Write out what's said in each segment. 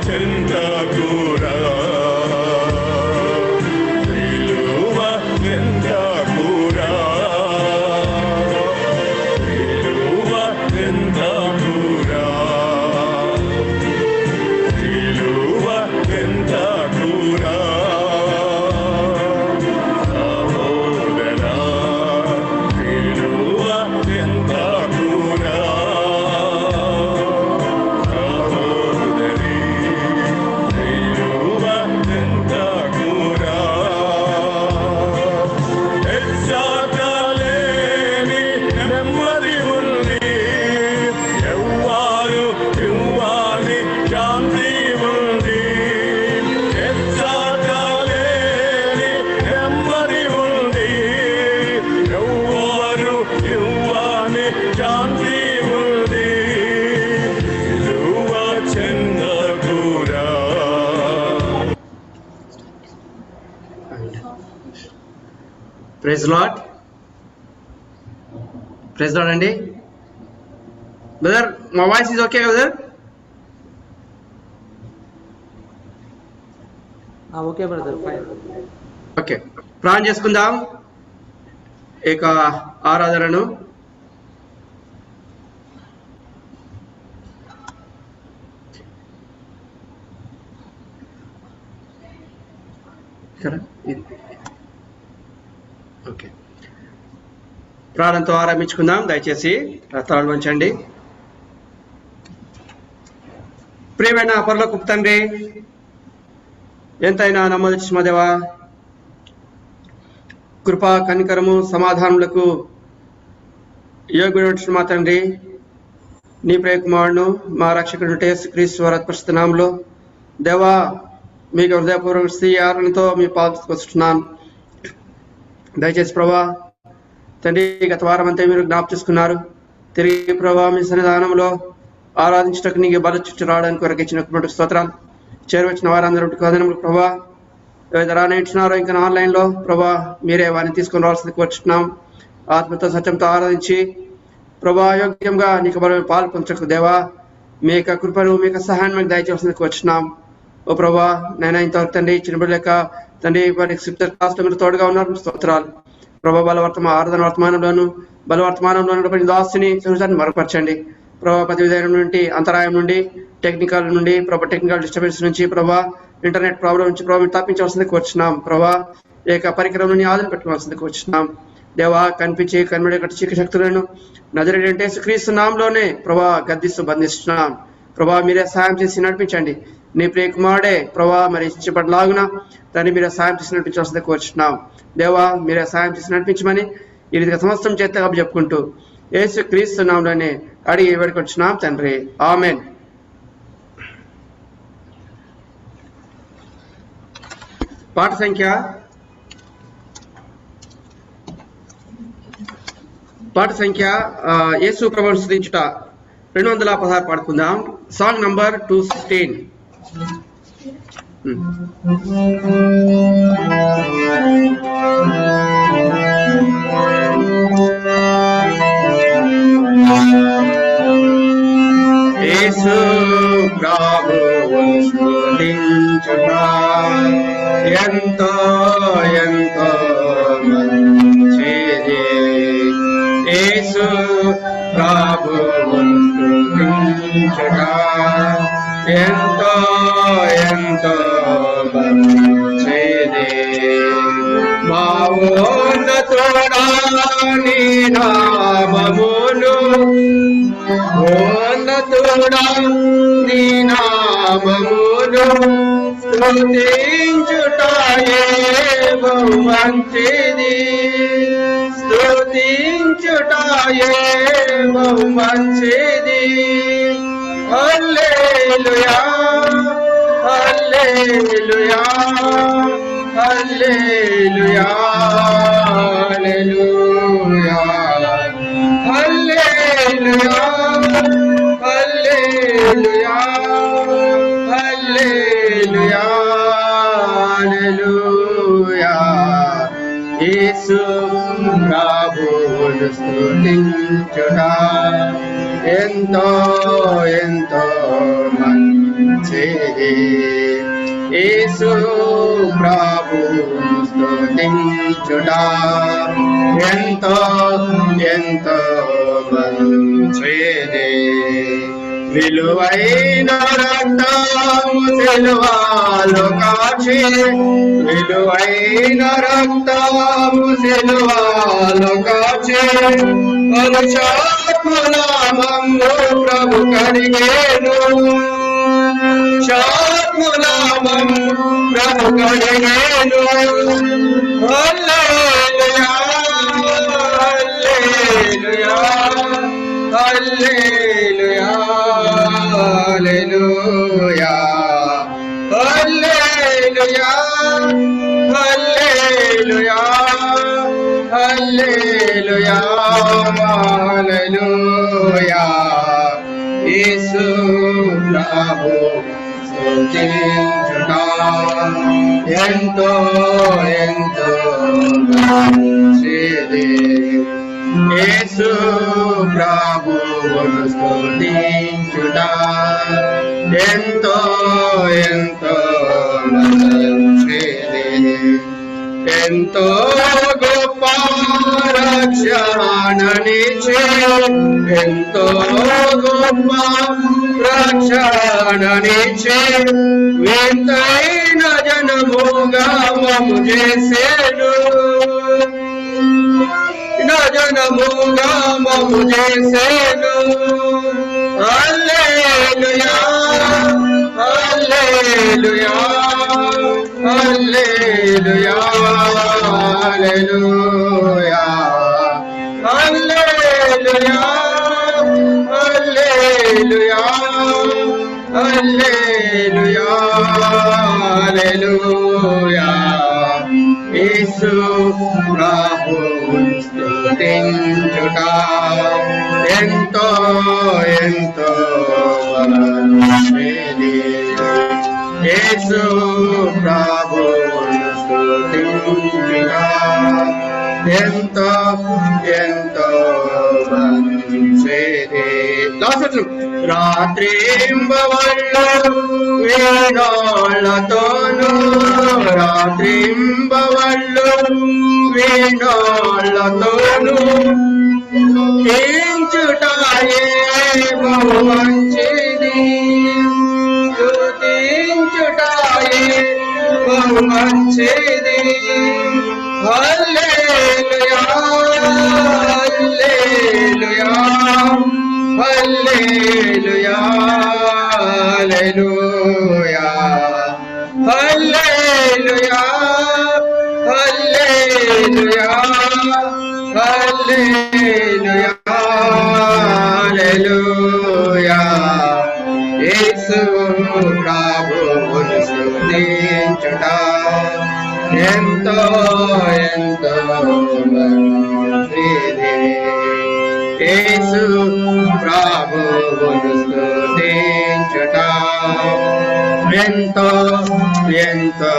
చెంతకురా సిలువ చెంతకురా సిలువ చెంతకురా సిలువ చెంతకురా సహోదరా సిలువ చెంతకురా సహోదరి సిలువ చెంతకురా హెచ్చాటలేని నెమ్మది ఉంది ఎవ్వారు ఇవ్వాలి శాంతి ఉంది హెచ్చాటలేని నెమ్మది ఉంది ఎవ్వారు ఇవ్వాలి శాంతి ఉంది సిలువ చెందకురా. Praise Lord. ప్రైజ్ లార్డ్ అండి. బ్రదర్ మా వాయిస్ ఇది ఓకే కదా? Okay brother, fine. ఓకే, ప్రార్థన చేసుకుందాం ఏక ఆరాధనను. ఓకే, ప్రార్థనతో ఆరంభించుకుందాం. దయచేసి తలలు వంచండి. ప్రియమైన పరలోకపు తండ్రి, ఎంతైనా నమ్మదగిన దేవా, కృపా కనికరము సమాధానములకు యోగ్యుడైన మా తండ్రి, నీ ప్రియ కుమారుడు మా రక్షకుడు యేసుక్రీస్తు వారి పరిశుద్ధ నామములో దేవా మీకు హృదయపూర్వక ఆదరణతో మీ పాల్గొస్తున్నాను. దయచేసి ప్రభా తండ్రి, గత వారం అంతా మీరు జ్ఞాపకం చేసుకున్నారు. తిరిగి ప్రభా మీ సన్నిధానంలో ఆరాధించటకు నీకు బల చుట్టూ రావడానికి కొరకు ఇచ్చినటువంటి స్తోత్రాలు. చేరవచ్చిన వారందరూ వందనములు ప్రభా. ఏదైతే రానిచ్చినారో ఇంకా ఆన్లైన్లో ప్రభా మీరే వారిని తీసుకొని రావాల్సింది కోరుచున్నాం. ఆత్మతో సత్యంతో ఆరాధించి ప్రభా యోగ్యంగా నీకు పాలు పొందకు దేవా, మీ యొక్క కృపను మీ యొక్క సహాయాన్ని మీకు దయచేయాల్సింది కోరుచున్నాం. ఓ ప్రభా నైనా ఇంతవరకు తండ్రి చిన్న బిడ్డలేక తండ్రి వారికి క్లాస్లో మీరు తోడుగా ఉన్నారు. స్తోత్రాలు ప్రభా. ఆరాధన వర్తమానంలోని దాస్తుని సంవత్సరాన్ని మరపరచండి ప్రభా. ప్రతి విధమైన నుండి అంతరాయం నుండి టెక్నికల్ డిస్టర్బెన్స్ నుంచి ప్రభా, ఇంటర్నెట్ ప్రాబ్లం నుంచి ప్రభావం తప్పించవలసింది కోరుచున్నాం ప్రభా. ఏక పరికరం నుండి ఆదరణ పెట్టుకోవాల్సింది కోరుచున్నాం దేవా. కనిపించి కనిపెడే చీకటి శక్తులను నజరేయుడైన యేసుక్రీస్తు నామములోనే ప్రభా గద్దిస్తూ బంధిస్తున్నాం ప్రభా. మీరే సాయం చేసి నడిపించండి. నీ ప్రియ కుమారుడే ప్రభా మరి ఇష్టపడలాగున దాన్ని మీరే సాయం చేసి నడిపించవలసింది కోరుచున్నాం దేవా. మీరే సాయం చేసి నడిపించమని ఈ రీతిగా సమస్తం చేతగా చెప్పుకుంటూ యేసుక్రీస్తు నామములోనే అడిగి వేడుకొచ్చున్నాం తండ్రి, ఆమేన్. పాట సంఖ్య యేసు ప్రభువును స్తుతించుట 216 పాడుకుందాం. Song number 216. యేసు ప్రభువును స్తుతించుట ఎంతో ఎంతో మంచిది. యేసు ప్రభువును స్తుతించుట ఎంతో ఎంతో మంచిది. మా ఉన్నతుడా నీ నామమును, ఉన్నతుడా నీ నామమును స్తుతించుటయే బహు మంచిది. స్తుతించుటయే బహు మంచిది. హల్లెలూయా హల్లెలూయా హల్లెలూయా హల్లెలూయా హల్లెలూయా హల్లెలూయా హల్లెలూయా హల్లెలూయా. యేసు ప్రభువును స్తుతించుట ఎంతో ఎంతో మంచిది. చేరి యేసు ప్రభు స్తుతించుట ఎంతో ఎంతో మంచిది. విలువైన రక్తము సిలువలో కాచి, విలువైన రక్తము సిలువలో కాచి, పరుషాత్ముల మమ్ము ప్రభు కడిగేను, శాత్ముల మమ్ము ప్రభు కడిగేను. హల్లెలూయా హల్లెలూయా హల్లెలూయా హల్లెలూయా హల్లెలూయా హల్లెలూయా హల్లెలూయా హల్లెలూయా. యేసు ప్రభు స్తుతించుట ఎంతో ఎంతో మంచిది. యేసు ప్రభువును స్తుతించుట ఎంతో ఎంతో మంచిది. ఎంతో గొప్ప రక్షణనిచ్చే, ఎంతో గొప్ప రక్షణనిచ్చే, వింతైన జనముగా మమ్ము చేసేను, జనముగా మమ్ము చేసేను. హల్లెలూయా హల్లెలూయా హల్లెలూయా హల్లెలూయా హల్లెలూయా హల్లెలూయా హల్లెలూయా హల్లెలూయా. యేసు ప్రభువును స్తుతించుట ఎంతో ఎంతో మంచిది. యేసు ప్రభువును స్తుతించుట ఎంతో ఎంతో మంచిది. రాత్రింబవళ్ళు వీణోళ్ళతోను, రాత్రింబవళ్ళు వీణోళ్ళతోను స్తుతించుటయే బహు మంచిది, స్తుతించుటయే బహు మంచిది. హల్లెలూయా హల్లెలూయా హల్లెలూయా హల్లెలూయా హల్లెలూయా హల్లెలూయా హల్లెలూయా హల్లెలూయా. యేసు ప్రభువును స్తుతించుట ఎంతో ఎంతో మంచిది. యేసు ప్రభువును స్తుతించుట ఎంతో ఎంతో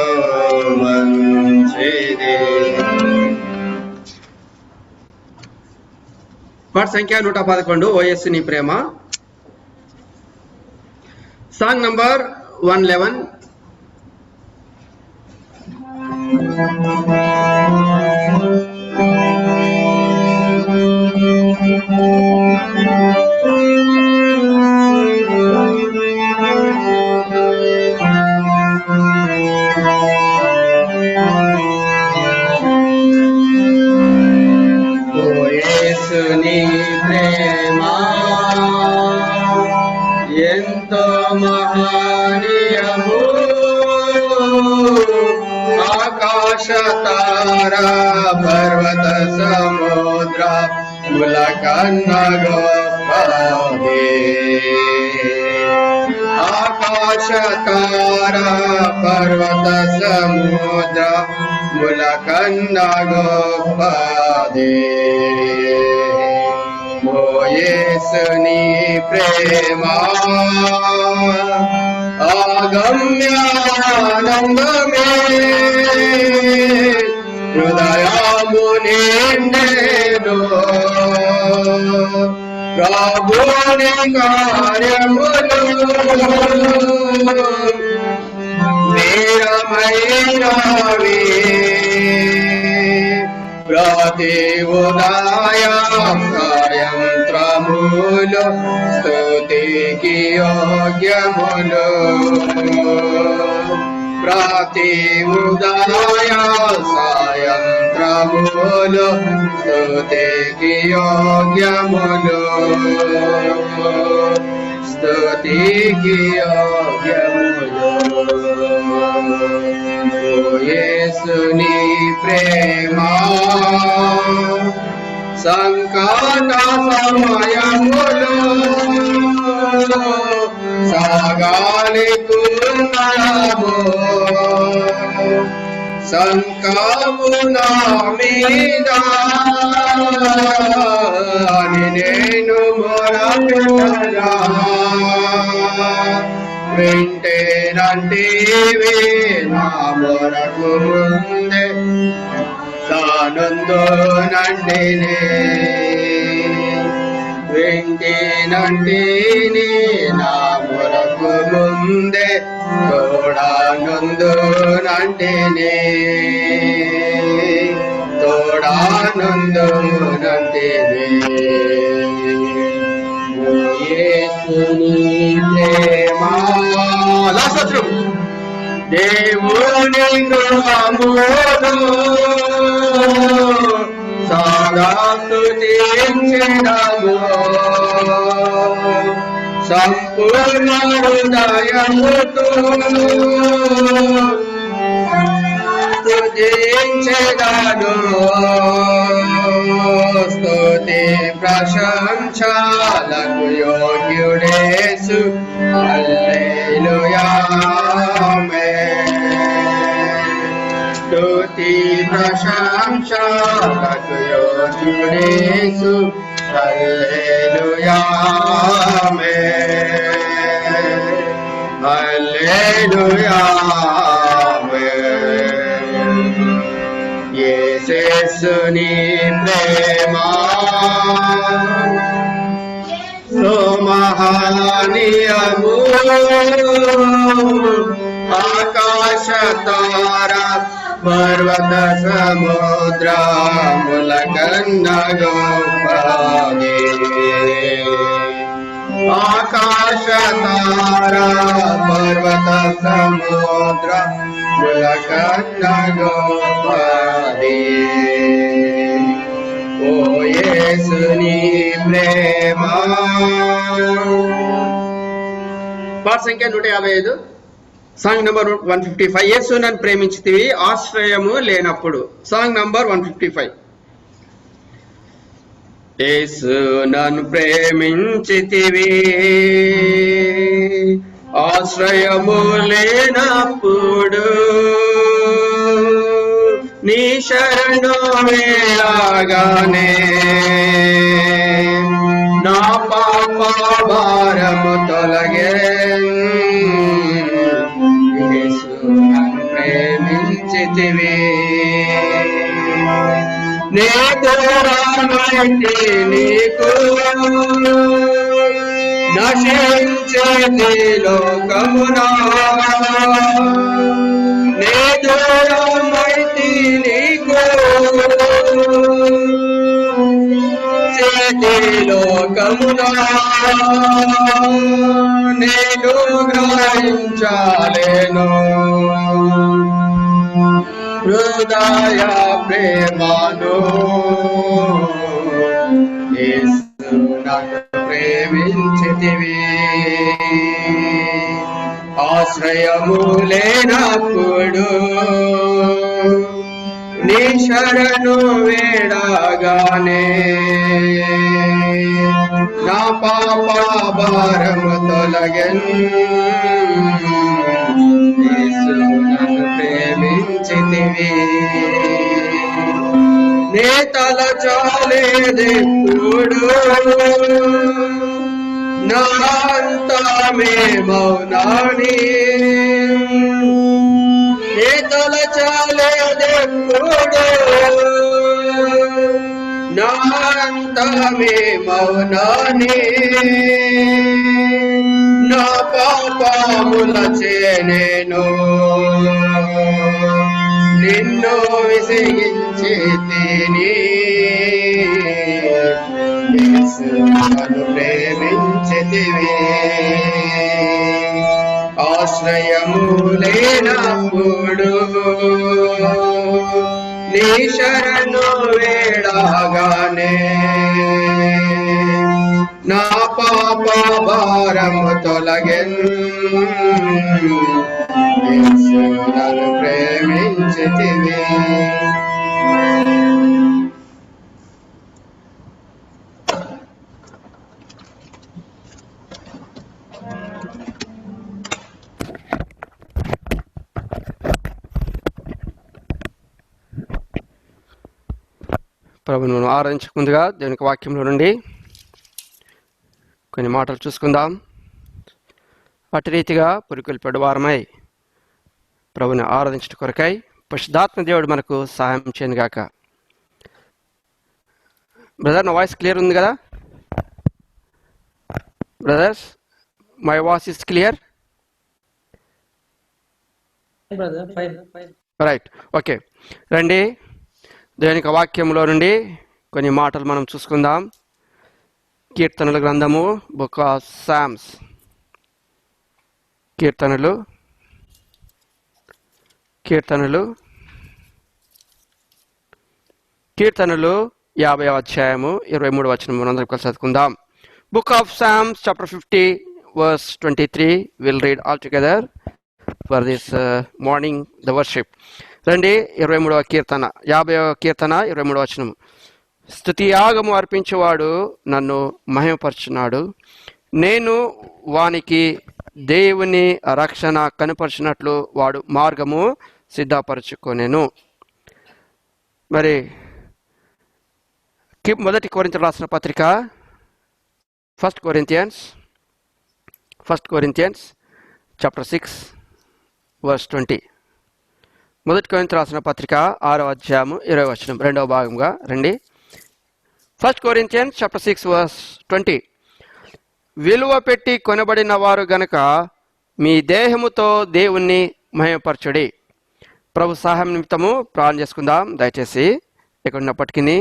మంచిది. పాట సంఖ్య 111 ఓఎస్ నీ ప్రేమ. Song number 111. యేసుని ప్రేమ ఎంతో మహనీయము, ఆకాశ తారా పర్వత సముద్ర ములకన్న గొప్పది. ఆకాశ తారా పర్వత సముద్ర ములకన్న గొప్పది. ఓ యేసుని ప్రేమ ఆగమ్యానందమే హృదయము నిండెను, ప్రభుని కార్యములు వీరమైనవి ప్రతి ఉదయ సాయంత్రములు స్తుతికి యోగ్యములు ప్రతి ఉదయ సాయంత్రములు స్తుతికి యోగ్యములు స్తుతికి యోగ్యములు ఓ యేసుని ప్రేమ సంకట సమయములో సాగాలి కున్నాము సంకము నా మీద అని నేను మొరపెట్టగా వింటేనంటివి నా మొరకు ముందే తానుందోనండిని వింటేనంటిని నా మొరకు ముందే తోడానుందోనంటిని తోడానుందోనంటిని యేసుని ప్రేమ లాసత్రం దేవుని కృపముతో సదా స్తుతించెదము సంపూర్ణ హృదయముతో స్తుతించెదను స్తుతి ప్రశంసలకు యోగ్యుడేసు హల్లెలూయా స్తుతి ప్రశంసలకు యోగ్యుడేసు హల్లెలూయా హల్లెలూయా యేసుని ప్రేమ మహనీయము ఆకాశ తార పర్వత సముద్రముల కన్నా గొప్పది ఆకాశ తార పర్వత సముద్రముల కన్నా గొప్పది ఓ యేసుని ప్రేమ పాట సంఖ్య 155 సాంగ్ నంబర్ 155 యేసు నన్ను ప్రేమించితివి ఆశ్రయము లేనప్పుడు సాంగ్ నంబర్ 155 యేసు నన్ను ప్రేమించితివి ఆశ్రయము లేనప్పుడు నీ శరణు వేళగానే నా పాప భారము తొలగే యేసు నన్ను ప్రేమించితివి నే దూరమైతే నీకు నశించేది లోకమునా నే దూరమైతే నీకు చేతి లోకమునా నేను గ్రహించాలేను హృదయ ప్రేమను యేసు నన్ను ప్రేమించితివి ఆశ్రయము లేనప్పుడు నీ శరణు వేడగానే నా పాప భారము తొలగెను యేసు నన్ను ప్రేమించితివి నే తలచాలేదెప్పుడు నా అంతమే మౌనాని నే తలచాలేదెప్పుడు నా అంతమే మౌనాన్ని నా పాపములచే నేను నిన్ను విసిగించి తిని యేసును ప్రేమించితివి. ఆశ్రయము లేనప్పుడు నీ శరణు వేడగానే నా పాప భారము తొలగెను. యేసును ప్రేమించితివి. ప్రభువును ఆరాధించక ముందుగా దేవునికి వాక్యంలో నుండి కొన్ని మాటలు చూసుకుందాం. అటు రీతిగా పురికొల్పేడు వారమై ప్రభుని ఆరాధించడం కొరకై పరిశుద్ధాత్మ దేవుడు మనకు సహాయం చేయను గాక. బ్రదర్, నా వాయిస్ క్లియర్ ఉంది కదా? Brothers, my voice is clear? Brother fine. Right, okay. రండి, దేవునికి వాక్యంలో నుండి కొన్ని మాటలు మనం చూసుకుందాం. కీర్తనల గ్రంథము, బుక్ ఆఫ్ సామ్స్. కీర్తనలు 50వ అధ్యాయము 23వ వచనం మనందరం కలిసి చదువుకుందాం. Book of Psalms chapter 50 verse 23. Will read all together for this morning the worship. రండి, 23వ కీర్తన, 50వ కీర్తన 23వ వచనం. స్తుతి యాగము అర్పించేవాడు నన్ను మహిమపరచున్నాడు. నేను వానికి దేవుని రక్షణ కనుపరిచినట్లు వాడు మార్గము సిద్ధపరచుకొనెను. మరి మొదటి కొరింథీయులకు రాసిన పత్రిక, ఫస్ట్ కొరింథియన్స్ చాప్టర్ 6 verse 20. మొదటి కొరింథీయులకు రాసిన పత్రిక 6వ అధ్యాయము 20వ వచనం, రెండవ భాగంగా రండి. First Corinthians chapter 6 verse 20. విలువ పెట్టి కొనబడిన వారు గనక మీ దేహముతో దేవుణ్ణి మహిమపరచుడి. ప్రభు సహాయం నిమిత్తము ప్రార్థన చేసుకుందాం. దయచేసి ఎక్కడున్నప్పటికీ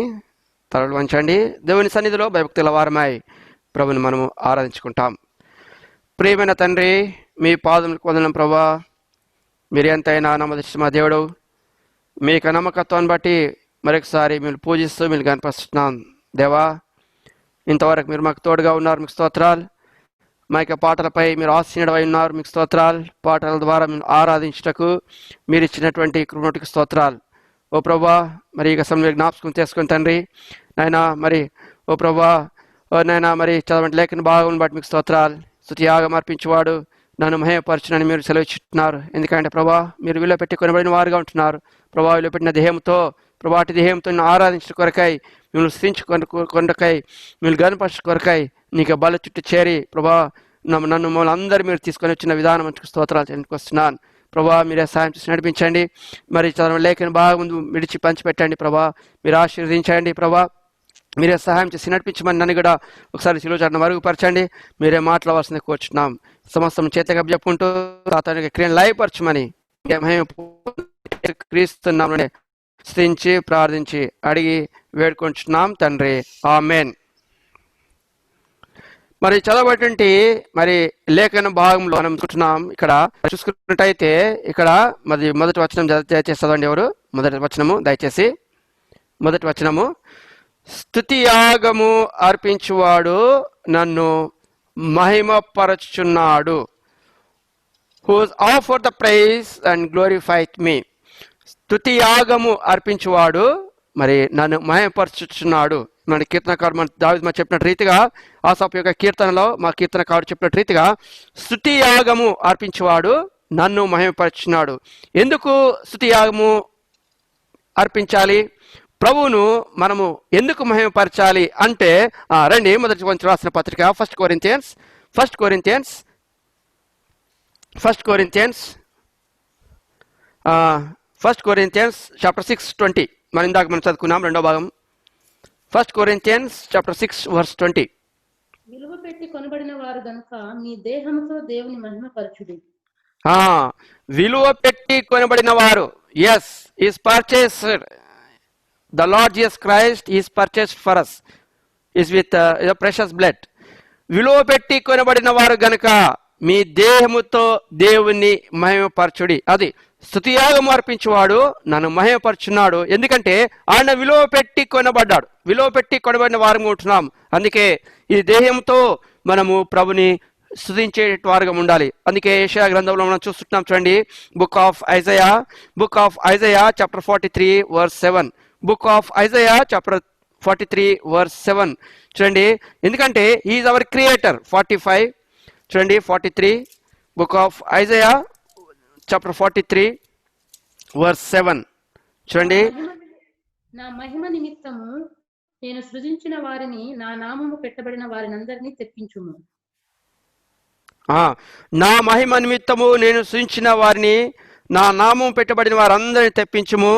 తలలు వంచండి. దేవుని సన్నిధిలో భయభక్తుల వారమై ప్రభుని మనము ఆరాధించుకుంటాం. ప్రియమైన తండ్రి, మీ పాదములకు వందనం ప్రభా. మీరు ఎంతైనా నమ్మదృష్టి మా దేవుడు. మీకు నమ్మకత్వాన్ని బట్టి మరొకసారి మీరు పూజిస్తూ మీరు కనిపిస్తున్నాం. దేవా, ఇంతవరకు మీరు మాకు తోడుగా ఉన్నారు, మీకు స్తోత్రాలు. మా యొక్క పాటలపై మీరు ఆసీనుడై ఉన్నారు, మీకు స్తోత్రాలు. పాటల ద్వారా మీరు ఆరాధించుటకు మీరు ఇచ్చినటువంటి కృపకు స్తోత్రాలు. ఓ ప్రభా, మరి ఈ సమయంలో జ్ఞాపకం చేసుకుని తండ్రి నాయన, మరి ఓ ప్రభా, నాయన మరి చదవండి లేఖన భాగం బట్టి మీకు స్తోత్రాలు. స్తుతి యాగం అర్పించేవాడు నన్ను మహిమపరచునని మీరు సెలవిచ్చుతున్నారు. ఎందుకంటే ప్రభా, మీరు విలువ పెట్టి కొనబడిన వారుగా ఉంటున్నారు. ప్రభా, విలువ పెట్టిన దేహంతో, ప్రభా, అటు దేహంతో ఆరాధించడం కొరకై, మిమ్మల్ని స్థించుకొరకై, మిమ్మల్ని గనపరచు కొరకై నీకు బల చుట్టూ చేరి ప్రభా నన్ను మమ్మల్ని అందరూ మీరు తీసుకొని వచ్చిన విధానం మంచి స్తోత్రాలు చెల్లించుకొస్తున్నాను. ప్రభా, మీరే సహాయం చేసి నడిపించండి. మరి చదవ లేఖన బాగా ముందు విడిచి పంచిపెట్టండి ప్రభా. మీరు ఆశీర్వదించండి ప్రభా. మీరే సహాయం చేసి నడిపించమని నన్ను కూడా ఒకసారి శిలువచారణ మరుగుపరచండి. మీరే మాట్లాడవలసింది కోరుచున్నాం. సమస్తం చేతగా చెప్పుకుంటూ అతనికి క్రియను లయపరచమని క్రీస్తున్నామని స్థించి ప్రార్థించి అడిగి వేడుకుంటున్నాం తండ్రి, ఆమెన్. మరి చదవబట్టి మరి లేఖన భాగంలో మనం చూస్తున్నాం. ఇక్కడ చూసుకున్నట్టయితే ఇక్కడ మరి మొదటి వచనం దయచేసి చదవండి. ఎవరు మొదటి వచనము? దయచేసి మొదటి వచనము. స్తుతి యాగము అర్పించువాడు నన్ను మహిమపరచుచున్నాడు. Who offer the praise and glorifieth me. స్తుతి యాగము అర్పించువాడు మరి నన్ను మహిమపరచుచున్నాడు. మన కీర్తనకారుడు మన దావీదు చెప్పినట్టు రీతిగా, ఆసాపు యొక్క కీర్తనలో మా కీర్తనకారుడు చెప్పినట్టు రీతిగా స్తుతి యాగము అర్పించేవాడు నన్ను మహిమపరచున్నాడు. ఎందుకు స్తుతి యాగము అర్పించాలి? ప్రభువును మనము ఎందుకు మహిమపరచాలి అంటే, రండి మొదటి కొంచెం రాసిన పత్రిక ఫస్ట్ కొరింథియన్స్ చాప్టర్ 6:20. మనం ఇందాక మనం చదువుకున్నాం రెండో భాగం. 1 Corinthians chapter 6 verse 20. విలువ పెట్టి కొనబడిన వారు గనుక మీ దేహముతో దేవుని మహిమపరచుడి. విలువ పెట్టి కొనబడిన వారు, yes, is purchased. The Lord Jesus Christ is purchased for us, is with the precious blood. విలువ పెట్టి కొనబడిన వారు గనుక మీ దేహముతో దేవుని మహిమపరచుడి. అది స్తుతియాగం అర్పించువాడు నన్ను మహిమపరచున్నాడు, ఎందుకంటే ఆయన విలువ పెట్టి కొనబడ్డాడు. విలువ పెట్టి కొనబడిన వారు ఉంటున్నాం. అందుకే ఈ దేహంతో మనము ప్రభుని స్తుతించే వారుగా ఉండాలి. అందుకే యెషయా గ్రంథంలో మనం చూస్తున్నాం చూడండి. Book of Isaiah chapter 43 verse 7. Book of Isaiah chapter 43 verse 7 చూడండి. ఎందుకంటే హీఈస్ అవర్ క్రియేటర్. 45 చూడండి. 43 book of Isaiah chapter 43 verse 7 చూడండి. నా మహిమ నిమిత్తము నేను సృజించిన వారిని, నా నామము పెట్టబడిన వారినందరినీ తెప్పించుము. నా మహిమ నిమిత్తము నేను సృజించిన వారిని, నా నామం పెట్టబడిన వారందరినీ తెప్పించుము.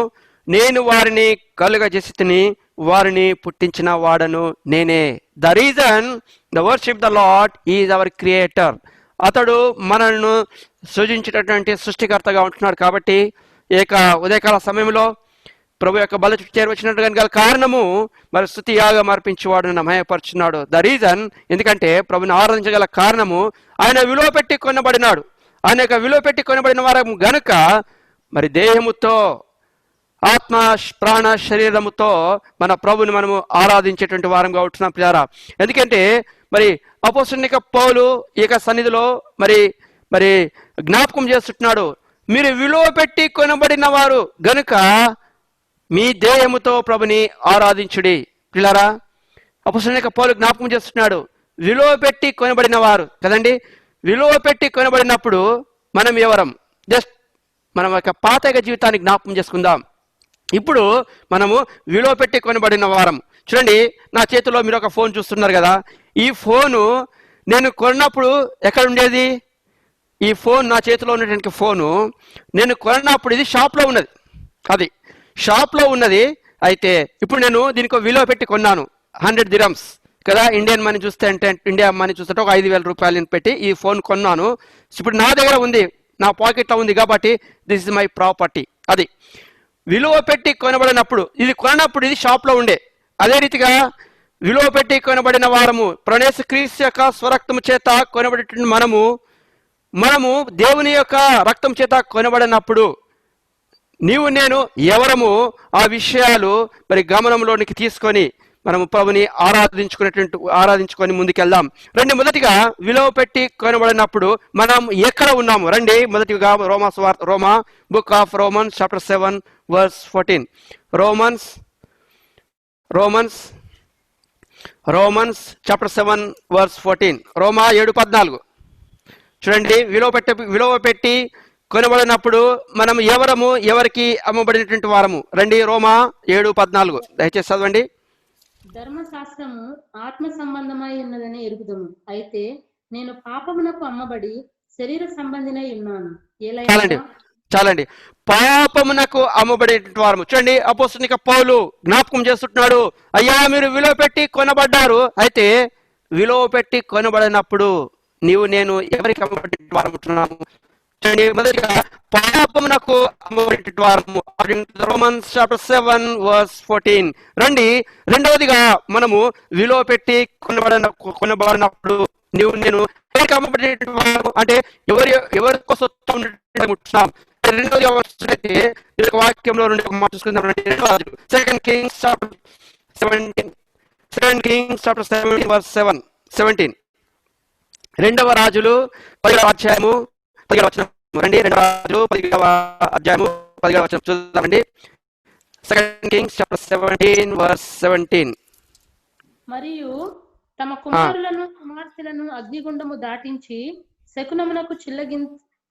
నేను వారిని కలుగజేసితిని, వారిని పుట్టించిన వాడను నేనే. The reason the worship the lord is our creator. అతడు మనల్ని సృజించినటువంటి సృష్టికర్తగా ఉంటున్నాడు. కాబట్టి ఉదయకాల సమయంలో ప్రభు యొక్క బల చుట్టూ చేరవచ్చినట్టు గల కారణము మరి స్తుతి యాగం అర్పించేవాడు నన్ను మహిమపరుచున్నాడు. ద రీజన్, ఎందుకంటే ప్రభుని ఆరాధించగల కారణము ఆయన విలువ పెట్టి కొనబడినాడు. ఆయన యొక్క విలువ పెట్టి కొనబడిన వారు గనుక మరి దేహముతో, ఆత్మ, ప్రాణ, శరీరముతో మన ప్రభుని మనము ఆరాధించేటువంటి వారంగా ఉంటున్నాం ప్రియారా. ఎందుకంటే మరి అపోస్తలుడైన పౌలు ఈ యొక్క సన్నిధిలో మరి జ్ఞాపకం చేస్తున్నాడు, మీరు విలువ పెట్టి కొనబడిన వారు గనుక మీ దేహముతో ప్రభుని ఆరాధించుడి. ప్రియులారా, అపోస్తలుడైన పౌలు జ్ఞాపకం చేస్తున్నాడు, విలువ పెట్టి కొనబడిన వారు కదండి. విలువ పెట్టి కొనబడినప్పుడు మనం ఎవరం? జస్ట్ మనం యొక్క పాత జీవితాన్ని జ్ఞాపకం చేసుకుందాం. ఇప్పుడు మనము విలువ పెట్టి కొనబడిన వారం. చూడండి, నా చేతిలో మీరు ఒక ఫోన్ చూస్తున్నారు కదా. ఈ ఫోను నేను కొన్నప్పుడు ఎక్కడ ఉండేది? ఈ ఫోన్, నా చేతిలో ఉన్నటువంటి ఫోను నేను కొన్నప్పుడు ఇది షాప్లో ఉన్నది. అది షాప్లో ఉన్నది. అయితే ఇప్పుడు నేను దీనికి విలువ పెట్టి కొన్నాను, 100 dirhams కదా. ఇండియన్ మనీ చూస్తే అంటే, ఇండియా మనీ చూస్తే ఒక 5,000 రూపాయలు పెట్టి ఈ ఫోన్ కొన్నాను. ఇప్పుడు నా దగ్గర ఉంది, నా పాకెట్లో ఉంది కాబట్టి దిస్ ఇస్ మై ప్రాపర్టీ. అది విలువ పెట్టి కొనబడినప్పుడు, ఇది కొన్నప్పుడు ఇది షాప్లో ఉండే. అదే రీతిగా విలువ పెట్టి కొనబడిన వారము, ప్రణేశ క్రీస్తు యొక్క స్వరక్తము చేత కొనబడి మనము దేవుని యొక్క రక్తం చేత కొనబడినప్పుడు నీవు నేను ఎవరము ఆ విషయాలు మరి గమనంలోనికి తీసుకొని మనము ప్రభుని ఆరాధించుకొని ముందుకెళ్దాం. రండి, మొదటిగా విలువ పెట్టి కొనబడినప్పుడు మనం ఎక్కడ ఉన్నాము? రండి, మొదటిగా Roma book of Romans chapter 7 verse 14. Romans chapter 7 verse 14. Roma 7:14 చూడండి. విలువ పెట్టి కొనబడినప్పుడు మనం ఎవరము, ఎవరికి అమ్మబడినటువంటి వారము? రండి, రోమా 7:14 దయచేసి చదవండి. ధర్మశాస్త్రము ఆత్మ సంబంధమై ఉన్నదని ఎరుగుదము, అయితే నేను పాపమునకు అమ్మబడి శరీర సంబంధినై ఉన్నాను. చాలండి, పాపమునకు అమ్మబడేటువంటి వారము. చూడండి, అపోస్తలుడైన పౌలు జ్ఞాపకం చేస్తున్నాడు, అయ్యా మీరు విలువ పెట్టి కొనబడ్డారు. అయితే విలువ పెట్టి కొనబడినప్పుడు నీవు నేను ఎవరికి అమ్మబడే వారం ఉంటున్నాము? చూడండి, మొదటిగా పాపమునకు అమ్మబడేటువంటి వారము, రోమన్స్ చాప్టర్ 7 verse 14. రండి, రెండవదిగా మనము విలువ పెట్టి కొనబడినప్పుడు నీవు నేను ఎవరికి అమ్మబడేటువంటి వారము అంటే ఎవరి కోసం ఉంటున్నాం? రెండోదిగా అయితే వాక్యంలో మాట చూసుకుందాం. 2 Kings chapter 17 verse 17. రెండవ రాజులు 10వ అధ్యాయము 10వ వచనం. రండి, 2వ రాజులు 10వ అధ్యాయము 10వ వచనం చూద్దామండి. 2 Kings chapter 17 verse 17. మరియు తమ కుమార్తెలను అగ్నిగుండము దాటించి శకునమునకు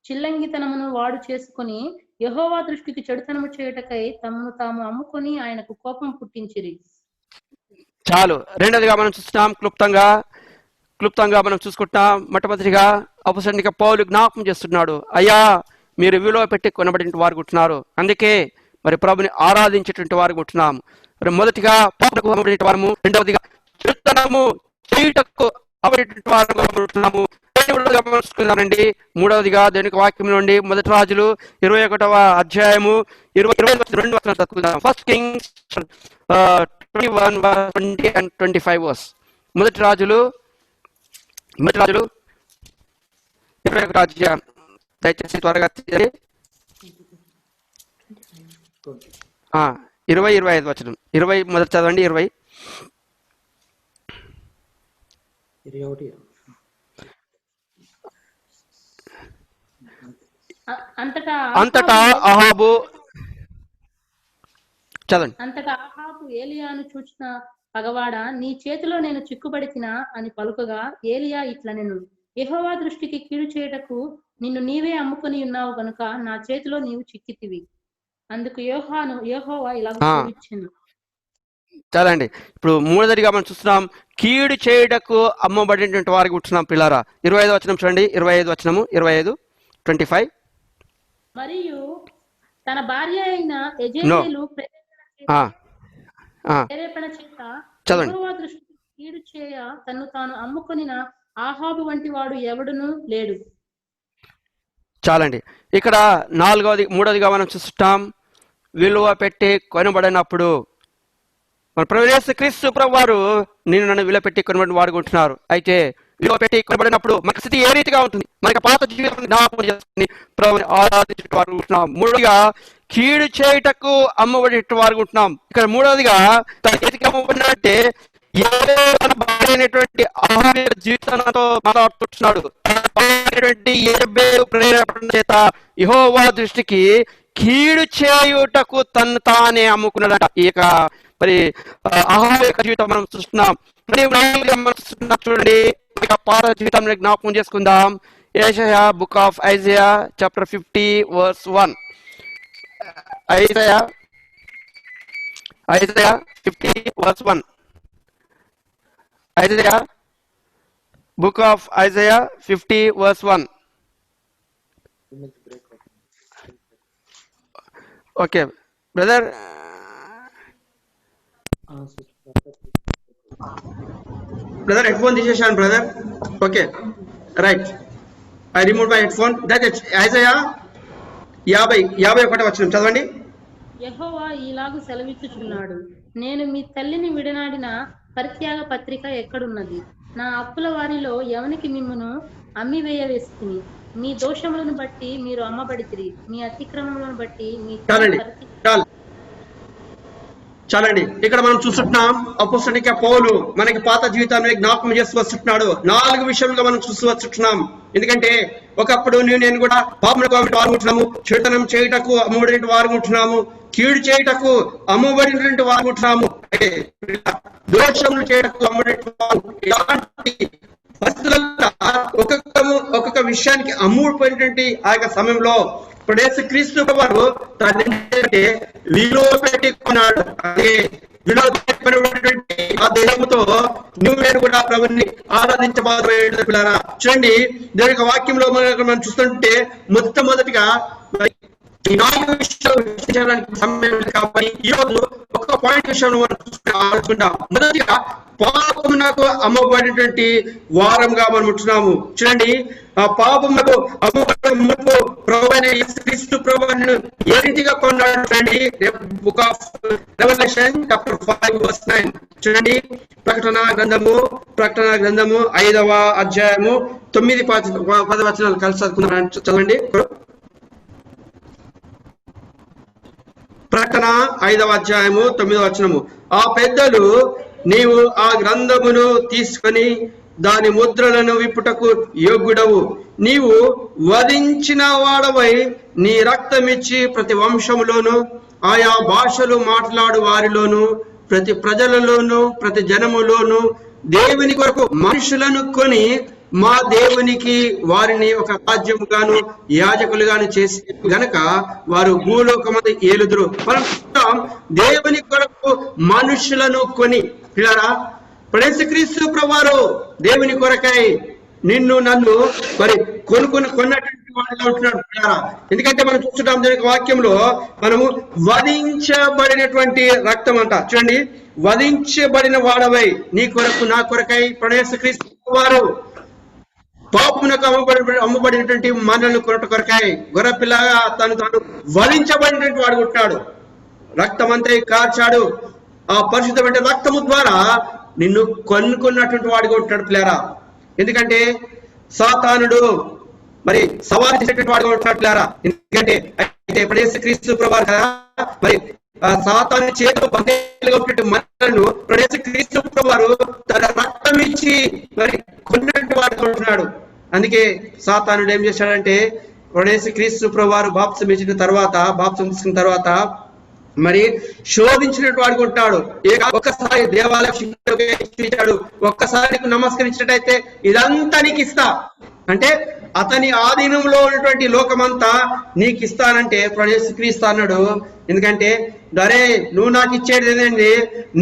చిల్లంగితనమును వాడు చేసుకుని యెహోవా దృష్టికి చెడుతనము చేయుటకై తమను తాము అమ్ముకొని ఆయనకు కోపం పుట్టించిరి. చాలు, రెండోదిగా మనం చూస్తున్నాం, క్లుప్తంగా మనం చూసుకుంటున్నాం. మొట్టమొదటిగా అపోస్తలుడైన పౌలు జ్ఞాపకం చేస్తున్నాడు, అయ్యా మీరు విలువ పెట్టి కొనబడిన వారు ఉంటున్నారు. అందుకే మరి ప్రభుని ఆరాధించేటువంటి వారు ఉంటున్నాం. మొదటిగా పాపకు అమ్మబడిన వారము, రెండవదిగా చెడుతనము చేయుటకు అమ్మబడిన వారము ఉంటున్నాము. గమనించుకుందామండి. మూడవదిగా దేవునికి వాక్యం నుండి మొదటి రాజులు 21వ అధ్యాయము 22 చదువుకుందాం. First Kings 21:20 and 25 verse. మొదటి రాజులు 21వ అధ్యాయం. దయచేసి త్వరగా 20-25 వచనం. 20 మొదటి చదవండి. 20 అంతటా అహాబు చదవండి. అంతటా అహాబు ఏలియాను చూచిన పగవాడా, నీ చేతిలో నేను చిక్కుబడితినా అని పలుకగా, ఏలియా ఇట్లా నేను యెహోవా దృష్టికి కీడు చేయటకు నిన్ను నీవే అమ్ముకొని ఉన్నావు గనుక నా చేతిలో నీవు చిక్కితివి. అందుకు యెహోవా ఇలా ఇచ్చాను. చాలండి. ఇప్పుడు మూడోదిగా మనం చూస్తున్నాం, కీడు చేయుటకు అమ్మబడినటువంటి వారికి ఉంటున్నాం పిల్లారా. 25 వచనం చూడండి. 25 వచనము 25 మరియు తన భార్య అయిన యెజెబెలు ప్రేరేపణ చేత యెహోవా దృష్టికి కీడు చేయ తన్ను తాను అమ్ముకొనిన ఆహాబు వంటి వాడు ఎవడును లేడు. చాలండి. ఇక్కడ మూడోదిగా మనం చూస్తాం, విలువ పెట్టి కొనబడినప్పుడు మన ప్రభువు యేసు క్రీస్తు ప్రభువారు నన్ను విలువ పెట్టి కొనబడిన వాడుకుంటున్నారు. అయితే విలువ పెట్టి కొనబడినప్పుడు మన స్థితి ఏ రీతిగా ఉంటుంది? మనకి పాత జీవితం జ్ఞాపకం చేసుకుని ప్రభుని ఆరాధించే వారు ఉంటున్నాం. మూడోదిగా కీడు చేయుటకు అమ్మబడి వారు ఉంటున్నాం. ఇక్కడ మూడోదిగా తన చేతికి అమ్మబడినంటే తన భార్య అయినటువంటి ఆహార జీవితంతో మాట్లాడుతున్నాడు. ప్రేరేపణ చేత యెహోవా దృష్టికి కీడు చేయుటకు తను తానే అమ్ముకున్నాడట. ఇక మరి ఆహార జీవితం మనం చూస్తున్నాం. చూడండి, పాత జీవితం జ్ఞాపకం చేసుకుందాం. Yeshaya book of Isaiah chapter 50 verse 1. Isaiah 50 verse 1. Isaiah book of Isaiah 50 verse 1. Okay brother, headphone తీసేసాను brother. Okay right, I remove my headphone. That Isaiah 51 వచనం చదవండి. యెహోవా ఇలాగు సెలవిచ్చుచున్నాడు, నేను మీ తల్లిని విడనాడిన పరిత్యాగ పత్రిక ఎక్కడున్నది? నా అప్పుల వారిలో ఎవనికి మిమ్మును అమ్మివేయవేస్తుని? మీ దోషములను బట్టి మీరు అమ్మబడితిరి, మీ అతిక్రమములను బట్టి మీ చాలండి. ఇక్కడ మనం చూస్తున్నాం, అపోస్తలుడైన పౌలు మనకి పాత జీవితాన్ని జ్ఞాపకం చేస్తూ వస్తున్నాడు. 4 విషయాలుగా మనం చూస్తూ వస్తున్నాం. ఎందుకంటే ఒకప్పుడు నేను కూడా పాపములకు వారుకుంటున్నాము, చెడుతనం చేయుటకు అమ్మబడిన వారుకుంటున్నాము, కీడు చేయుటకు అమ్మబడినటువంటి వారుకుంటున్నాము, దోషములు చేయటకు అమ్మబడిన వారు. ఇలాంటి పరిస్థితుల్లో ఒక్కొక్క విషయానికి అమ్ముడిపోయినటువంటి ఆ యొక్క సమయంలో ఇప్పుడు యేసు క్రీస్తు వారు తనంటే విలువ పెట్టి కొన్నాడు. అదే విలువ పెట్టినటువంటి ఆ దేహంతో నువ్వు నేను కూడా ప్రభుని ఆరాధించబోయే పిల్లరా. చూడండి, దేవుని యొక్క వాక్యంలో మనం చూస్తుంటే మొట్టమొదటిగా ఈ 4 విషయాలు విశ్లేషించడానికి సమయం కాబట్టి ఈ రోజు ఒక పాయింట్ విషయంలో మనం ఆలోచించుకుంటాం. మొదటిగా పాపమునకు అమ్మబడినటువంటి వారంగా మనం ఉంటున్నాము. చూడండి, ఆ పాపమునకు అమ్మబడిన మునుపు ప్రభువైన యేసుక్రీస్తు ప్రభువును ఏ రీతిగా కొన్నాడు చూడండి. Book of Revelation chapter 5 verse 9 చూడండి. ప్రకటన గ్రంథము 5వ అధ్యాయము 9-10 వచనాలు కలిసి చదవండి. ప్రకటన 5వ అధ్యాయము 9వ వచనము. ఆ పెద్దలు, నీవు ఆ గ్రంథమును తీసుకొని దాని ముద్రలను విప్పుటకు యోగ్యుడవు, నీవు వధించిన వాడవై నీ రక్తమిచ్చి ప్రతి వంశములోను ఆయా భాషలు మాట్లాడు వారిలోను ప్రతి ప్రజలలోను ప్రతి జనములోను దేవుని కొరకు మనుషులను కొని మా దేవునికి వారిని ఒక రాజ్యముగాను యాజకులుగాను చేసి గనక వారు భూలోకమందు ఏలుదురు. మనం దేవుని కొరకు మనుషులను కొని పిల్లరా, యేసుక్రీస్తు ప్రభువారు దేవుని కొరకై నిన్ను నన్ను మరి కొన్నటువంటి వాడిగా ఉంటున్నాడు. ఎందుకంటే మనం చూస్తుంటాం దీని వాక్యంలో మనము వధించబడినటువంటి రక్తం అంట. చూడండి, వధించబడిన వాడవై నీ కొరకు నా కొరకై యేసుక్రీస్తు వారు పాపమునకు అమ్మబడినటువంటి మనల్ని కొరట కొరకాయి గొర్రెపిల్లగా తాను వధించబడినటువంటి వాడు ఉంటున్నాడు. రక్తం అంతా కార్చాడు. ఆ పరిశుద్ధమైన రక్తము ద్వారా నిన్ను కొనుక్కున్నటువంటి వాడిగా ఉంటున్నాడు పిల్లారా. ఎందుకంటే సాతానుడు మరి సవాలు చేసేటువంటి వాడిగా ఉంటున్నాడు పిల్లారా. ఎందుకంటే అయితే యేసుక్రీస్తు ప్రభువారు కదా మరి సాతాను చేతులు బందేలుగా ఉన్నటువంటి మనలను యేసుక్రీస్తు ప్రభువారు తన రక్తం ఇచ్చి మరి కొన్నటువంటి వాడిగా ఉంటున్నాడు. అందుకే సాతానుడు ఏం చేశాడంటే యేసుక్రీస్తు ప్రభువారు బాప్తిసం ఇచ్చిన తర్వాత, బాప్తిసం తీసుకున్న తర్వాత మరి శోధించినట్టు వాడుకుంటాడు. ఒక్కసారి దేవాలయం ఒక్కసారి నమస్కరించినట్టయితే ఇదంతా నీకు ఇస్తా అంటే అతని ఆధీనంలో ఉన్నటువంటి లోకమంతా నీకు ఇస్తానంటే యేసుక్రీస్తు అన్నాడు. ఎందుకంటే దరే నువ్వు నాకు ఇచ్చేది ఏంటండి,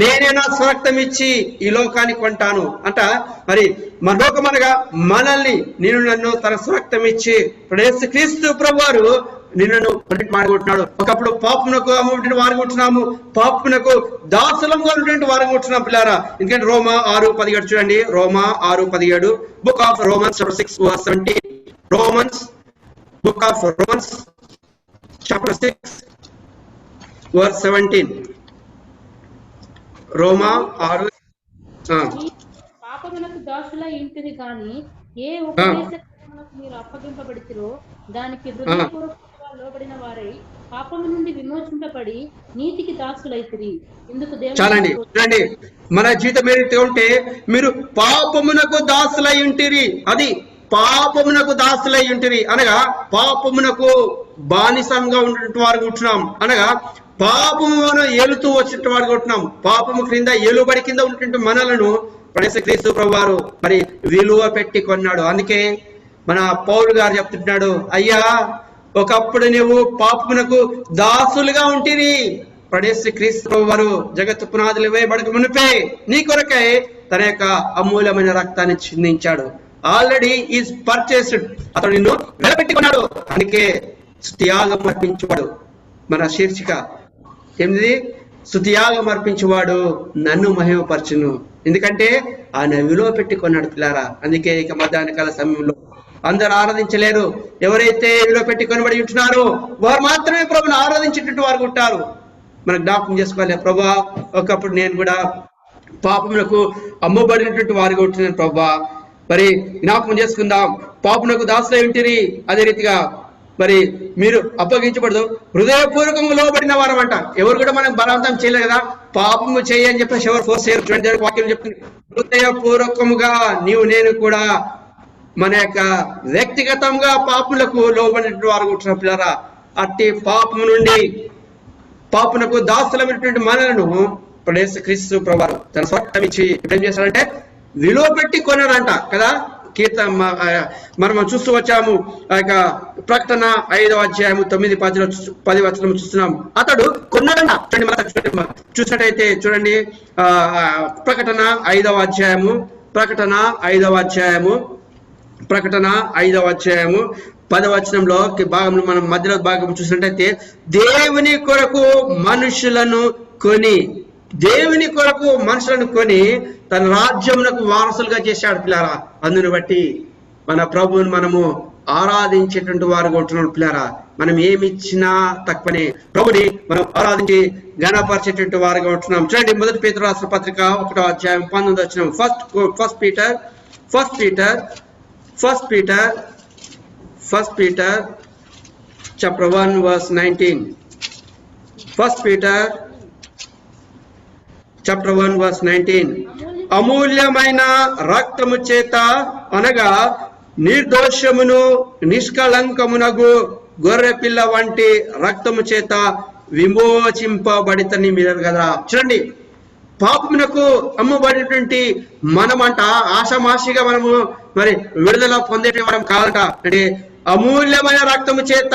నేనే నా స్వార్థం ఇచ్చి ఈ లోకాన్ని కొంటాను అంట. మరి మన లోకమనగా మనల్ని నేను నన్ను తన స్వార్థం ఇచ్చి యేసుక్రీస్తు ప్రభువారు నిన్ను మాడుకుంటున్నాడు. ఒకప్పుడు పాపమునకు అమ్మబడిన వారు ఉంటున్నాము, పాపమునకు దాసులంగా ఉన్నటువంటి వారు ఉంటున్నాం పిల్లారా. ఎందుకంటే రోమా 6:17 చూడండి, రోమా 6:17 book of Romans 6:17 Romans book of Romans chapter 6:17 రోమా 6. పాపమునకు దాసులై ఇంటిని గాని ఏ ఉపదేశమునకు మీరు అప్పగింపబడితిరో దానికి హృదయపూర్వకంగా లోబడిన వారై పాపము నుండి విమోచింపబడి నీతికి దాసులైతిరి. ఇందుకు చాలండి. చూడండి, మన జీవితం ఏంటి ఉంటే మీరు పాపమునకు దాసులై ఉంటిరి. అది పాపమునకు దాసులై ఉంటిరి అనగా పాపమునకు బానిసంగా ఉన్నటువంటి వారు ఉంటున్నాం, అనగా పాపము మనం ఏలుతూ వచ్చినట్టు వాడు ఉంటున్నాం. పాపము క్రింద ఏలుబడి కింద ఉన్నటువంటి మనలను యేసుక్రీస్తు ప్రభువారు మరి విలువ పెట్టి కొన్నాడు. అందుకే మన పౌలు గారు చెప్తున్నాడు, అయ్యా ఒకప్పుడు నువ్వు పాపమునకు దాసులుగా ఉంటివి, యేసుక్రీస్తు ప్రభువారు జగత్తు పునాదులు వేయబడక మునిపే నీ కొరకై తన యొక్క అమూల్యమైన రక్తాన్ని చిందించాడు. ఆల్రెడీ ఈజ్ పర్చేస్డ్, అతడు నిన్ను వెలపెట్టుకున్నాడు. అందుకే స్తుతియాగం అర్పించేవాడు మన శీర్షిక 8 స్తుతియాగం అర్పించేవాడు నన్ను మహిమపరచును. ఎందుకంటే ఆయన విలువ పెట్టుకున్నాడు పిల్లారా. అందుకే ఇక మధ్యాహ్న కాల సమయంలో అందరూ ఆరాధించలేరు. ఎవరైతే విలువ పెట్టి కొనబడి ఉంటున్నారో వారు మాత్రమే ప్రభుని ఆరాధించేటట్టు వారు ఉంటారు. మనం జ్ఞాపకం చేసుకోవాలి, ప్రభా ఒకప్పుడు నేను కూడా పాపమునకు అమ్మబడినటువంటి వారిగా ఉంటున్నాను ప్రభా, మరి జ్ఞాపకం చేసుకుందాం. పాపమునకు దాసులై ఉంటిరి, అదే రీతిగా మరి మీరు అప్పగించబడదు హృదయపూర్వకంగా లోబడిన వారు అంట. ఎవరు కూడా మనం బలవంతం చేయలేదు కదా, పాపము చేయి అని చెప్పేసి ఎవరు ఫోర్స్ చేయరు. చూడండి వాక్యం చెప్తుంది, హృదయపూర్వకముగా నీవు నేను కూడా మన యొక్క వ్యక్తిగతంగా పాపులకు లోబడినటువంటి వారు ఉంటున్న పిల్లరా. అట్టి పాపము నుండి పాపునకు దాసులమైనటువంటి మనలను యేసుక్రీస్తు ప్రభువారు తన స్వార్థం ఇచ్చి ఏం చేశారంటే విలువ పెట్టి కొన్నాడంట కదా. మనం చూస్తూ వచ్చాము. ఆ యొక్క ప్రకటన 5వ అధ్యాయము 9-10 వచనం చూస్తున్నాం. అతడు కొన్నాడంట. చూసినట్టయితే చూడండి, ప్రకటన 5వ అధ్యాయము ప్రకటన 5వ అధ్యాయము 10వ వచనంలో భాగంలో మనం మధ్యలో భాగం చూసినట్టయితే దేవుని కొరకు మనుషులను కొని తన రాజ్యమునకు వారసులుగా చేశాడు పిల్లారా. అందుని బట్టి మన ప్రభువుని మనము ఆరాధించేటువంటి వారుగా ఉంటున్నాం పిల్లారా. మనం ఏమిచ్చినా తక్కువనే ప్రభుని మనం ఆరాధించి గణపరిచేటువంటి వారుగా ఉంటున్నాం. చూడండి, మొదటి పేతురు రాసిన పత్రిక 1వ అధ్యాయం 19వ వచనం. First Peter chapter 1 verse 19. First Peter chapter 1 verse 19. అమూల్యమైన రక్తము చేత అనగా నిర్దోషమును నిష్కళంకమునగు గొర్రె పిల్ల వంటి రక్తము చేత విమోచింపబడితని మీరు కదా. చూడండి, పాపమునకు అమ్మబడినటువంటి మనమంట ఆషామాషిగా మనము మరి విడుదల పొందేటి మనం కాదట. అంటే అమూల్యమైన రక్తము చేత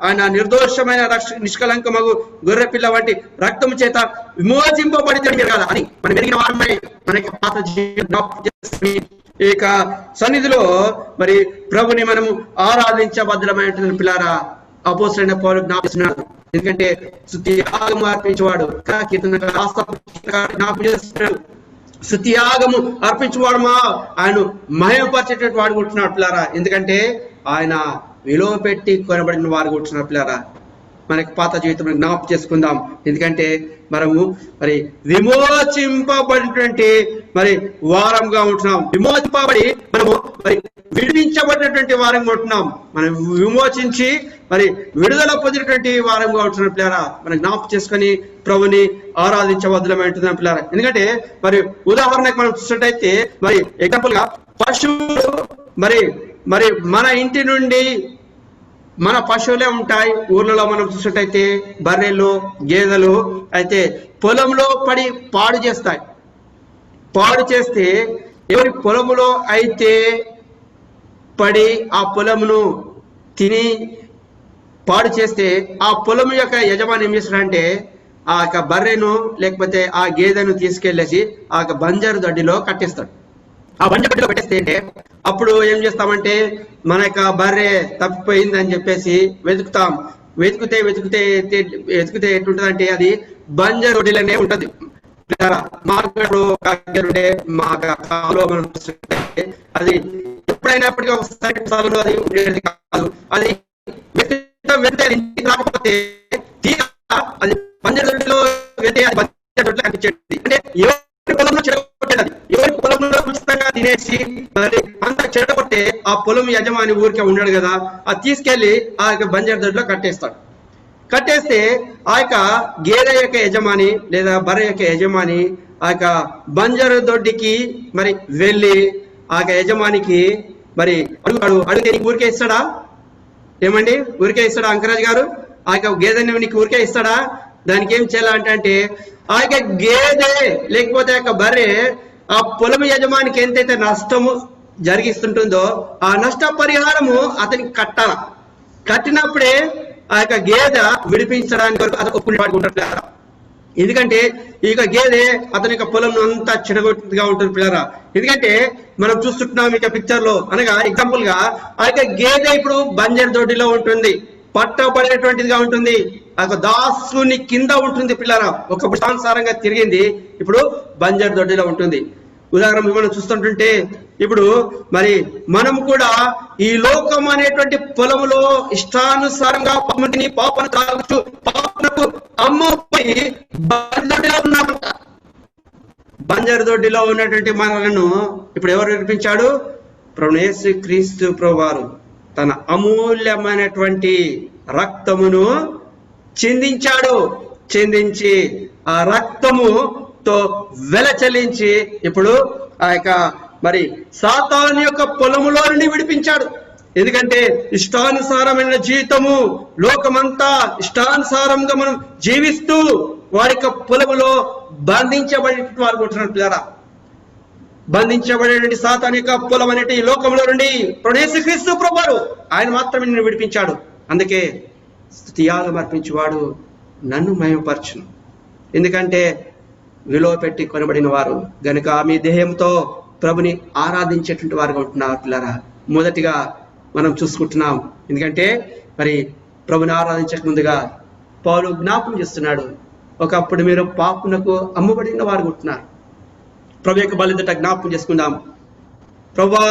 ఆయన నిర్దోషమైన నిష్కలంకమగు గొర్రె పిల్ల వంటి రక్తము చేత విమోచింపబడితే కదా అని మనం ఎరిగిన వారమై మనకి పాత ఇక సన్నిధిలో మరి ప్రభుని మనము ఆరాధించబద్ధమైనటువంటి పిల్లారా అపోస్తలుడైన పౌలు జ్ఞాపిస్తున్నాడు. ఎందుకంటే స్తుతియాగము అర్పించేవాడు జ్ఞాపకం చేస్తున్నాడు. స్తుతియాగము అర్పించేవాడు ఆయన మహిమపరిచేటటువంటి వాడు కూర్చున్నాడు పిల్లారా. ఎందుకంటే ఆయన విలువ పెట్టి కొనబడిన వారు కూర్చున్నారు పిల్లారా. మనకి పాత జీవితం జ్ఞాపకం చేసుకుందాం. ఎందుకంటే మనము మరి విమోచింపబడినటువంటి మరి వారంగా ఉంటున్నాం. విమోచింపబడి మనము మరి విడిపించబడినటువంటి వారంగా ఉంటున్నాం. మనం విమోచించి మరి విడుదల పొందినటువంటి వారంగా ఉంటున్నాం పిల్లారా. మనం జ్ఞాపకం చేసుకొని ప్రభుని ఆరాధించవద్దులమైంటున్నాం పిల్లారా. ఎందుకంటే మరి ఉదాహరణకు మనం చూసినట్టయితే మరి ఎగ్జాంపుల్ గా పశువులు మరి మరి మన ఇంటి నుండి మన పశువులే ఉంటాయి. ఊర్లలో మనం చూసినట్టయితే బర్రెలు గేదెలు అయితే పొలంలో పడి పాడు చేస్తాయి. పాడు చేస్తే ఎవరి పొలములో అయితే పడి ఆ పొలమును తిని పాడు చేస్తే ఆ పొలం యొక్క యజమాని ఏం చేస్తాడంటే ఆ యొక్క బర్రెను లేకపోతే ఆ గేదెను తీసుకెళ్లేసి ఆ యొక్క బంజరు దొడ్డిలో కట్టేస్తాడు. ఆ బంజరు పెట్టేస్తే అప్పుడు ఏం చేస్తామంటే మన యొక్క బర్రె తప్పిపోయింది అని చెప్పేసి వెతుకుతాం. వెతికితే ఎట్లుంటదంటే అది బంజరు దొడ్డిలోనే ఉంటది. మార్కెట్లో మా కాలంలో మనం అది ఎప్పుడైనా ఒకసారి అది ఉండేది కాదు. అది రాకపోతే అది బంజరు దొడ్డిలో వెళ్తే అది బంజరు దొడ్డిలో కనిపించేది. అంటే ఎవరి పొలంలో చెడగొట్టేది, ఎవరి పొలంలో ఉచితంగా తినేసి మరి అంతా చెడగొట్టే ఆ పొలం యజమాని ఊరికే ఉన్నాడు కదా, అది తీసుకెళ్లి ఆ యొక్క బంజరు దొడ్డిలో కట్టేస్తాడు. కట్టేస్తే ఆ యొక్క గేదె యొక్క యజమాని లేదా బర్రె యొక్క యజమాని ఆ యొక్క బంజరు దొడ్డికి మరి వెళ్ళి ఆ యొక్క యజమానికి మరి అడిగితే ఊరికే ఇస్తాడా? ఏమండి ఊరికే ఇస్తాడా అంకరాజ్ గారు? ఆ యొక్క గేదెని నీకు ఊరికే ఇస్తాడా? దానికి ఏం చేయాలంటే ఆ యొక్క గేదె లేకపోతే ఆ యొక్క బర్రె ఆ పొలం యజమానికి ఎంతైతే నష్టము జరిగిస్తుంటుందో ఆ నష్ట పరిహారము అతనికి కట్టాల. కట్టినప్పుడే ఆ యొక్క గేదె విడిపించడానికి వరకు అతను ఒప్పుకుంటాడు. ఎందుకంటే ఈ యొక్క గేదె అతని యొక్క పొలం అంతా చెడగొట్టుగా ఉంటుంది పిల్లరా. ఎందుకంటే మనం చూస్తుంటున్నాం ఇక పిక్చర్ లో, అనగా ఎగ్జాంపుల్ గా ఆ యొక్క గేదె ఇప్పుడు బంజరు దొడ్డిలో ఉంటుంది, పట్టబడినటువంటిదిగా ఉంటుంది, ఆ యొక్క దాసుని కింద ఉంటుంది పిల్లరా. ఒకప్పుడు సాంసారంగా తిరిగింది, ఇప్పుడు బంజరు దొడ్డిలో ఉంటుంది. ఉదాహరణ మనం చూస్తుంటుంటే ఇప్పుడు మరి మనం కూడా ఈ లోకం అనేటువంటి పొలములో ఇష్టానుసారంగా పాపను తాగుతూ పాపనకు అమ్మపోయి బంజరులో ఉన్నామంట. బంజరు దొడ్డిలో ఉన్నటువంటి మనలను ఇప్పుడు ఎవరు విడిపించాడు? ప్రభువు యేసు క్రీస్తు ప్రభువారు తన అమూల్యమైనటువంటి రక్తమును చిందించాడు. చిందించి ఆ రక్తముతో వెల చెల్లించి ఇప్పుడు ఆ యొక్క మరి సాతాను యొక్క పొలములో నుండి విడిపించాడు. ఎందుకంటే ఇష్టానుసారమైన జీవితము, లోకమంతా ఇష్టానుసారంగా మనం జీవిస్తూ వారి యొక్క పొలములో బంధించబడేటువంటి వారు ఉంటున్నారు. బంధించబడేటువంటి సాతాను యొక్క పొలం అనేటి లోకంలో నుండి ప్రభువు యేసు క్రీస్తు ప్రభువారు ఆయన మాత్రమే నిన్ను విడిపించాడు. అందుకే స్తుతియాగం అర్పించేవాడు నన్ను మహిమపరచును. ఎందుకంటే విలువ పెట్టి కొనబడిన వారు గనుక మీ దేహంతో ప్రభుని ఆరాధించేటువంటి వారుగా ఉంటున్నారు పిల్లరా. మొదటిగా మనం చూసుకుంటున్నాం. ఎందుకంటే మరి ప్రభుని ఆరాధించక ముందుగా పౌలు జ్ఞాపకం చేస్తున్నాడు, ఒకప్పుడు మీరు పాపునకు అమ్మబడిన వారు ఉంటున్నారు. ప్రభు యొక్క బలిదట జ్ఞాపకం చేసుకుందాం. ప్రభువా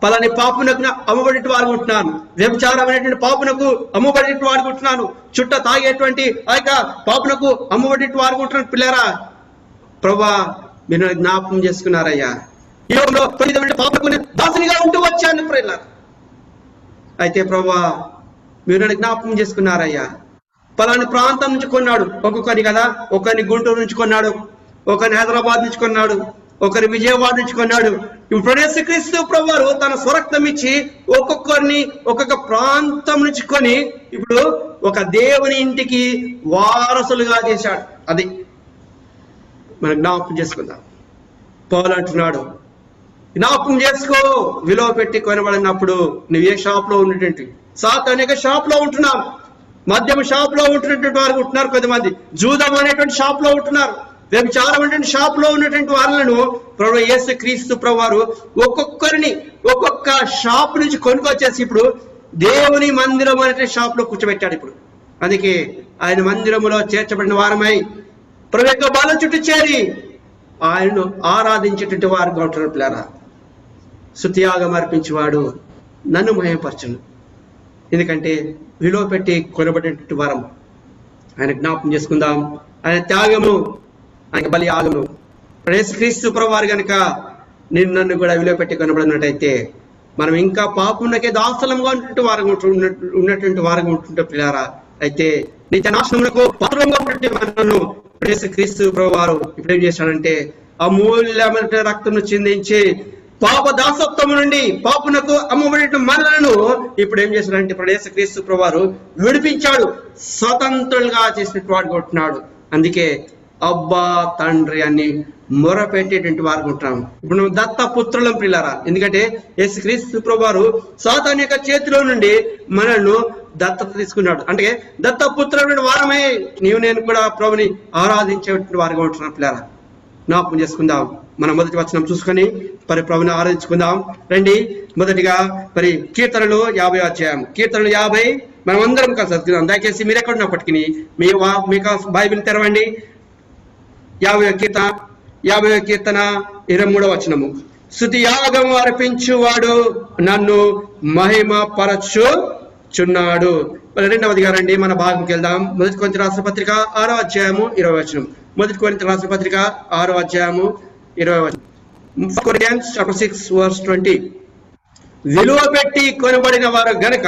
పలాని పాపునకు అమ్మబడిన వారు ఉంటున్నాను, వ్యభిచారం అనేటువంటి పాపునకు అమ్మబడిన వారు ఉంటున్నాను, చుట్ట తాగేటువంటి ఆ యొక్క పాపునకు అమ్మబడిన వారు ఉంటున్నాను పిల్లరా. ప్రభువా మీరు జ్ఞాపకం చేసుకున్నారయ్యా, ఈ లోకంలో పాపునకు దాసునిగా ఉంటూ వచ్చాను ప్రియులారా. అయితే ప్రభువా మీరు జ్ఞాపకం చేసుకున్నారయ్యా, పలాని ప్రాంతం నుంచి కొన్నాడు, ఒక్కొక్కరిని కదా, ఒకరిని గుంటూరు నుంచి కొన్నాడు, ఒకరిని హైదరాబాద్ నుంచి కొన్నాడు, ఒకరి విజయవాడ నుంచి కొన్నాడు. ఇప్పుడు యేసు క్రీస్తు ప్రభువారు తన స్వరక్తం ఇచ్చి ఒక్కొక్కరిని ఒక్కొక్క ప్రాంతం నుంచి కొని ఇప్పుడు ఒక దేవుని ఇంటికి వారసులుగా చేశాడు. అది మనం జ్ఞాపకం చేసుకుందాం. పౌలు అంటున్నాడు, జ్ఞాపకం చేసుకో, విలువ పెట్టి కొనబడినప్పుడు నువ్వు ఏ షాప్ లో ఉన్నటువంటి సాతాను యొక్క షాప్ లో ఉంటున్నావు, మద్యం షాప్ లో ఉంటున్నటువంటి వారు ఉంటున్నారు, కొంతమంది జూదం అనేటువంటి షాప్ లో ఉంటున్నారు, వ్యభిచారం అంటే షాప్ లో ఉన్నటువంటి వారులను ప్రభు యేసు క్రీస్తు ప్రభు వారు ఒక్కొక్కరిని ఒక్కొక్క షాప్ నుంచి కొనుక్కొచ్చేసి ఇప్పుడు దేవుని మందిరం అనే షాప్ లో కూర్చోబెట్టాడు. ఇప్పుడు అందుకే ఆయన మందిరములో చేర్చబడిన వారమై ప్రభు యొక్క బాల చుట్టూ చేరి ఆయనను ఆరాధించేటువంటి వారుగా ఉంటున్నారు. పిల్లారా, స్తుతియాగం అర్పించేవాడు నన్ను మహిమపరచును. ఎందుకంటే విలువ పెట్టి కొనబడినటువంటి వారం ఆయన జ్ఞాపకం చేసుకుందాం. ఆయన త్యాగము, ఆయన బలి యాగము. యేసుక్రీస్తు ప్రభు వారు కనుక నన్ను కూడా విలువ పెట్టి కొనబడినట్టయితే మనం ఇంకా పాపమునకే దాసలంగా ఉన్నటువంటి వారంగా ఉంటుంటే పిల్లారా, అయితే నిత్య నాశనములకు పాత్రలంగా ఉన్నటువంటి మనను యేసుక్రీస్తు ప్రభు వారు ఇప్పుడు ఏం చేశాడంటే అమూల్యమైన రక్తమును చిందించి పాప దాసత్వము నుండి పాపునకు అమ్మబడిన మనలను ఇప్పుడు ఏం చేశాడంటే ఇప్పుడు యేసుక్రీస్తు ప్రభు వారు విడిపించాడు, స్వతంత్రులుగా చేసినట్టు వాడు కొట్టున్నాడు. అందుకే అబ్బా తండ్రి అని మొరపెట్టేటువంటి వారు ఉంటాం. ఇప్పుడు మనం దత్త పుత్రులం పిల్లారా. ఎందుకంటే యేసుక్రీస్తు ప్రభు వారు సాతాను యొక్క చేతిలో నుండి మనల్ని దత్తత తీసుకున్నాడు. అంటే దత్త పుత్రుల వారమే నీవు నేను కూడా ప్రభుని ఆరాధించేటువంటి వారుగా ఉంటున్నాం. పిల్లారా, జ్ఞాపకం చేసుకుందాం. మన మొదటి వచనం చూసుకొని ప్రభుని ఆరాధించుకుందాం. రండి. మొదటిగా కీర్తనలు 50 అధ్యాయం. కీర్తనలు 50 మనం అందరం కలిసి చదువుకుందాం. దయచేసి మీరు ఎక్కడున్నప్పటికీ మీకు బైబిల్ తెరవండి. 50వ కీర్తన 23వ వచనము. స్తుతి యాగం అర్పించువాడు నన్ను మహిమ పరచుచున్నాడు. రెండవదిగా రండి మన భాగంకి వెళ్దాం. మొదటి కొరింథీ రాసిన పత్రిక 6వ అధ్యాయము 20వ వచనం. మొదటి కొరింథీ రాసిన పత్రిక 6వ అధ్యాయము 20వ వచనం. Corinthians chapter 6 verse 20. విలువ పెట్టి కొనబడిన వారు గనక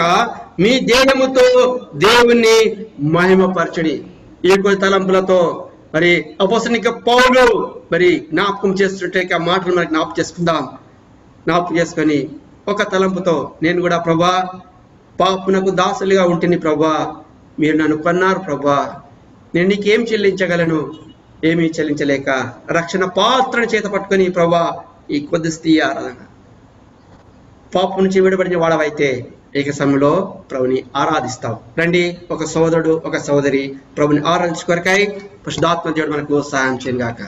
మీ దేహముతో దేవుణ్ణి మహిమపరచుడి. ఈ కొద్ది తలంపులతో అపోస్తలుడైన పౌలు జ్ఞాపకం చేస్తుంటే ఆ మాటలు మనకి జ్ఞాపకం చేసుకొని ఒక తలంపుతో నేను కూడా ప్రభా పాపునకు దాసులుగా ఉంటుంది ప్రభా, మీరు నన్ను కొన్నారు ప్రభా, నేను నీకేం చెల్లించగలను, ఏమీ చెల్లించలేక రక్షణ పాత్రను చేత పట్టుకొని ప్రభా ఈ కొద్ది స్థితి ఆరాధన పాపం నుంచి విడబడిన వాడవైతే ఏక సమయంలో ప్రభుని ఆరాధిస్తావు. రండి, ఒక సోదరుడు ఒక సోదరి ప్రభుని ఆరాధించుకొరకై పరిశుద్ధాత్మ దేవుడు మనకు సహాయం చేయను గాక.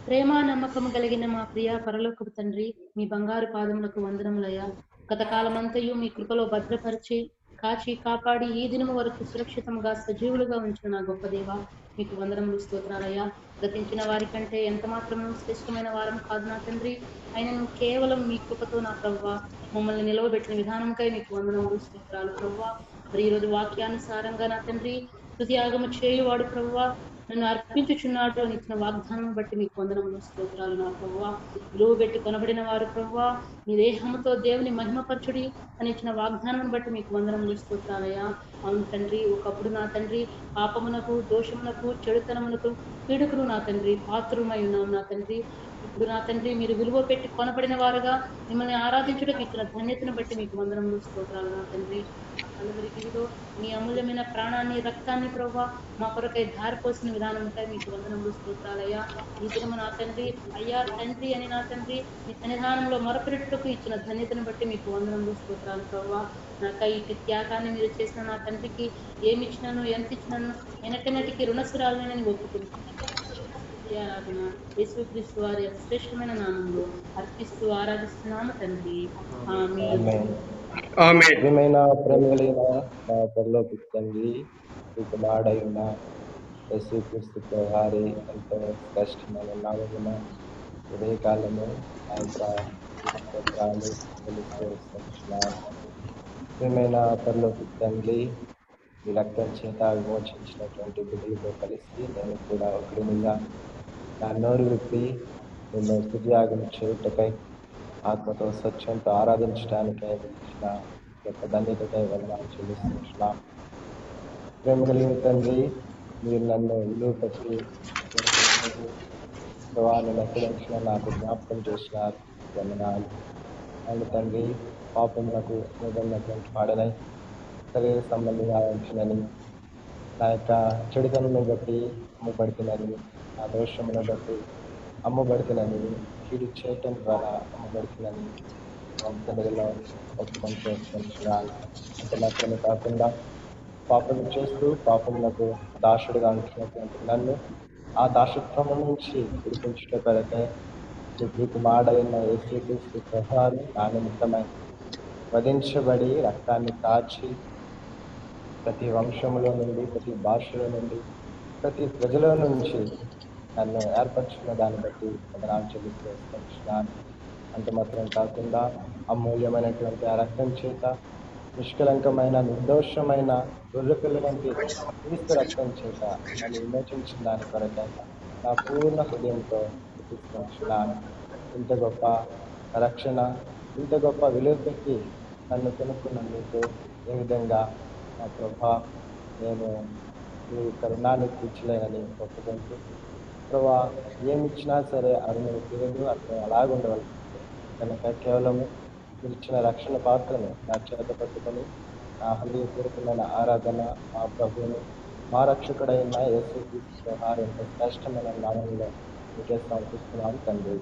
ప్రేమ నమ్మకం కలిగిన మా ప్రియ పరలోకపు తండ్రి, మీ బంగారు పాదములకు వందనములయ్యా. గత కాలమంతయు మీ కృపలో భద్రపరిచి కాచి కాపాడి ఈ దినము వరకు సురక్షితంగా సజీవులుగా ఉంచిన నా గొప్ప దేవ, మీకు వందనములు స్తోత్రాలయ్యా. గతించిన వారి కంటే ఎంత మాత్రము శ్రేష్టమైన వారం కాదు నా తండ్రి. ఆయనను కేవలం మీ కృపతో నా ప్రభువా మమ్మల్ని నిలవబెట్టిన విధానంకై మీకు వందనములు స్తోత్రాలు ప్రభువా. మరి ఈరోజు వాక్యానుసారంగా నా తండ్రి స్తుతియాగము చేయువాడు ప్రభువా నన్ను అర్పించుచున్నాడు అని ఇచ్చిన వాగ్దానం బట్టి మీకు వందనములు స్తోత్రాలు నా ప్రభువా. విలువ పెట్టి కొనబడిన వారు ప్రభువా మీ దేహముతో దేవుని మహిమపరచుడి అని ఇచ్చిన వాగ్దానం బట్టి మీకు వందనములు స్తోత్రాలయ్యా. అవును తండ్రి, ఒకప్పుడు నా తండ్రి పాపమునకు దోషమునకు చెడుతనమునకు పీడుకును నా తండ్రి పాత్రుమై ఉన్నాం నా తండ్రి. ఇప్పుడు నా తండ్రి మీరు విలువ పెట్టి కొనబడిన వారుగా మిమ్మల్ని ఆరాధించడానికి ఇచ్చిన ధన్యతను బట్టి మీకు వందనములు స్తోత్రాలు నా తండ్రి. అందరికీలో మీ అమూల్యమైన ప్రాణాన్ని రక్తాన్ని ప్రభావ మా కొరకై ధారపోసిన విధానంపై మీకు వందనములు స్తోత్రాలయ్యా. ఈ దినము నా తండ్రి అయ్యా తండ్రి అని నా తండ్రి మీ సన్నిధానంలో మొరపెట్టుటకు ఇచ్చిన ధన్యతను బట్టి మీకు వందనములు స్తోత్రాలు ప్రభావ. నాకై ఇటు త్యాగాన్ని మీరు చేసిన నా తండ్రికి ఏమి ఇచ్చినాను ఎంత ఇచ్చినాను వెనకనటికి రుణసురాలని నేను ఒప్పుకుంటున్నాను. ఆరాధన యేసుక్రీస్తు వారి శ్రేష్టమైన నామంలో అర్పిస్తూ ఆరాధిస్తున్నాము తండ్రి. ప్రియమైన ప్రేమగలిగిన మా పరలోకపు తండ్రి, కుమారుడైన యేసుక్రీస్తు వారి ఎంతో శ్రేష్టమైన నామమున ఉదయకాలము స్తోత్రాలు తెలుస్తున్నాను. ప్రియమైన పరలోకపు తండ్రి, ఈ రక్తం చేత విమోచించినటువంటి బిడ్డలతో కలిసి నేను కూడా ఒకరినిగా నా నోరు విప్పి నిన్ను స్తుతియాగం చేయుటకై ఆత్మతో సత్యంతో ఆరాధించడానికై ఇచ్చిన యొక్క ధన్యతకై వందనాలు చెల్లిస్తున్నాం. ప్రేమ కలిగిన తండ్రి, మీరు నన్ను విలువ పెట్టి నన్ను ఎక్కడించిన నాకు జ్ఞాపకం చేసిన వందనాలు. అవును తండ్రి, పాపములకు నిజమైనటువంటి వాడనై శరీర సంబంధిగా ఉంచినని, నా యొక్క చెడుతనను బట్టి అమ్మబడుతున్నది, నా దోషమును బట్టి అమ్మబడుతున్నది, కీడు చేయటం ద్వారా అమ్మబడుతున్నది సన్నిధిలో ఒప్పుకొని చేసుకుంటున్నాను. అంత మాత్రమే కాకుండా పాపం చేస్తూ పాపములకు దాసుడుగా ఉంచినటువంటి నన్ను ఆ దాసత్వం నుంచి విడిపించుట కొరకే ఈ కుమారుడైన యేసుక్రీస్తు ప్రభువారు నా నిమిత్తమై వధించబడి రక్తాన్ని కార్చి ప్రతి వంశములో నుండి, ప్రతి భాషలో నుండి, ప్రతి ప్రజల నుంచి నన్ను ఏర్పరచుకున్న దాన్ని బట్టి వందనాలు చెల్లిస్తూ వస్తున్నాను. అంత మాత్రం కాకుండా అమూల్యమైనటువంటి ఆ రక్తం చేత నిష్కలంకమైన నిర్దోషమైన గొర్రెపిల్ల వంటి క్రీస్తు రక్తం చేత నన్ను విమోచించిన దాని కొరకై నా పూర్ణ హృదయంతో తీసుకొచ్చున్నాను. ఇంత గొప్ప రక్షణ, ఇంత గొప్ప విలువ పెట్టి నన్ను కొనుక్కున్నందుకు ఏ విధంగా నా ప్రభా నేను మీ కరుణాన్ని తీర్చలేనని ఒప్పుకుంటూ, ప్రభా ఏమిచ్చినా సరే అది నేను తిరగదు, అట్లా అలాగుండవలసింది కనుక కేవలము మీరు ఇచ్చిన రక్షణ పాత్రను నా చేత పట్టుకొని నా హృదయపూర్వకమైన ఆరాధన మా ప్రభువుని మా రక్షకుడైన యేసుక్రీస్తు వారి యొక్క శ్రేష్టమైన నామంలో మీకే సమర్పిస్తున్నాను తండ్రి.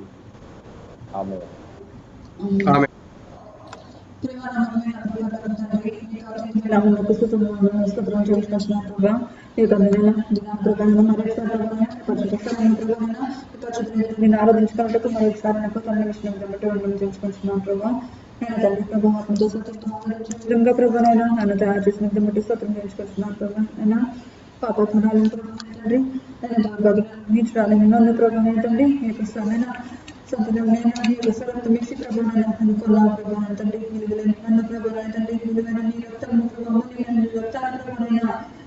ఆమేన్. ఆమేన్. ఆరాధించుకున్నట్టు మరొకసారి నాకు తన విషయం తెలుసుకుంటున్నాను ప్రభావ. నేను తల్లి ప్రభావంతో విధంగా ప్రభావైనా నన్ను తయారు చేసిన బట్టి స్వతం తెలుసుకుంటున్నాను ప్రభావ. అయినా పాపకురాలను ప్రభావండి నేను బదులు నన్ను ప్రభావితండి మీకు సమయన సంతనం నేను నీకు సరత్తు మిక్సి ప్రభావం అనుకున్నా ప్రభావం తండ్రి విలువైన నన్ను ప్రభావం తండ్రి విలువైన నీ రక్తం ప్రభావం నీ రక్తాన్ని ప్రభావం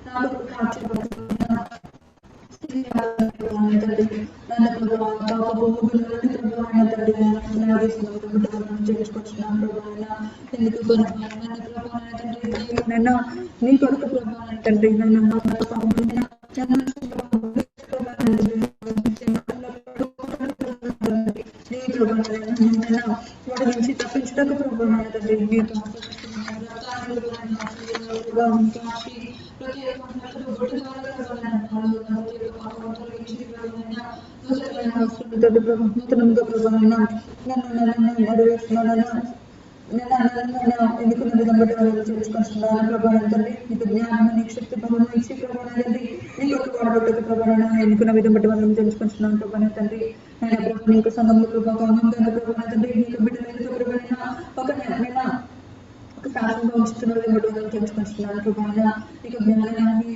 నాకు కాల్చబడుతున్నా తండ్రి నన్ను ప్రభావం పాపభూములని ప్రభావం తండ్రి చేసుకొచ్చున్నాను ప్రభావం ఎందుకు నన్ను ప్రభావం తండ్రి నన్ను నీ కొడుకు ప్రభావం తండ్రి నన్ను వాటి నుంచి తప్పించడానికి ప్రభావం తండ్రి మీతో నూతనంగా ప్రభావం నన్ను అడుగుతున్నాను ఎన్నుకున్న విధంగా తెలుసుకుంటున్నాను ప్రభావం తండ్రి నీకు జ్ఞానం నీకు శక్తి బలం ఇచ్చి ప్రభావం తండ్రి నీకు వాడబట్టకు ప్రభావం ఎన్నుకున్న విధం బట్టి మనం తెలుసుకుంటున్నాను ప్రభావం తండ్రి ఆయన ప్రభావం నీకు సంఘంలో ప్రభావం ప్రభావం తండ్రి నీకు బిడ్డలతో ప్రభావం ఒక శాసనంగా ఉంచుతున్న విధం బట్టి మనం తెలుసుకుంటున్నాను ప్రభావం నీకు జ్ఞానాన్ని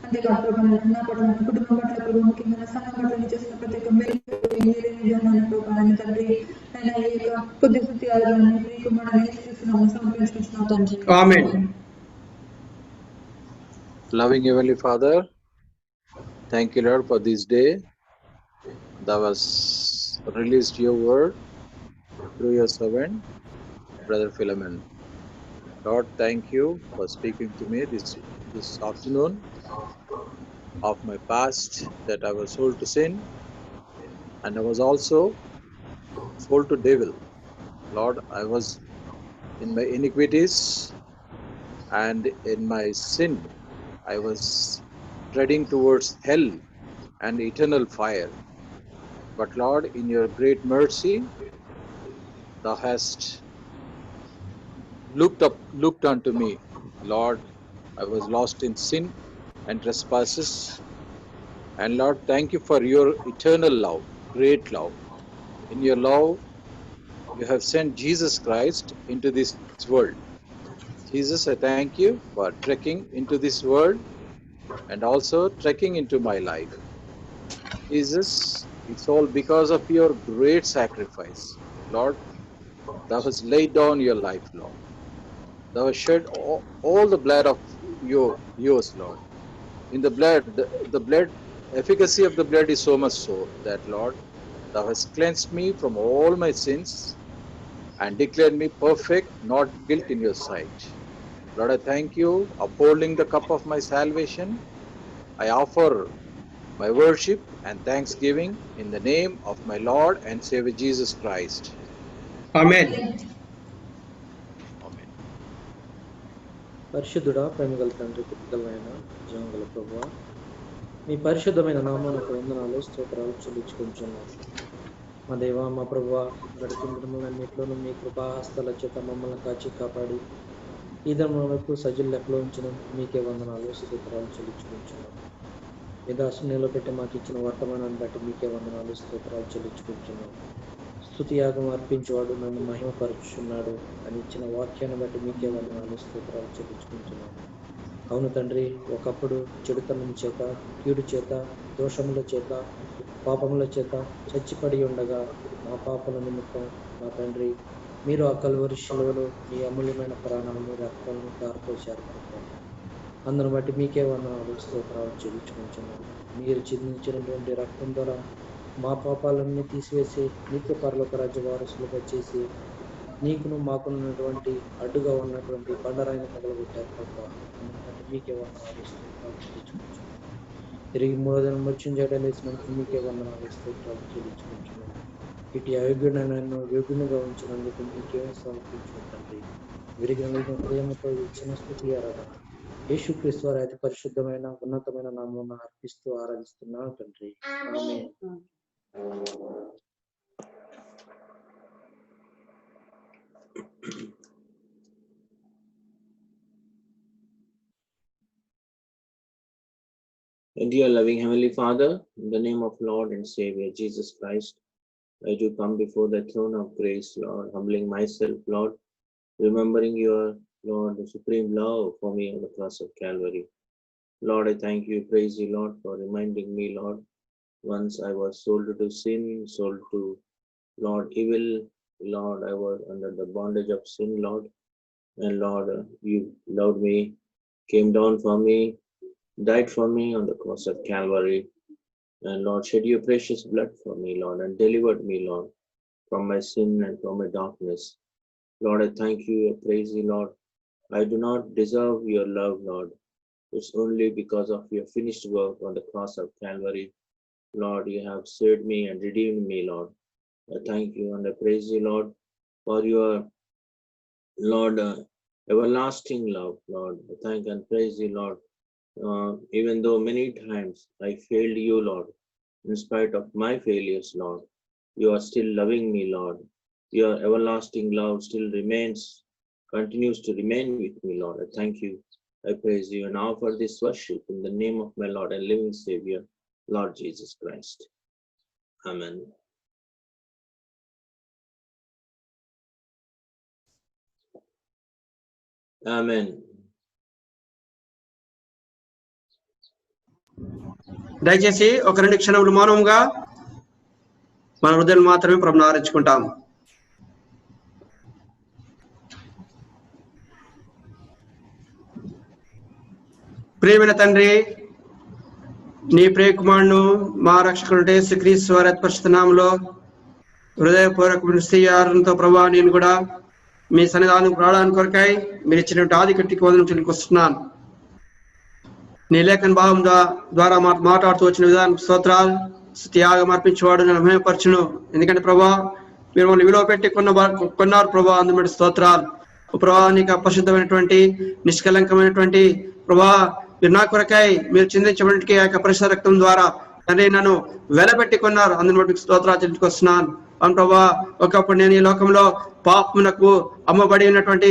అంతేకాదు ప్రభావం నా పట్ల కుటుంబం పట్ల ప్రభావం ముఖ్యంగా సంఘం పట్ల చేసిన ప్రత్యేక మేలు ప్రభావాన్ని తండ్రి ఆయన ఈ యొక్క కొద్ది కొద్ది ఆధారాన్ని ప్రియకుమారుని సమర్పించుకుంటున్నాం తండ్రి. ఆమేన్. Loving Heavenly Father, thank you, Lord, for this day. Thou hast released your word through your servant, Brother Philemon. Lord, thank you for speaking to me this afternoon of my past, that I was sold to sin and I was also sold to devil. Lord, I was in my iniquities and in my sin I was treading towards hell and eternal fire. But Lord, in your great mercy, thou hast looked unto me. Lord, I was lost in sin and trespasses. And Lord, thank you for your eternal love, great love. In your love, you have sent Jesus Christ into this world. Jesus, I thank you for trekking into this world and also trekking into my life. Jesus, it's all because of your great sacrifice. Lord, thou hast laid down your life, Lord. Thou hast shed all the blood of yours, Lord. In the blood, the blood, efficacy of the blood is so much so that, Lord, thou hast cleansed me from all my sins and declared me perfect, not guilt in your sight. Lord, I thank you, upholding the cup of my salvation. I offer my worship and thanksgiving in the name of my Lord and Savior Jesus Christ. Amen. Amen. పరిశుద్ధుడా, ప్రేమగల తండ్రి, కృతజ్ఞమైన జీవంగల ప్రభువా, మీ పరిశుద్ధమైన నామానికి వందనాలు, స్తోత్రాలు చెల్లించుకుంటున్నాను. మా దేవా, మా ప్రభువా, గడిచిన దినములన్నింటిలోనూ మీ కృపాహస్తాల చేత మమ్మల్ని కాచి కాపాడి ఈ దినం వరకు సజ్జల లెక్కలో ఉంచిన మీకే వందనాలు, స్తోత్రాలు చెల్లించుకుంటున్నాను. మీ దాసుని నిలబెట్టి మాకు ఇచ్చిన వర్తమానాన్ని బట్టి మీకే వందనాలు స్తోత్రాలు చెల్లించుకుంటున్నాం. స్తుతి యాగం అర్పించేవాడు నన్ను మహిమపరుచున్నాడు అని ఇచ్చిన వాక్యాన్ని బట్టి మీకే వందనాలు స్తోత్రాలు చెల్లించుకుంటున్నాం. అవును తండ్రి, ఒకప్పుడు చెడుతనం చేత, కీడు చేత, దోషముల చేత, పాపముల చేత చచ్చిపడి ఉండగా మా పాపల నిమిత్తం మా తండ్రి మీరు ఆ కల్వరి శిలువలో మీ అమూల్యమైన ప్రాణాలను రక్తాలను దారిపోశారు. అందును బట్టి మీకే వందనాలు స్తోత్రాలు చెల్లించుకుంటున్నాం. మీరు చిందించినటువంటి రక్తం ద్వారా మా పాపాలన్నీ తీసివేసి నిత్య పరలోక రాజ్య వారసులుగా చేసి నీకును మాకున్నటువంటి అడ్డుగా ఉన్నటువంటి బండరాయిని తగలబెట్టారు ప్రభావ. అందును బట్టి మీకే వందనాలు స్తోత్రాలు చెల్లించుకుంటున్నాం. తిరిగి మూడోదినం మృత్యుంజయలేసినందుకు మీకే వందనాలు స్తోత్రాలు చెల్లించుకుంటున్నాం. ఇటు అయోగ్యుడైన యోగ్యునిగా ఉంచినందుకు మీకే సమర్పించుకుంటుంది. విరిగిన ప్రేమతో ఇచ్చిన స్తుతి ఆరాధన యేసుక్రీస్తు వారి అతి పరిశుద్ధమైన ఉన్నతమైన నామమున అర్పిస్తూ ఆరాధిస్తున్నాను తండ్రి. ఆమేన్. Dear loving Heavenly Father, in the name of Lord and Savior Jesus Christ, I do come before the throne of grace, Lord, humbling myself, Lord, remembering your, Lord, the supreme love for me on the cross of Calvary. Lord, I thank you, praise you, Lord, for reminding me, Lord, once I was sold to sin, sold to, Lord, evil, Lord, I was under the bondage of sin, Lord, and Lord, you loved me, came down for me, died for me on the cross of Calvary, and Lord, shed your precious blood for me, Lord, and delivered me, Lord, from my sin and from my darkness. Lord, I thank you, I praise you, Lord. I do not deserve your love, Lord. It's only because of your finished work on the cross of Calvary. Lord, you have saved me and redeemed me, Lord. I thank you and I praise you, Lord, for your, Lord, everlasting love, Lord. I thank and praise you, Lord. Even though many times I failed you, Lord, in spite of my failures, Lord, you are still loving me, Lord. Your everlasting love still continues to remain with me, Lord. I thank you, I praise you, and offer this worship in the name of my Lord and living Savior, Lord Jesus Christ. Amen. Amen. దయచేసి ఒక 2 క్షణములు మౌనంగా మన హృదయాలు మాత్రమే ప్రభువును ఆరాధించుకుంటాం. ప్రియమైన తండ్రి, నీ ప్రియ కుమారుడు మా రక్షకుడు యేసుక్రీస్తు వారి అతి పరిశుద్ధ నామములో హృదయపూర్వకమైన స్తుతితో ప్రభువా, నేను కూడా మీ సన్నిధానం రావడానికి కొరకై మీరు ఇచ్చినటువంటి ఆదికట్టికి వందనం చెల్లిస్తున్నాను. నీ లేఖన భావం ద్వారా మాట్లాడుతూ వచ్చిన విధానం స్తోత్రాలు. త్యాగం అర్పించేవాడు నన్ను మహిమపరచును. ఎందుకంటే ప్రభా, మీరు మమ్మల్ని విలువ పెట్టి కొన్నారు ప్రభా, అందుబట్టి స్తోత్రాలు. ప్రభా, నీకు అపరిశుద్ధమైనటువంటి నిష్కలంకమైనటువంటి ప్రభా, మీరు నా కొరకై మీరు చిందించబడికి ఆ యొక్క పరిశుద్ధ రక్తం ద్వారా తండ్రి నన్ను వెలబెట్టి కొన్నారు. అందుని బట్టి స్తోత్రాలు చెల్లించుకొస్తున్నాను. అవును ప్రభా, ఒకప్పుడు నేను ఈ లోకంలో పాపమునకు అమ్మబడి ఉన్నటువంటి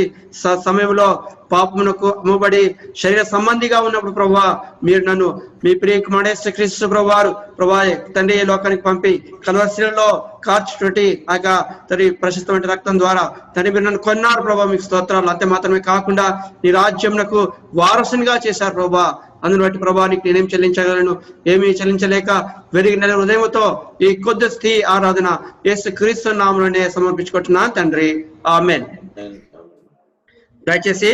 సమయంలో పాపమునకు అమ్మబడి శరీర సంబంధిగా ఉన్నప్పుడు ప్రభా, మీరు నన్ను మీ ప్రియ కుమారుడు యేసుక్రీస్తు ప్రభువారు ప్రభా తండ్రి ఈ లోకానికి పంపి కల్వరిశిలలో కార్చినటువంటి ఆ యొక్క తండ్రి ప్రశస్తమైన రక్తం ద్వారా తండ్రి మీరు నన్ను కొన్నారు ప్రభా, మీకు స్తోత్రాలు. అంతే మాత్రమే కాకుండా నీ రాజ్యంకు వారసునిగా చేశారు ప్రభా. అందుని బట్టి ప్రభా, నీకు నేనేం చెల్లించగలను? ఏమీ చెల్లించలేక వెరిగిన హృదయంతో ఈ కొద్ది స్థితి ఆరాధన యేసుక్రీస్తు నామములోనే సమర్పించుకుంటున్నాను తండ్రి. ఆమేన్. దయచేసి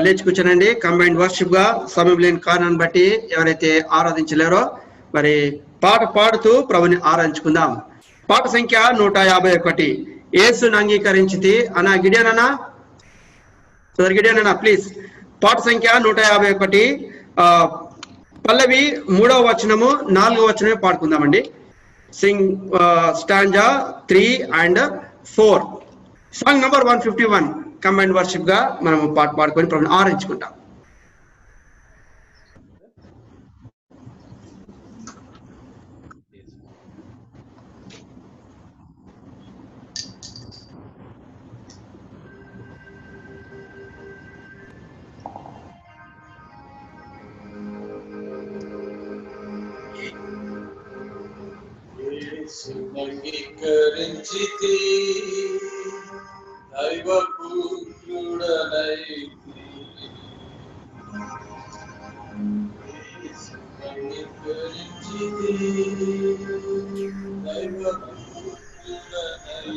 లేచి కూర్చోనండి. కంబైన్డ్ వర్షిప్ గా సమయం లేని కారణాన్ని బట్టి ఎవరైతే ఆరాధించలేరో మరి పాట పాడుతూ ప్రభుని ఆరాధించుకుందాం. పాట సంఖ్య 151. యేసును అంగీకరించితి అన్న గిడియనన్నా గిడియనన్నా ప్లీజ్. పాట సంఖ్య 151, పల్లవి 3వ వచనము 4వ వచనమే పాడుకుందామండి. Sing stanza 3 and 4. Song number 151 combined worship గా మనము పాట పాడుకొని ప్రభుని ఆరాధించుకుంటాం. అంగీకరించితి దైవ పుత్రుడనైతి అంగీకరించితి దైవ పుత్రుడనైతి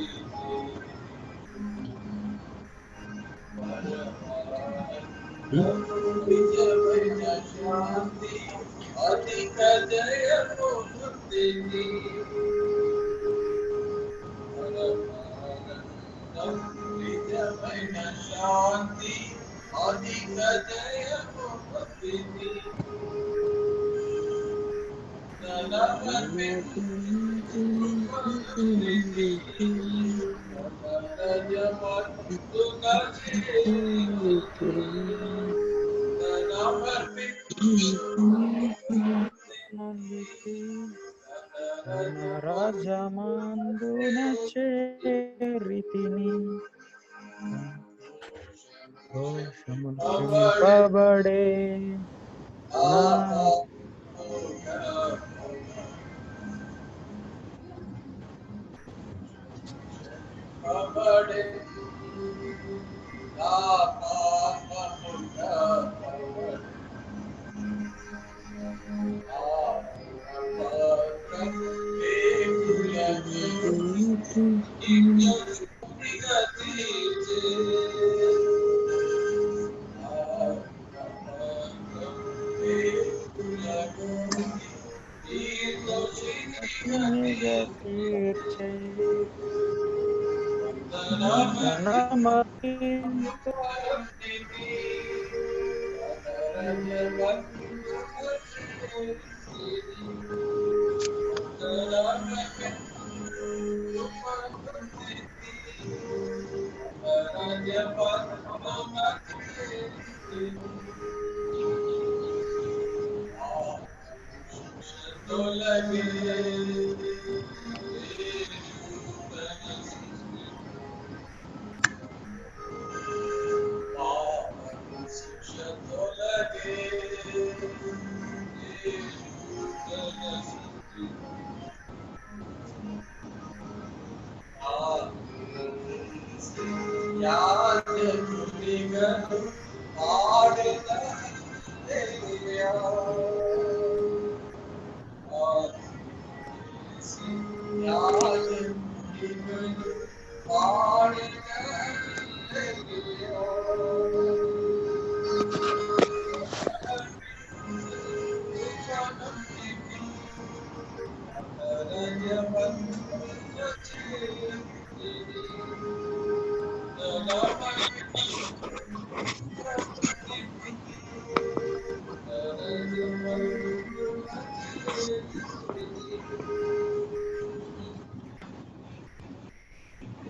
నిజమైన శాంతి అధిక జయము పొందితి నిజమైన శాంతి అధిక జయము పొందితి రాజమందున చేరితిని దోషముపబడే తీర్చే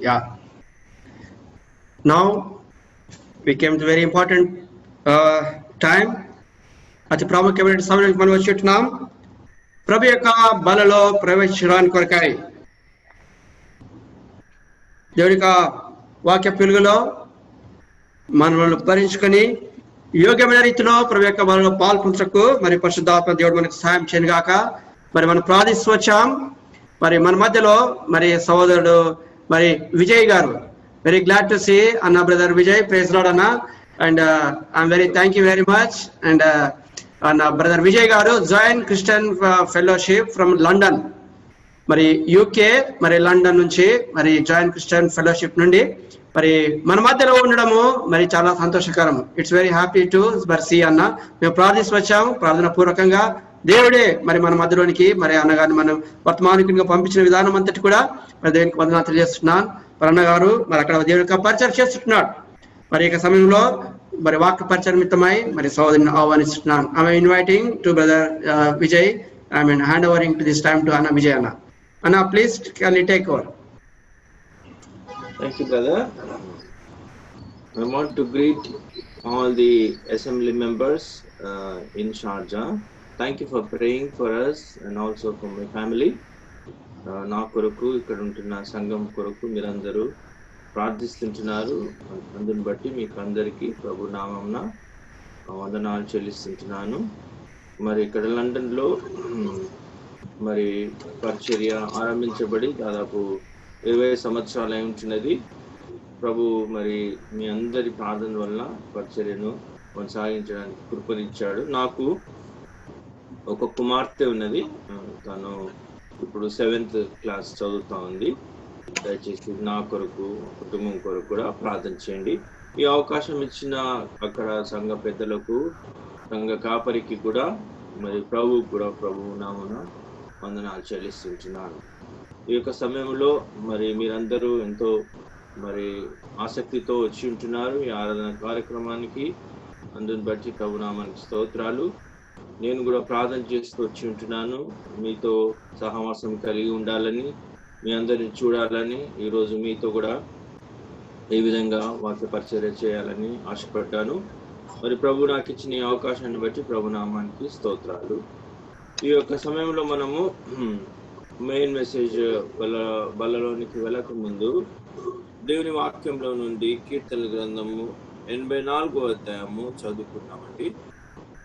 Yeah. Now we came to very important time. అతి ప్రాముఖ్యమైన సమయానికి మనం వచ్చుంటున్నాం. ప్రభు యొక్క బలలో ప్రవేశించడానికి కొరకాయి దేవుడి యొక్క వాక్య పిలుగులో మనల్ని భరించుకొని యోగ్యమైన రీతిలో ప్రభు యొక్క బలలో పాల్పొంచకు మరి పరిశుద్ధాత్మ దేవుడు మనకు సహాయం చేయను గాక. మరి మనం ప్రార్థిస్తూ వచ్చాం. మరి మన మధ్యలో మరి సహోదరుడు మరి విజయ్ గారు, వెరీ గ్లాడ్ టు సీ అన్న బ్రదర్ విజయ్, ప్రైజ్ లార్డ్ అన్న. And I'm very thank you very much. And అన్న బ్రదర్ విజయ్ గారు join Christian fellowship from London, మరి యూకే, మరి లండన్ నుంచి మరి జాయిన్ క్రిస్టియన్ ఫెలోషిప్ నుండి మరి మన మధ్యలో ఉండడము మరి చాలా సంతోషకరం. ఇట్స్ వెరీ హ్యాపీ టు మరి సీ అన్న. మేము ప్రార్థిస్తూ వచ్చాము. ప్రార్థన పూర్వకంగా దేవుడే మరి మన మధ్యలోనికి మరి అన్నగారిని మనం వర్తమానికునిగా పంపించిన విధానం అంతటి కూడా మరి దేవునికి వందనాలు తెలియజేస్తున్నాను. మరి అన్నగారు మరి అక్కడ దేవుని యొక్క పరిచయం చేస్తున్నాడు. మరి ఈ సమయంలో మరి వాక్య పరిచయం నిమిత్తమై మరి సోదరుని ఆహ్వానిస్తున్నాను. I'm inviting to brother Vijay. I mean hand overing to this time to అన్న విజయ్ అన్న. అన్న please can you take over. Thank you, brother. I want to greet all the assembly members in Sharjah. Thank you for praying for us and also for my family. నా కొరకు ఇక్కడ ఉంటున్న సంఘం కొరకు మీరందరూ ప్రార్థిస్తుంటున్నారు. అందుని బట్టి మీకు అందరికీ ప్రభు నామమున వందనాలు చెల్లిస్తుంటున్నాను. మరి ఇక్కడ లండన్లో మరి పరిచర్య ఆరంభించబడి దాదాపు 20 సంవత్సరాలు అయి ఉంటున్నది. ప్రభు మరి మీ అందరి ప్రార్థన వల్ల పరిచర్యను కొనసాగించడానికి కృపనిచ్చాడు. నాకు ఒక కుమార్తె ఉన్నది. తను ఇప్పుడు 7th క్లాస్ చదువుతా ఉంది. దయచేసి నా కొరకు, కుటుంబం కొరకు కూడా ప్రార్థన చేయండి. ఈ అవకాశం ఇచ్చిన అక్కడ సంఘ పెద్దలకు, సంఘ కాపరికి కూడా మరి ప్రభు నామమున వందనాలు చెల్లిస్తుంటున్నాను. ఈ యొక్క సమయంలో మరి మీరందరూ ఎంతో మరి ఆసక్తితో వచ్చి ఉంటున్నారు ఈ ఆరాధన కార్యక్రమానికి. అందుని బట్టి ప్రభు నామానికి స్తోత్రాలు. నేను కూడా ప్రార్థన చేస్తూ వచ్చి ఉంటున్నాను. మీతో సహవాసం కలిగి ఉండాలని, మీ అందరిని చూడాలని, ఈరోజు మీతో కూడా ఈ విధంగా వాక్య పరిచర్య చేయాలని ఆశపడ్డాను. మరి ప్రభు నాకు ఇచ్చిన ఈ అవకాశాన్ని బట్టి ప్రభు నామానికి స్తోత్రాలు. ఈ యొక్క సమయంలో మనము మెయిన్ మెసేజ్ బల్లలోనికి వెళ్ళక ముందు దేవుని వాక్యంలో నుండి కీర్తనల గ్రంథము 84వ అధ్యాయము చదువుకున్నామండి.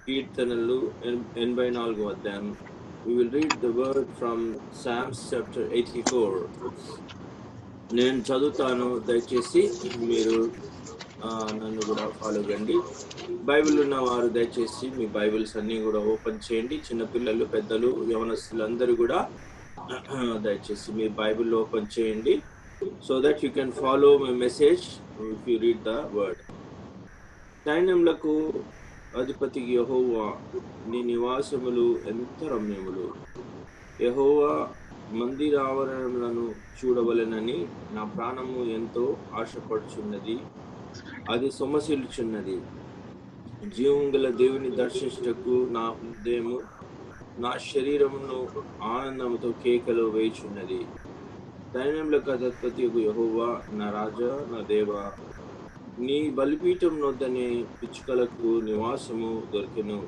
కీర్తనలు 84వ అధ్యాయం. We will read the word from Psalms chapter 84. నేను చదువుతాను, దయచేసి మీరు నన్ను కూడా ఫాలో కండి. బైబిల్ ఉన్న వారు దయచేసి మీ బైబిల్స్ అన్ని కూడా ఓపెన్ చేయండి. చిన్నపిల్లలు, పెద్దలు, యవనస్తులు అందరూ కూడా దయచేసి మీ బైబిల్ ఓపెన్ చేయండి. So that you can follow my message if you read the word. సైన్యములకు అధిపతి యెహోవా, నీ నివాసములు ఎంత రమ్యములు. యెహోవా మందిరావరణములను చూడవలెనని నా ప్రాణము ఎంతో ఆశపడుచున్నది, అది సొమ్మసిల్చున్నది. జీవం గల దేవుని దర్శించుటకు నా హృదయము, నా శరీరమును ఆనందముతో కేకలు వేయుచున్నది. సైన్యములకు అధిపతి యెహోవా, నా రాజా, నా దేవా, నీ బలిపీఠం నొద్దనే పిచ్చుకలకు నివాసము దొరికెను.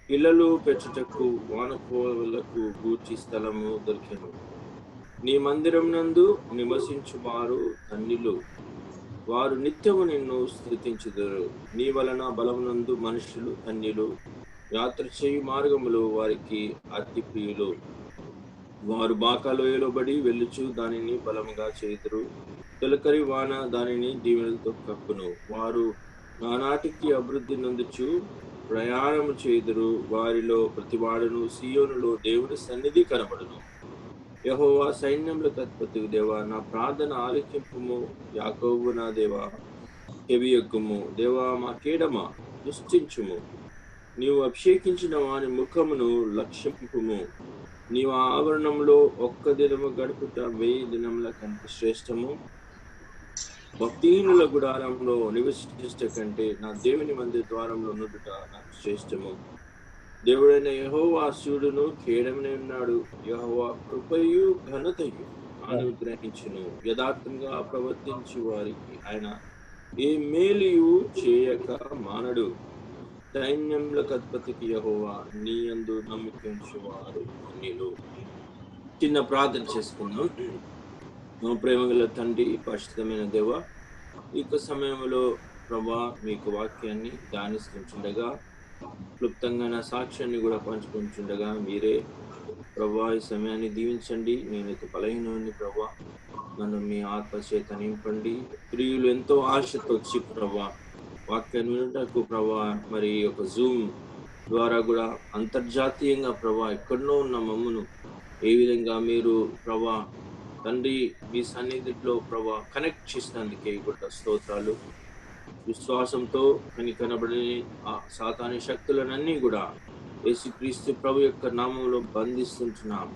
పిల్లలు పెట్టుటకు వానకోవలకు గూర్చి స్థలము దొరికెను. నీ మందిరం నందు నివసించు వారు ధన్యులు, వారు నిత్యము నిన్ను స్తుతించుదురు. నీ వలన బలమునందు మనుషులు ధన్యులు, యాత్ర చేయు మార్గములు వారికి అతి ప్రియులు. వారు బాకాలోయలో బడి వెళ్ళుచు దానిని బలముగా చేదురు, తొలకరి వాన దానిని దీవెనలతో కప్పును. వారు నానాటికి అభివృద్ధి నొందుచు ప్రయాణము చేదురు. వారిలో ప్రతివాడును సియోనులో దేవుని సన్నిధి కనబడును. యెహోవా సైన్యములకు అధిపతి దేవా, నా ప్రార్థన ఆలకింపుము. యాకోబు నా దేవా, చెవియొగ్గుము. దేవా, మా కేడమా, దృష్టించుము. నీవు అభిషేకించిన వాని ముఖమును లక్ష్యింపుము. నీవు ఆవరణంలో ఒక్క దినము గడుపుట 1000 దినముల కంటే శ్రేష్టము. భక్తిహీనుల గుడారంలో నివసించుట కంటే నా దేవుని మందిర ద్వారంలో నుండుట నాకు శ్రేష్టము. దేవుడైన యెహోవా సూర్యుడును కేడమనే ఉన్నాడు. యెహోవా కృపయు ఘనతయు అనుగ్రహించును. యథార్థంగా ప్రవర్తించి వారికి ఆయన ఏ మేలుయు చేయక మానడు. సైన్యములకు అధిపతికి యెహోవా, నీ యందు నమ్మిక ఉంచువారు ధన్యులు. చిన్న ప్రార్థన చేసుకుందాం. మా ప్రేమగల తండ్రి, పరిశుద్ధమైన దేవ, ఈ సమయంలో ప్రభా మీకు వాక్యాన్ని ధ్యానిస్తుండగా, క్లుప్తంగా నా సాక్ష్యాన్ని కూడా పంచుకుంటుండగా మీరే ప్రభా ఈ సమయాన్ని దీవించండి. నేనైతే బలహీనని ప్రభా, నన్ను మీ ఆత్మ చేత నింపండి. ప్రియులు ఎంతో ఆశతో వచ్చి ప్రభా వాక్యాన్ని వినటకు ప్రభా, మరి ఒక జూమ్ ద్వారా కూడా అంతర్జాతీయంగా ప్రభా ఎక్కడో ఉన్న మమ్మను ఏ విధంగా మీరు ప్రభా తండ్రి మీ సన్నిధిలో ప్రభా కనెక్ట్ చేసినందుకే కూడా స్తోత్రాలు. విశ్వాసంతో కనబడని ఆ సాతాని శక్తులనన్నీ కూడా యేసుక్రీస్తు ప్రభు యొక్క నామంలో బంధిస్తుంటున్నాం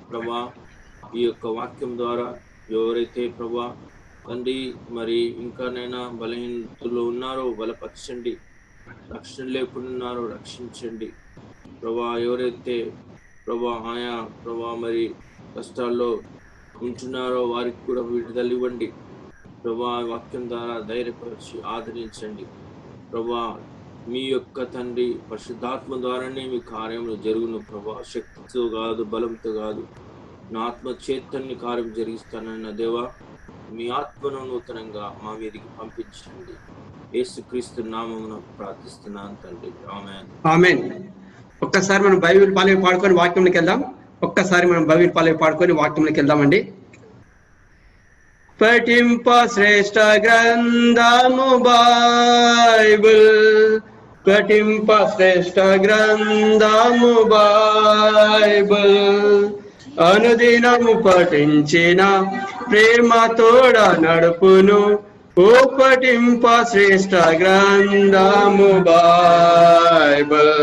ప్రభా. ఈ యొక్క వాక్యం ద్వారా ఎవరైతే ప్రభా తండ్రి మరి ఇంకానైనా బలహీనతలో ఉన్నారో బలపరచండి, రక్షణ లేకుండా ఉన్నారో రక్షించండి ప్రభా. ఎవరైతే ప్రభా ఆయా ప్రభా మరి కష్టాల్లో ఉంటున్నారో వారికి కూడా విడుదల ఇవ్వండి ప్రభా. వాక్యం ద్వారా ధైర్యపరిచి ఆదరించండి ప్రభా. మీ యొక్క తండ్రి పరిశుద్ధాత్మ ద్వారానే మీ కార్యములు జరుగును ప్రభా. శక్తితో కాదు, బలంతో కాదు, నా ఆత్మ చేతన్ని కార్యం జరిగిస్తానన్న దేవా, మీ ఆత్మను నూతనంగా మా మీదకి పంపించండి. యేసుక్రీస్తు నామమున ప్రార్థిస్తున్నాను తండ్రి. ఆమేన్. ఆమేన్. ఒక్కసారి మనం బైబిల్ పాడుకొని వాక్యంలోకి వెళ్దాం. ఒక్కసారి మనం బైబిల్ పల్లవి పాడుకొని వాక్యంలోకి వెళ్దామండి. పఠింప శ్రేష్ఠ గ్రంథము బైబిల్, పఠింప శ్రేష్ఠ గ్రంథము బైబిల్, అనుదినము పఠించిన ప్రేమ తోడ నడుపును. ఓ పఠింప శ్రేష్ఠ గ్రంథము Bible.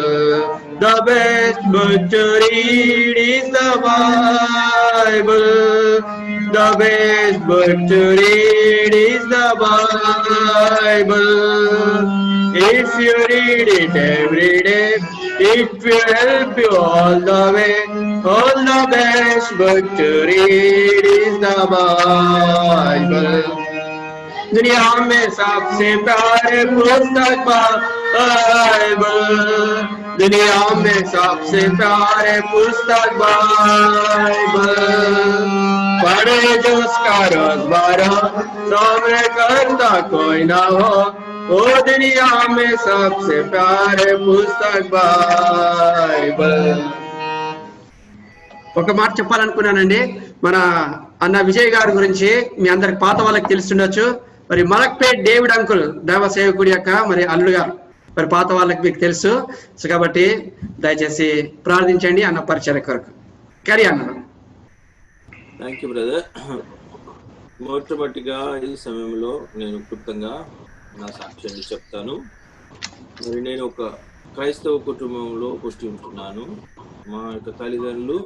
The best book to read is the Bible. The best book to read is the Bible. If you read it every day, it will help you all the way. All the best book to read is the Bible. दुनिया में सबसे प्यारे पुस्तक Bible, दुनिया में सबसे प्यारे पुस्तक बाइबल, पढ़े जो उसका रोजगार सामने करता कोई ना हो, वो दुनिया में सबसे प्यारे पुस्तक बाइबल. ఒక మాట చెప్పాలనుకున్నానండి. మన అన్న విజయ్ గారి గురించి మీ అందరికి పాత వాళ్ళకి తెలుస్తుండొచ్చు. మరి మలక్పేట్ డేవిడ్ అంకుల్ దేవ సేవకుడి యొక్క మరి అల్లుడు గారు, మరి పాత వాళ్ళకి మీకు తెలుసు. సో కాబట్టి దయచేసి ప్రార్థించండి అన్న పరిచయ కొరకు. క్యారీ అన్న. Thank you brother. మొట్టమొదటిగా ఈ సమయంలో నేను క్లుప్తంగా నా సాక్ష్యాన్ని చెప్తాను. మరి నేను ఒక క్రైస్తవ కుటుంబంలో పుష్టి ఉంటున్నాను. మా యొక్క తల్లిదండ్రులు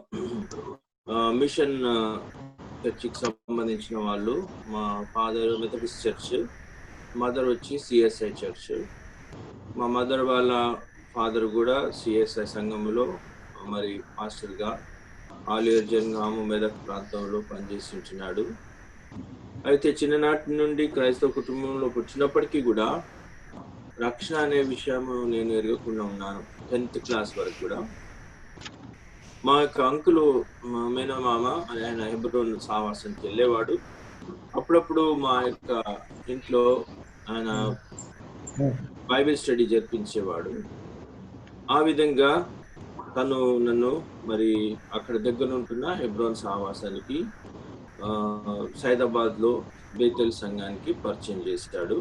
మిషన్ చర్చికి సంబంధించిన వాళ్ళు. మా ఫాదర్ మెథడిస్ట్ చర్చ్, మదర్ వచ్చి సిఎస్ఐ చర్చ్. మా మదర్ వాళ్ళ ఫాదర్ కూడా సిఎస్ఐ సంఘంలో మరి మాస్టర్గా ఆలియర్ జంగాము మెదక్ ప్రాంతంలో పనిచేసి ఉంటున్నాడు. అయితే చిన్ననాటి నుండి క్రైస్తవ కుటుంబంలో పుట్టినప్పటికీ కూడా రక్షణ అనే విషయం నేను ఎరగకుండా ఉన్నాను. 10th క్లాస్ వరకు కూడా. మా యొక్క అంకులు, మా మేనమామ, ఆయన హెబ్రోన్ సావాసానికి వెళ్ళేవాడు. అప్పుడప్పుడు మా యొక్క ఇంట్లో ఆయన బైబిల్ స్టడీ జరిపించేవాడు. ఆ విధంగా తను నన్ను మరి అక్కడ దగ్గర ఉంటున్న హెబ్రోన్ సావాసానికి సైదాబాద్లో బేతెల్ సంఘానికి పరిచయం చేశాడు.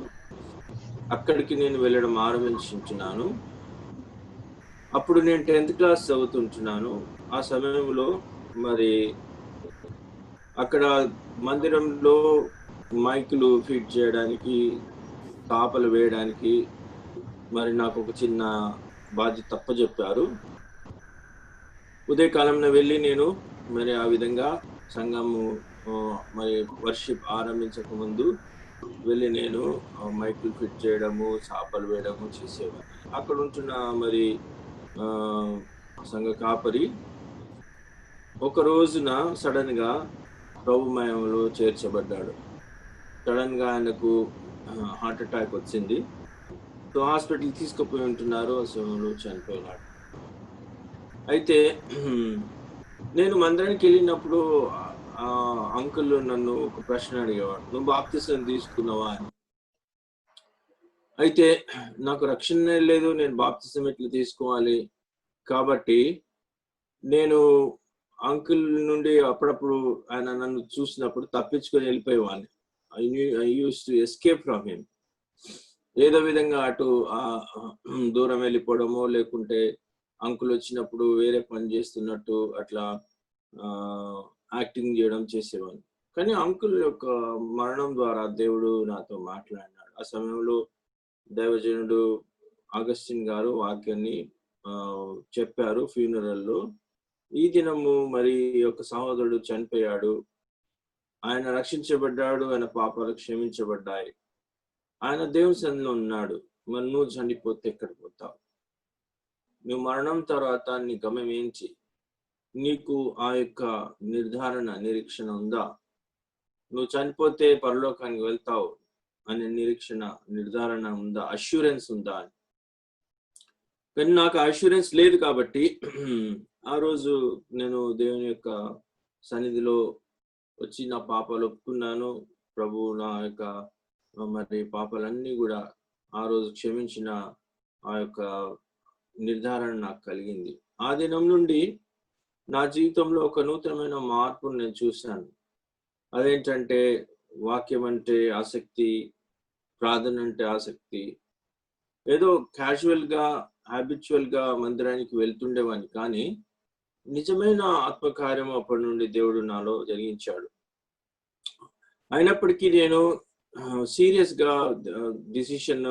అక్కడికి నేను వెళ్ళడం ఆరంభించున్నాను. అప్పుడు నేను 10th క్లాస్ చదువుతుంటున్నాను. ఆ సమయంలో మరి అక్కడ మందిరంలో మైకులు ఫిట్ చేయడానికి, తాపలు వేయడానికి మరి నాకు ఒక చిన్న బాధ్యత తప్పచెప్పారు. ఉదయకాలంలో వెళ్ళి నేను మరి ఆ విధంగా సంఘము మరి వర్షిప్ ఆరంభించక ముందు వెళ్ళి నేను మైకులు ఫిట్ చేయడము, చాపలు వేయడము చేసేవాడిని. అక్కడ ఉంటున్న మరి సంఘ కాపరి ఒక రోజున సడన్ గా ప్రభుమయంలో చేర్చబడ్డాడు. సడన్ గా ఆయనకు హార్ట్ అటాక్ వచ్చింది. సో హాస్పిటల్ తీసుకుపోయి ఉంటున్నారు. ఆ సమయంలో చనిపోయినాడు. అయితే నేను మందిరానికి వెళ్ళినప్పుడు అంకుల్ నన్ను ఒక ప్రశ్న అడిగేవాడు, నువ్వు బాప్తిసం తీసుకున్నావా అని. అయితే నాకు రక్షణ లేదు, నేను బాప్తిసం ఎట్లా తీసుకోవాలి? కాబట్టి నేను అంకుల్ నుండి అప్పుడప్పుడు ఆయన నన్ను చూసినప్పుడు తప్పించుకొని వెళ్ళిపోయేవాడిని. I use to escape from him. ఏదో విధంగా అటు దూరం వెళ్ళిపోవడమో, లేకుంటే అంకుల్ వచ్చినప్పుడు వేరే పని చేస్తున్నట్టు అట్లా యాక్టింగ్ చేయడం చేసేవాడిని. కానీ అంకుల్ యొక్క మరణం ద్వారా దేవుడు నాతో మాట్లాడినాడు. ఆ సమయంలో దైవజనుడు అగస్టిన్ గారు వాక్యాన్ని చెప్పారు ఫ్యూనరల్లో. ఈ దినము మరి ఒక సహోదరుడు చనిపోయాడు, ఆయన రక్షించబడ్డాడు, ఆయన పాపాలు క్షమించబడ్డాయి, ఆయన దేవుని సన్నిధిలో ఉన్నాడు. మరి నువ్వు చనిపోతే ఎక్కడ పోతావు? నువ్వు మరణం తర్వాత నీ గమ్యం ఏంటి? నీకు ఆ యొక్క నిర్ధారణ, నిరీక్షణ ఉందా? నువ్వు చనిపోతే పరలోకానికి వెళ్తావు అనే నిరీక్షణ, నిర్ధారణ ఉందా? అష్యూరెన్స్ ఉందా? కానీ నాకు అష్యూరెన్స్ లేదు. కాబట్టి ఆ రోజు నేను దేవుని యొక్క సన్నిధిలో వచ్చి నా పాపాలు ఒప్పుకున్నాను. ప్రభు నా యొక్క మరి పాపాలన్నీ కూడా ఆ రోజు క్షమించిన ఆ యొక్క నిర్ధారణ నాకు కలిగింది. ఆ దినం నుండి నా జీవితంలో ఒక నూతనమైన మార్పును నేను చూశాను. అదేంటంటే వాక్యం అంటే ఆసక్తి, ప్రార్థన అంటే ఆసక్తి. ఏదో క్యాజువల్గా హ్యాబిచువల్గా మందిరానికి వెళ్తుండేవాడిని, కానీ నిజమైన ఆత్మకార్యం అప్పటి నుండి దేవుడు నాలో జరిగించాడు. అయినప్పటికీ నేను సీరియస్గా డిసిషన్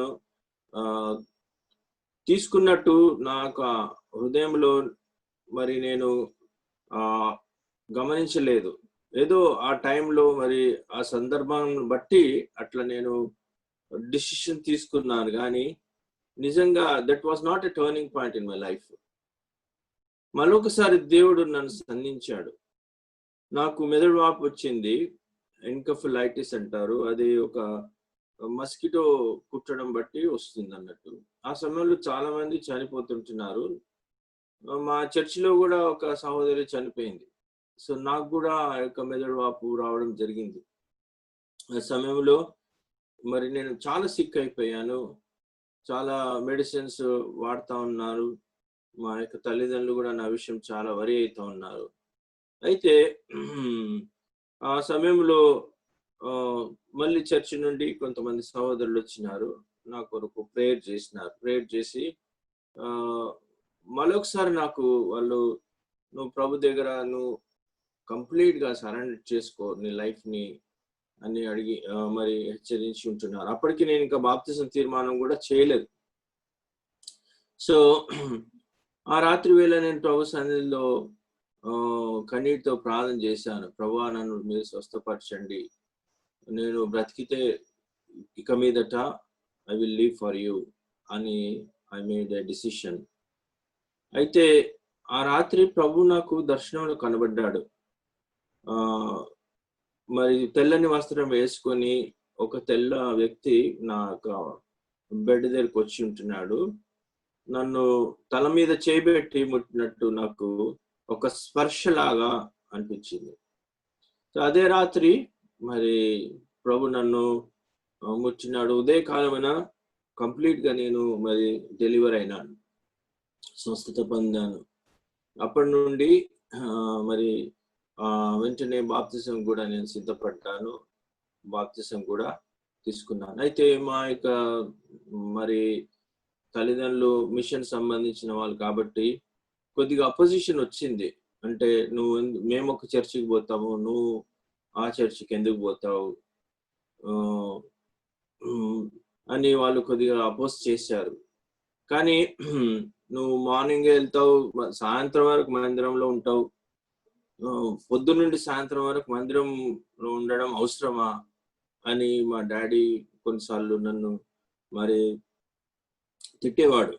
తీసుకున్నట్టు నాకు హృదయంలో మరి నేను గమనించలేదు. ఏదో ఆ టైంలో మరి ఆ సందర్భాన్ని బట్టి అట్లా నేను డిసిషన్ తీసుకున్నాను, కానీ నిజంగా that was not a turning point in my life. మరొకసారి దేవుడు నన్ను సంధించాడు. నాకు మెదడు వాపు వచ్చింది, ఎన్కెఫలైటిస్ అంటారు. అది ఒక మస్కిటో కుట్టడం బట్టి వస్తుంది అన్నట్టు. ఆ సమయంలో చాలా మంది చనిపోతుంటున్నారు. మా చర్చిలో కూడా ఒక సహోదరి చనిపోయింది. సో నాకు కూడా ఆ యొక్క మెదడు వాపు రావడం జరిగింది. ఆ సమయంలో మరి నేను చాలా సిక్ అయిపోయాను. చాలా మెడిసిన్స్ వాడుతూ ఉన్నారు. మా యొక్క తల్లిదండ్రులు కూడా నా విషయం చాలా వరి అవుతూ ఉన్నారు. అయితే ఆ సమయంలో మళ్ళీ చర్చి నుండి కొంతమంది సహోదరులు వచ్చినారు, నా కొరకు ప్రేయర్ చేసినారు. ప్రేయర్ చేసి మరొకసారి నాకు వాళ్ళు, నువ్వు ప్రభు దగ్గర నువ్వు కంప్లీట్గా సరెండర్ చేసుకో నీ లైఫ్ని అని అడిగి మరి హెచ్చరించి ఉంటున్నారు. అప్పటికి నేను ఇంకా బాప్తిజం తీర్మానం కూడా చేయలేదు. సో ఆ రాత్రి వేళ నేను ప్రభు సన్నిధిలో కన్నీటితో ప్రార్థన చేశాను. ప్రభువా, నన్ను మీరు స్వస్థపరచండి, నేను బ్రతికితే ఇక మీదట I will live for you అని ఐ మేడ్ ఎ డిసిషన్. అయితే ఆ రాత్రి ప్రభు నాకు దర్శనంలో కనబడ్డాడు. మరి తెల్లని వస్త్రం వేసుకొని ఒక తెల్ల వ్యక్తి నా బెడ్ దగ్గరికి వచ్చి ఉంటున్నాడు. నన్ను తల మీద చేయబెట్టి ముట్టినట్టు నాకు ఒక స్పర్శలాగా అనిపించింది. సో అదే రాత్రి మరి ప్రభు నన్ను ముట్టినాడు. ఉదయకాలమైన కంప్లీట్గా నేను మరి డెలివర్ అయినాను, స్వస్థత పొందాను. అప్పటి నుండి మరి వెంటనే బాప్తిజం కూడా నేను సిద్ధపడ్డాను, బాప్తిజం కూడా తీసుకున్నాను. అయితే మా యొక్క మరి తల్లిదండ్రులు మిషన్ సంబంధించిన వాళ్ళు కాబట్టి కొద్దిగా అపోజిషన్ వచ్చింది. అంటే మేము ఒక చర్చికి పోతాము, నువ్వు ఆ చర్చికి ఎందుకు పోతావు అని వాళ్ళు కొద్దిగా అపోజ్ చేశారు. కానీ నువ్వు మార్నింగ్ వెళ్తావు, సాయంత్రం వరకు మందిరంలో ఉంటావు, పొద్దున్న నుండి సాయంత్రం వరకు మందిరంలో ఉండడం అవసరమా అని మా డాడీ కొన్నిసార్లు నన్ను మరి తిట్టేవాడు.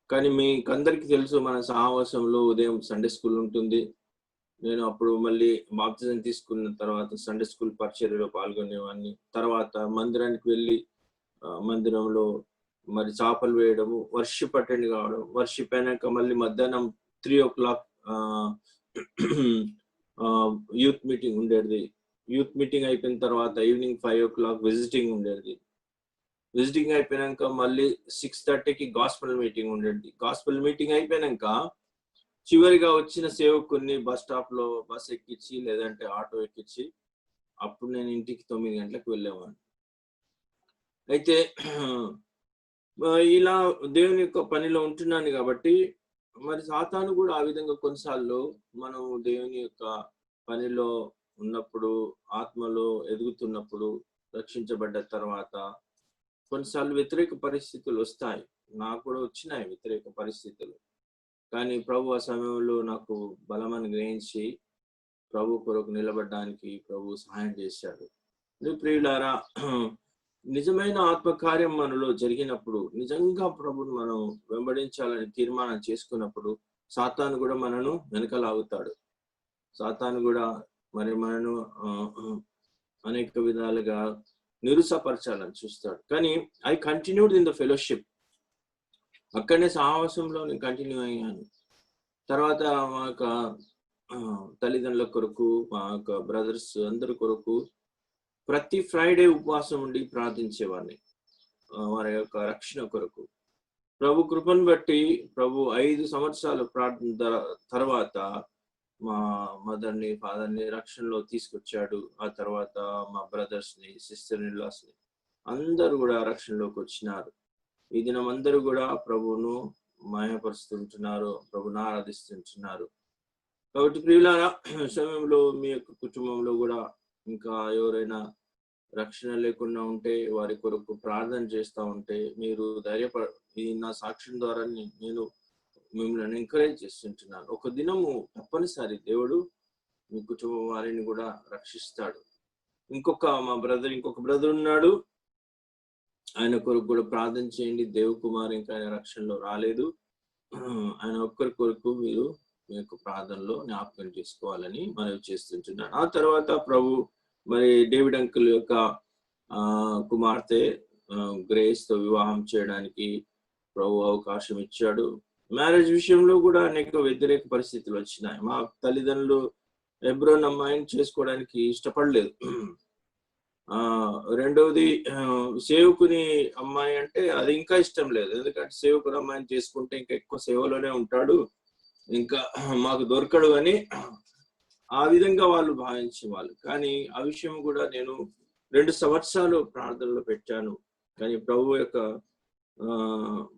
కానీ మీకందరికీ తెలుసు, మన సహవాసంలో ఉదయం సండే స్కూల్ ఉంటుంది. నేను అప్పుడు మళ్ళీ బాప్తిజం తీసుకున్న తర్వాత సండే స్కూల్ పరిచర్యలో పాల్గొనేవాడిని. తర్వాత మందిరానికి వెళ్ళి మందిరంలో మరి చేపలు వేయడము, వర్షిప్ అటెండ్ కావడం, వర్షిప్ అయినాక మళ్ళీ మధ్యాహ్నం 3 o'clock యూత్ మీటింగ్ ఉండేది. యూత్ మీటింగ్ అయిపోయిన తర్వాత ఈవినింగ్ 5 o'clock విజిటింగ్ ఉండేది. విజిటింగ్ అయిపోయినాక మళ్ళీ 6:30కి గాస్పెల్ మీటింగ్ ఉండేది. గాస్పెల్ మీటింగ్ అయిపోయినాక చివరిగా వచ్చిన సేవకుని బస్ స్టాప్ లో బస్ ఎక్కించి లేదంటే ఆటో ఎక్కించి అప్పుడు నేను ఇంటికి 9 గంటలకు వెళ్ళేవాడిని. అయితే ఇలా దేవుని యొక్క పనిలో ఉంటున్నాను కాబట్టి మరి సాతాను కూడా ఆ విధంగా కొన్నిసార్లు మనం దేవుని యొక్క పనిలో ఉన్నప్పుడు, ఆత్మలో ఎదుగుతున్నప్పుడు, రక్షించబడ్డ తర్వాత కొన్నిసార్లు వ్యతిరేక పరిస్థితులు వస్తాయి. నాకు కూడా వచ్చినాయి వ్యతిరేక పరిస్థితులు. కానీ ప్రభు ఆ సమయంలో నాకు బలమని గ్రహించి ప్రభు కొరకు నిలబడడానికి ప్రభు సహాయం చేశాడు. ప్రియులారా, నిజమైన ఆత్మకార్యం మనలో జరిగినప్పుడు, నిజంగా ప్రభుని మనం వెంబడించాలని తీర్మానం చేసుకున్నప్పుడు సాతాను కూడా మనను వెనకలాగుతాడు. సాతాను కూడా మరి మనను అనేక విధాలుగా నిరుసపరచాలని చూస్తాడు. కానీ I continued in the fellowship. అక్కడనే సహవాసంలో నేను కంటిన్యూ అయ్యాను. తర్వాత మా యొక్క తల్లిదండ్రుల కొరకు, మా యొక్క బ్రదర్స్ అందరి కొరకు ప్రతి ఫ్రైడే ఉపవాసం ఉండి ప్రార్థించేవాడిని, వారి యొక్క రక్షణ కొరకు. ప్రభు కృపను బట్టి ప్రభు 5 సంవత్సరాల ప్రార్థన తర్వాత మా మదర్ని ఫాదర్ని రక్షణలో తీసుకొచ్చాడు. ఆ తర్వాత మా బ్రదర్స్ని సిస్టర్ ఇన్ లాస్ని అందరూ కూడా రక్షణలోకి వచ్చినారు. ఈ దినం అందరూ కూడా ప్రభువును మహిమపరుస్తుంటున్నారు, ప్రభుని ఆరాధిస్తుంటున్నారు. కాబట్టి ప్రియులారా, సమయంలో మీ యొక్క కుటుంబంలో కూడా ఇంకా ఎవరైనా రక్షణ లేకుండా ఉంటే వారి కొరకు ప్రార్థన చేస్తూ ఉంటే మీరు ఈ నా సాక్ష్యం ద్వారా నేను మిమ్మల్ని ఎంకరేజ్ చేస్తుంటున్నాను. ఒక దినము తప్పనిసరి దేవుడు మీ కుటుంబం వారిని కూడా రక్షిస్తాడు. మా బ్రదర్ ఇంకొక బ్రదర్ ఉన్నాడు, ఆయన కొరకు కూడా ప్రార్థన చేయండి. దేవకుమార్ ఇంకా ఆయన రక్షణలో రాలేదు, ఆయన ఒక్కరి కొరకు మీరు మీ యొక్క ప్రార్థనలో జ్ఞాపకం చేసుకోవాలని మనవి చేస్తుంటున్నాను. ఆ తర్వాత ప్రభు మరి డేవిడ్ అంకుల్ యొక్క కుమార్తె గ్రేస్ తో వివాహం చేయడానికి ప్రభు అవకాశం ఇచ్చాడు. మ్యారేజ్ విషయంలో కూడా అనేక వ్యతిరేక పరిస్థితులు వచ్చినాయి. మా తల్లిదండ్రులు హెబ్రోన్ అమ్మాయిని చేసుకోవడానికి ఇష్టపడలేదు. రెండవది సేవకుని అమ్మాయి అంటే అది ఇంకా ఇష్టం లేదు. ఎందుకంటే సేవకుని అమ్మాయిని చేసుకుంటే ఇంకా ఎక్కువ సేవలోనే ఉంటాడు, ఇంకా మాకు దొరకడు అని ఆ విధంగా వాళ్ళు భావించేవాళ్ళు. కానీ ఆ విషయం కూడా నేను 2 సంవత్సరాలు ప్రార్థనలో పెట్టాను. కానీ ప్రభు యొక్క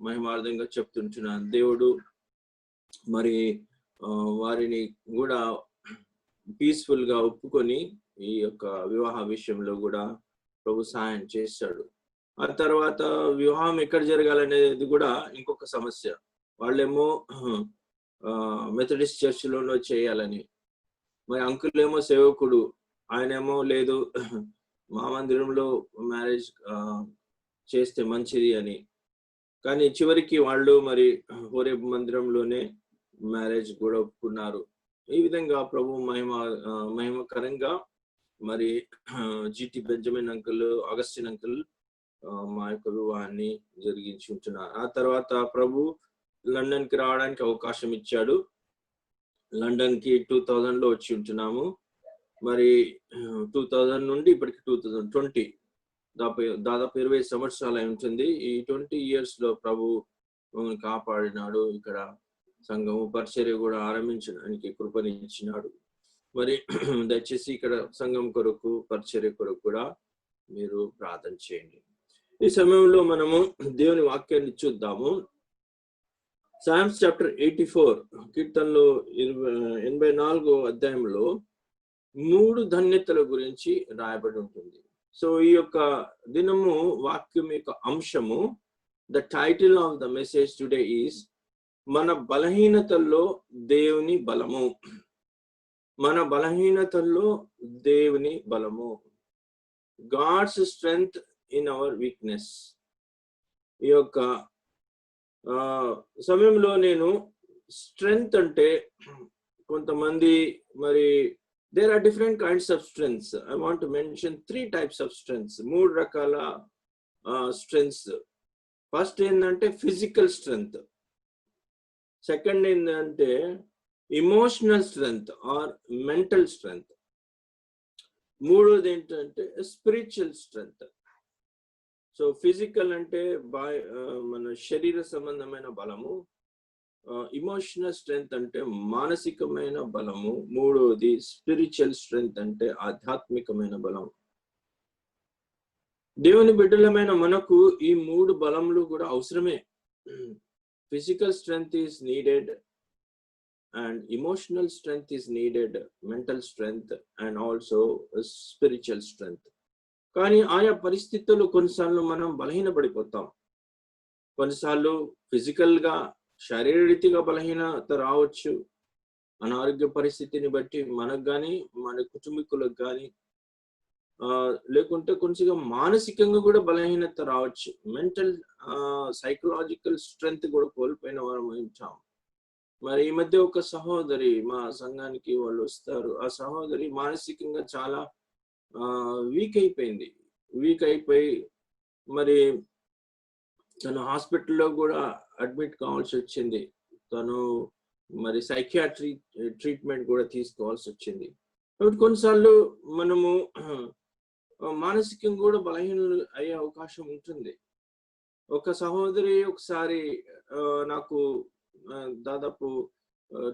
మహిమార్థంగా చెప్తుంటున్నాను, దేవుడు మరి వారిని కూడా పీస్ఫుల్ గా ఒప్పుకొని ఈ యొక్క వివాహ విషయంలో కూడా ప్రభు సహాయం చేశాడు. ఆ తర్వాత వివాహం ఎక్కడ జరగాలనేది కూడా ఇంకొక సమస్య. వాళ్ళేమో మెథడిస్ట్ చర్చిలోనో చేయాలని, మరి అంకుల్ ఏమో సేవకుడు, ఆయనేమో లేదు మా మందిరంలో మ్యారేజ్ చేస్తే మంచిది అని. కానీ చివరికి వాళ్ళు మరి హోరేబ్ మందిరంలోనే మ్యారేజ్ కూడా ఒప్పుకున్నారు. ఈ విధంగా ప్రభు మహిమకరంగా మరి GT Benjamin uncle, Augustine uncle మా యొక్క వివాహాన్ని జరిగించి ఉంటున్నారు. ఆ తర్వాత ప్రభు లండన్ కి రావడానికి అవకాశం ఇచ్చాడు. లండన్ కి 2000లో వచ్చి ఉంటున్నాము. మరి 2000 నుండి ఇప్పటికి 2020 దాదాపు 20 సంవత్సరాలు అయి ఉంటుంది. ఈ 20 years లో ప్రభు కాపాడినాడు. ఇక్కడ సంఘము పరిచర్య కూడా ఆరంభించడానికి కృపనిచ్చినాడు. మరి దయచేసి ఇక్కడ సంఘం కొరకు పరిచర్య కొరకు కూడా మీరు ప్రార్థన చేయండి. ఈ సమయంలో మనము దేవుని వాక్యాన్ని చూద్దాము. సామ్స్ చాప్టర్ 84 కీర్తనలో 84వ అధ్యాయంలో 3 ధన్యతల గురించి రాయబడి ఉంటుంది. సో ఈ యొక్క దినము వాక్యం యొక్క అంశము, the title of the message today is మన బలహీనతల్లో దేవుని బలము. మన బలహీనతల్లో దేవుని బలము, God's strength in our weakness. ఈ యొక్క సమయంలో నేను స్ట్రెంగ్త్ అంటే కొంతమంది మరి there are different kinds of strengths. I want to mention 3 types of strengths. 3 రకాల strengths. ఫస్ట్ ఏంటంటే ఫిజికల్ స్ట్రెంగ్త్, సెకండ్ ఏంటంటే emotional strength or mental strength, మూడోది ఏంటంటే స్పిరిచువల్ స్ట్రెంగ్త్. సో ఫిజికల్ అంటే మన శరీర సంబంధమైన బలము, ఇమోషనల్ స్ట్రెంగ్త్ అంటే మానసికమైన బలము, మూడోది స్పిరిచువల్ స్ట్రెంగ్త్ అంటే ఆధ్యాత్మికమైన బలం. దేవుని బిడ్డలమైన మనకు ఈ 3 బలములు కూడా అవసరమే. Physical strength is needed and emotional strength is needed, mental strength and also spiritual strength. కానీ ఆయా పరిస్థితుల్లో కొన్నిసార్లు మనం బలహీనపడిపోతాం. కొన్నిసార్లు ఫిజికల్ గా శారీరరీతిగా బలహీనత రావచ్చు, అనారోగ్య పరిస్థితిని బట్టి మనకు కానీ మన కుటుంబీకులకు కానీ, లేకుంటే కొంచెంగా మానసికంగా కూడా బలహీనత రావచ్చు. మెంటల్ సైకలాజికల్ స్ట్రెంగ్త్ కూడా కోల్పోయిన వారం ఉంటాం. మరి ఈ మధ్య ఒక సహోదరి మా సంఘానికి వాళ్ళు వస్తారు. ఆ సహోదరి మానసికంగా చాలా వీక్ అయిపోయి మరి తను హాస్పిటల్లో కూడా అడ్మిట్ కావాల్సి వచ్చింది. తను మరి సైకియాట్రీ ట్రీట్మెంట్ కూడా తీసుకోవాల్సి వచ్చింది. కాబట్టి కొన్నిసార్లు మనము మానసికంగా కూడా బలహీనలు అయ్యే అవకాశం ఉంటుంది. ఒక సహోదరి ఒకసారి నాకు దాదాపు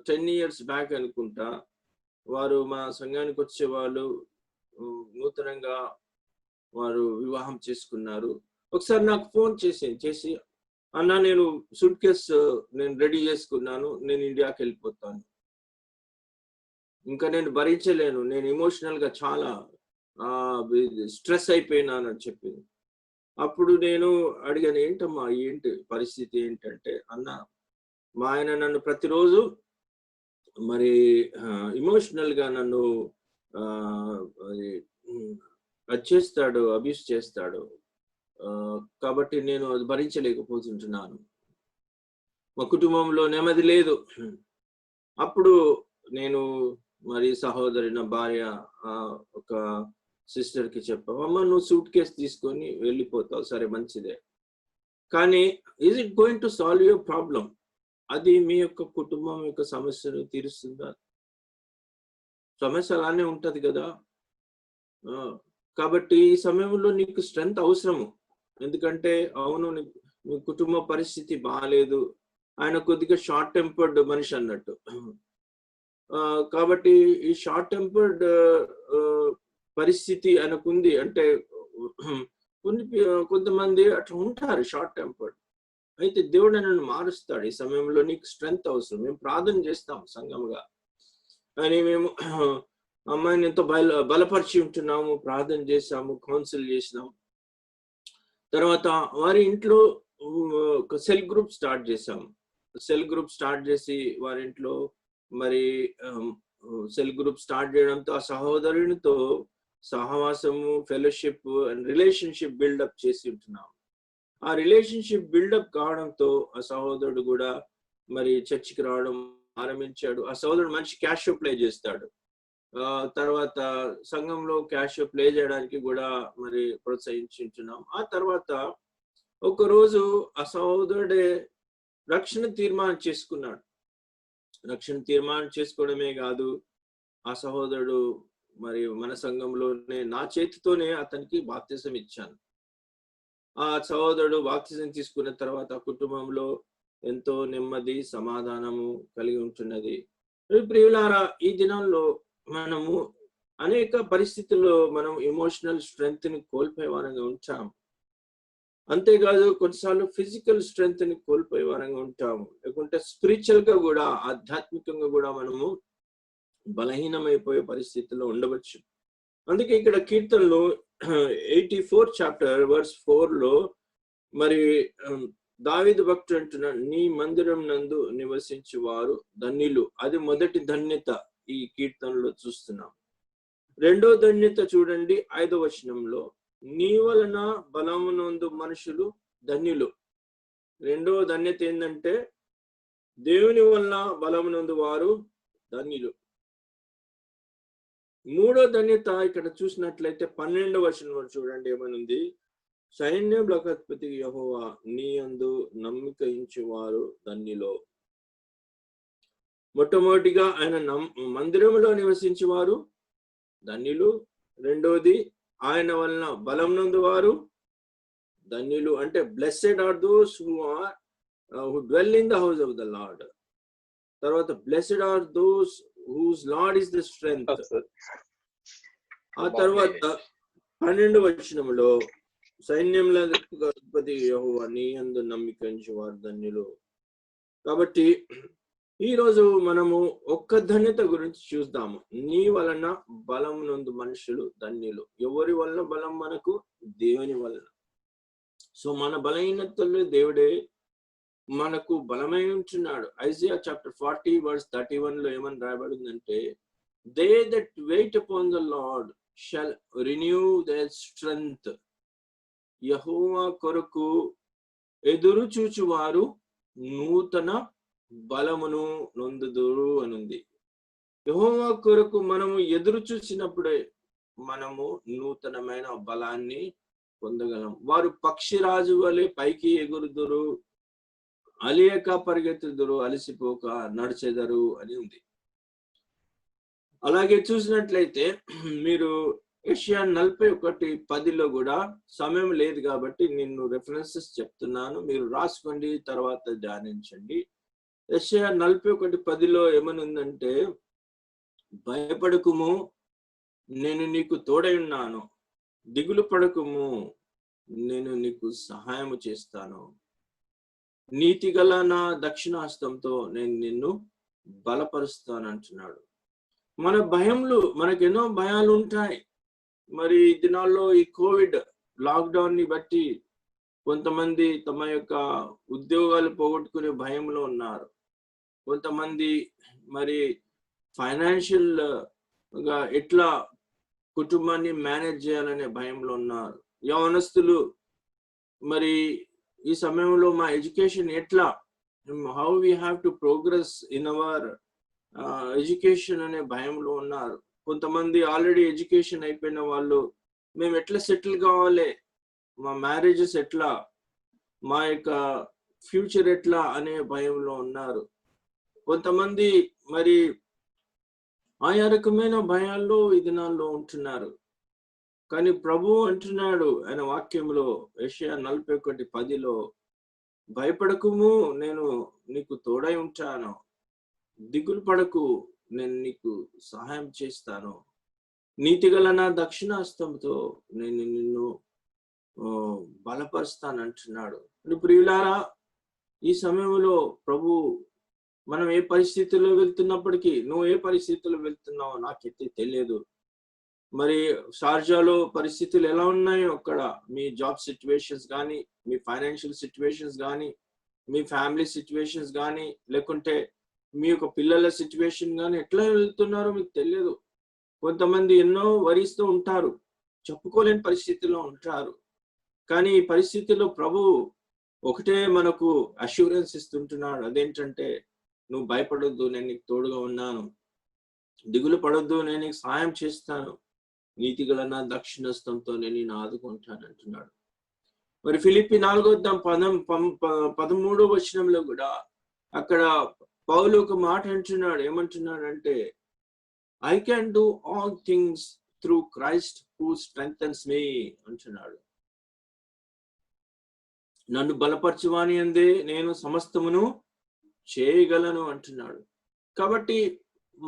10 years బ్యాక్ అనుకుంటా, వారు మా సంఘానికి వచ్చేవాళ్ళు, నూతనంగా వారు వివాహం చేసుకున్నారు. ఒకసారి నాకు ఫోన్ చేసి అన్న, నేను సూట్ కేసు నేను రెడీ చేసుకున్నాను, నేను ఇండియాకి వెళ్ళిపోతాను, ఇంకా నేను భరించలేను, నేను ఎమోషనల్ గా చాలా స్ట్రెస్ అయిపోయినాను అని చెప్పింది. అప్పుడు నేను అడిగాను, ఏంటమ్మా ఏంటి పరిస్థితి ఏంటంటే, అన్న మా ఆయన నన్ను ప్రతిరోజు మరి ఎమోషనల్ గా నన్ను అది చేస్తాడు, అబ్యూస్ చేస్తాడు, కాబట్టి నేను అది భరించలేకపోతుంటున్నాను, మా కుటుంబంలో నెమ్మది లేదు. అప్పుడు నేను మరి సహోదరి, నా భార్య, ఒక సిస్టర్ కి చెప్పావు, అమ్మ నువ్వు సూట్ కేసు తీసుకొని వెళ్ళిపోతావు, సరే మంచిదే, కానీ is it going to solve your problem? అది మీ యొక్క కుటుంబం యొక్క సమస్యను తీరుస్తుందా? సమస్య అలానే ఉంటది కదా. కాబట్టి ఈ సమయంలో నీకు స్ట్రెంగ్త్ అవసరము. ఎందుకంటే అవును, నీ కుటుంబ పరిస్థితి బాగాలేదు, ఆయన కొద్దిగా షార్ట్ టెంపర్డ్ మనిషి అన్నట్టు. కాబట్టి ఈ షార్ట్ టెంపర్డ్ పరిస్థితి ఆయనకుంది అంటే, కొంతమంది అట్లా ఉంటారు షార్ట్ టెంపర్డ్. అయితే దేవుడు నన్ను మారుస్తాడు. ఈ సమయంలో నీకు స్ట్రెంగ్త్ అవసరం. మేము ప్రార్థన చేస్తాం సంఘంగా అని, మేము అమ్మాయిని ఎంతో బలపరిచి ఉంటున్నాము, ప్రార్థన చేసాము, కౌన్సిల్ చేసినాము. తర్వాత వారి ఇంట్లో ఒక సెల్ గ్రూప్ స్టార్ట్ చేసాము. సెల్ గ్రూప్ స్టార్ట్ చేసి వారి ఇంట్లో మరి సెల్ గ్రూప్ స్టార్ట్ చేయడంతో ఆ సహోదరునితో సహవాసము, ఫెలోషిప్ అండ్ రిలేషన్షిప్ బిల్డప్ చేసి ఉంటున్నాం. ఆ రిలేషన్షిప్ బిల్డప్ కావడంతో ఆ సహోదరుడు కూడా మరి చర్చికి రావడం ఆరంభించాడు. ఆ సహోదరుడు మంచి క్యాష్ ప్లే చేస్తాడు. తర్వాత సంఘంలో క్యాష్ ప్లే చేయడానికి కూడా మరి ప్రోత్సహించుంటున్నాం. ఆ తర్వాత ఒకరోజు ఆ సహోదరుడే రక్షణ తీర్మానం చేసుకున్నాడు. రక్షణ తీర్మానం చేసుకోవడమే కాదు, ఆ సహోదరుడు మరి మన సంఘంలోనే నా చేతితోనే అతనికి బాప్తిజం ఇచ్చాను. ఆ సహోదరుడు బాప్తిజం తీసుకున్న తర్వాత కుటుంబంలో ఎంతో నెమ్మది, సమాధానము కలిగి ఉంటున్నది. ప్రియులారా, ఈ దినాల్లో మనము అనేక పరిస్థితుల్లో మనం ఎమోషనల్ స్ట్రెంగ్త్ ని కోల్పోయే వారంగా ఉంటాం. అంతేకాదు కొన్నిసార్లు ఫిజికల్ స్ట్రెంగ్త్ ని కోల్పోయే వారంగా ఉంటాము, లేకుంటే స్పిరిచువల్ గా కూడా, ఆధ్యాత్మికంగా కూడా మనము బలహీనమైపోయే పరిస్థితుల్లో ఉండవచ్చు. అందుకే ఇక్కడ కీర్తనలో 84 chapter verse 4 మరి దావీదు భక్తుడు అంటున్నాడు, నీ మందిరం నందు నివసించు వారు ధన్యులు. అది మొదటి ధన్యత ఈ కీర్తనలో చూస్తున్నాం. రెండో ధన్యత చూడండి 5వ వచనంలో, నీ వలన బలమునందు మనుషులు ధన్యులు. రెండో ధన్యత ఏంటంటే దేవుని వలన బలమునందు వారు ధన్యులు. మూడో ధన్యత ఇక్కడ చూసినట్లయితే 12వ వచనంలో చూడండి ఏమనుంది, సైన్యములకు అధిపతి యెహోవా నీ యందు నమ్మిక ఉంచువారు ధన్యులు. మొట్టమొదటిగా ఆయన మందిరంలో నివసించేవారు ధన్యులు. రెండోది ఆయన వలన బలం నందు వారు ధన్యులు. అంటే blessed are those who dwell in the house of the lord. తర్వాత blessed are those whose lord is the strength. ఆ తర్వాత 12వ వచనంలో సైన్యములకు అధిపతి యెహోవా నీ యందు నమ్మిక ఉంచువారు ధన్యులు. కాబట్టి ఈ రోజు మనము ఒక్క ధన్యత గురించి చూద్దాము. నీ వలన బలం నందు మనుషులు ధన్యులు. ఎవరి వలన బలం? మనకు దేవుని వలన. సో మన బలహీనతల్లో దేవుడే మనకు బలమై ఉంటున్నాడు. ఐజియా చాప్టర్ 40 verse 31 ఏమని రాయబడిందంటే, they that wait upon the lord shall renew their strength. యెహోవా కొరకు ఎదురు చూచువారు నూతన బలమును నొందుదురు అనుంది. యెహోవా కొరకు మనము ఎదురు చూసినప్పుడే మనము నూతనమైన బలాన్ని పొందగలం. వారు పక్షిరాజు వలె పైకి ఎగురుదురు, అలియక పరిగెత్తుదురు, అలసిపోక నడిచెదరు అని ఉంది. అలాగే చూసినట్లయితే మీరు యెషయా 41:10 కూడా సమయం లేదు కాబట్టి నిన్ను రెఫరెన్సెస్ చెప్తున్నాను, మీరు రాసుకోండి, తర్వాత ధ్యానించండి. యెషయా 41:10 ఏమనుందంటే, భయపడకుము, నేను నీకు తోడై ఉన్నాను, దిగులు పడకుము, నేను నీకు సహాయము చేస్తాను, నీతిగల నా దక్షిణాస్తంతో నేను నిన్ను బలపరుస్తానంటున్నాడు. మన భయములు, మనకెన్నో భయాలు ఉంటాయి. మరి ఈ దినాల్లో ఈ కోవిడ్ లాక్డౌన్ ని బట్టి కొంతమంది తమ యొక్క ఉద్యోగాలు పోగొట్టుకునే భయంలో ఉన్నారు. కొంతమంది మరి ఫైనాన్షియల్ గా ఎట్లా కుటుంబాన్ని మేనేజ్ చేయాలనే భయంలో ఉన్నారు. యవనస్తులు మరి ఈ సమయంలో మా ఎడ్యుకేషన్ ఎట్లా, how we have to progress in our education అనే భయంలో ఉన్నారు. కొంతమంది ఆల్రెడీ ఎడ్యుకేషన్ అయిపోయిన వాళ్ళు, మేము ఎట్లా సెటిల్ కావాలి, మా మ్యారేజెస్ ఎట్లా, మా యొక్క ఫ్యూచర్ ఎట్లా అనే భయంలో ఉన్నారు. కొంతమంది మరి ఆయా రకమైన భయాల్లో ఈ దినాల్లో ఉంటున్నారు. కానీ ప్రభు అంటున్నాడు ఆయన వాక్యంలో, యెషయా 41:10, భయపడకుము, నేను నీకు తోడై ఉంటాను, దిగులు పడకు, నేను నీకు సహాయం చేస్తాను, నీతిగల నా దక్షిణాస్తంతో నేను నిన్ను బలపరుస్తానంటున్నాడు. ప్రియులారా, ఈ సమయంలో ప్రభు మనం ఏ పరిస్థితుల్లో వెళ్తున్నప్పటికీ, నువ్వు ఏ పరిస్థితుల్లో వెళ్తున్నావో నాకైతే తెలియదు. మరి షార్జాలో పరిస్థితులు ఎలా ఉన్నాయో అక్కడ మీ జాబ్ సిచ్యువేషన్స్ కానీ, మీ ఫైనాన్షియల్ సిచ్యువేషన్స్ కానీ, మీ ఫ్యామిలీ సిచ్యువేషన్స్ కానీ, లేకుంటే మీ యొక్క పిల్లల సిచ్యువేషన్ కానీ ఎట్లా వెళ్తున్నారో మీకు తెలియదు. కొంతమంది ఎన్నో వరిస్తూ ఉంటారు, చెప్పుకోలేని పరిస్థితిలో ఉంటారు. కానీ ఈ పరిస్థితిలో ప్రభు ఒకటే మనకు అష్యూరెన్స్ ఇస్తుంటున్నాడు. అదేంటంటే, నువ్వు భయపడొద్దు, నేను నీకు తోడుగా ఉన్నాను, దిగులు పడొద్దు, నేను నీకు సహాయం చేస్తాను, నీతిగల నా దక్షిణస్తంతో నేను నిన్ను ఆదుకుంటాను అంటున్నాడు. మరి ఫిలిప్పి 4:13 కూడా అక్కడ పౌలు ఒక మాట అంటున్నాడు. ఏమంటున్నాడంటే, I can do all things through Christ who strengthens me అంటున్నాడు. నన్ను బలపరచువాని అందే నేను సమస్తమును చేయగలను అంటున్నాడు. కాబట్టి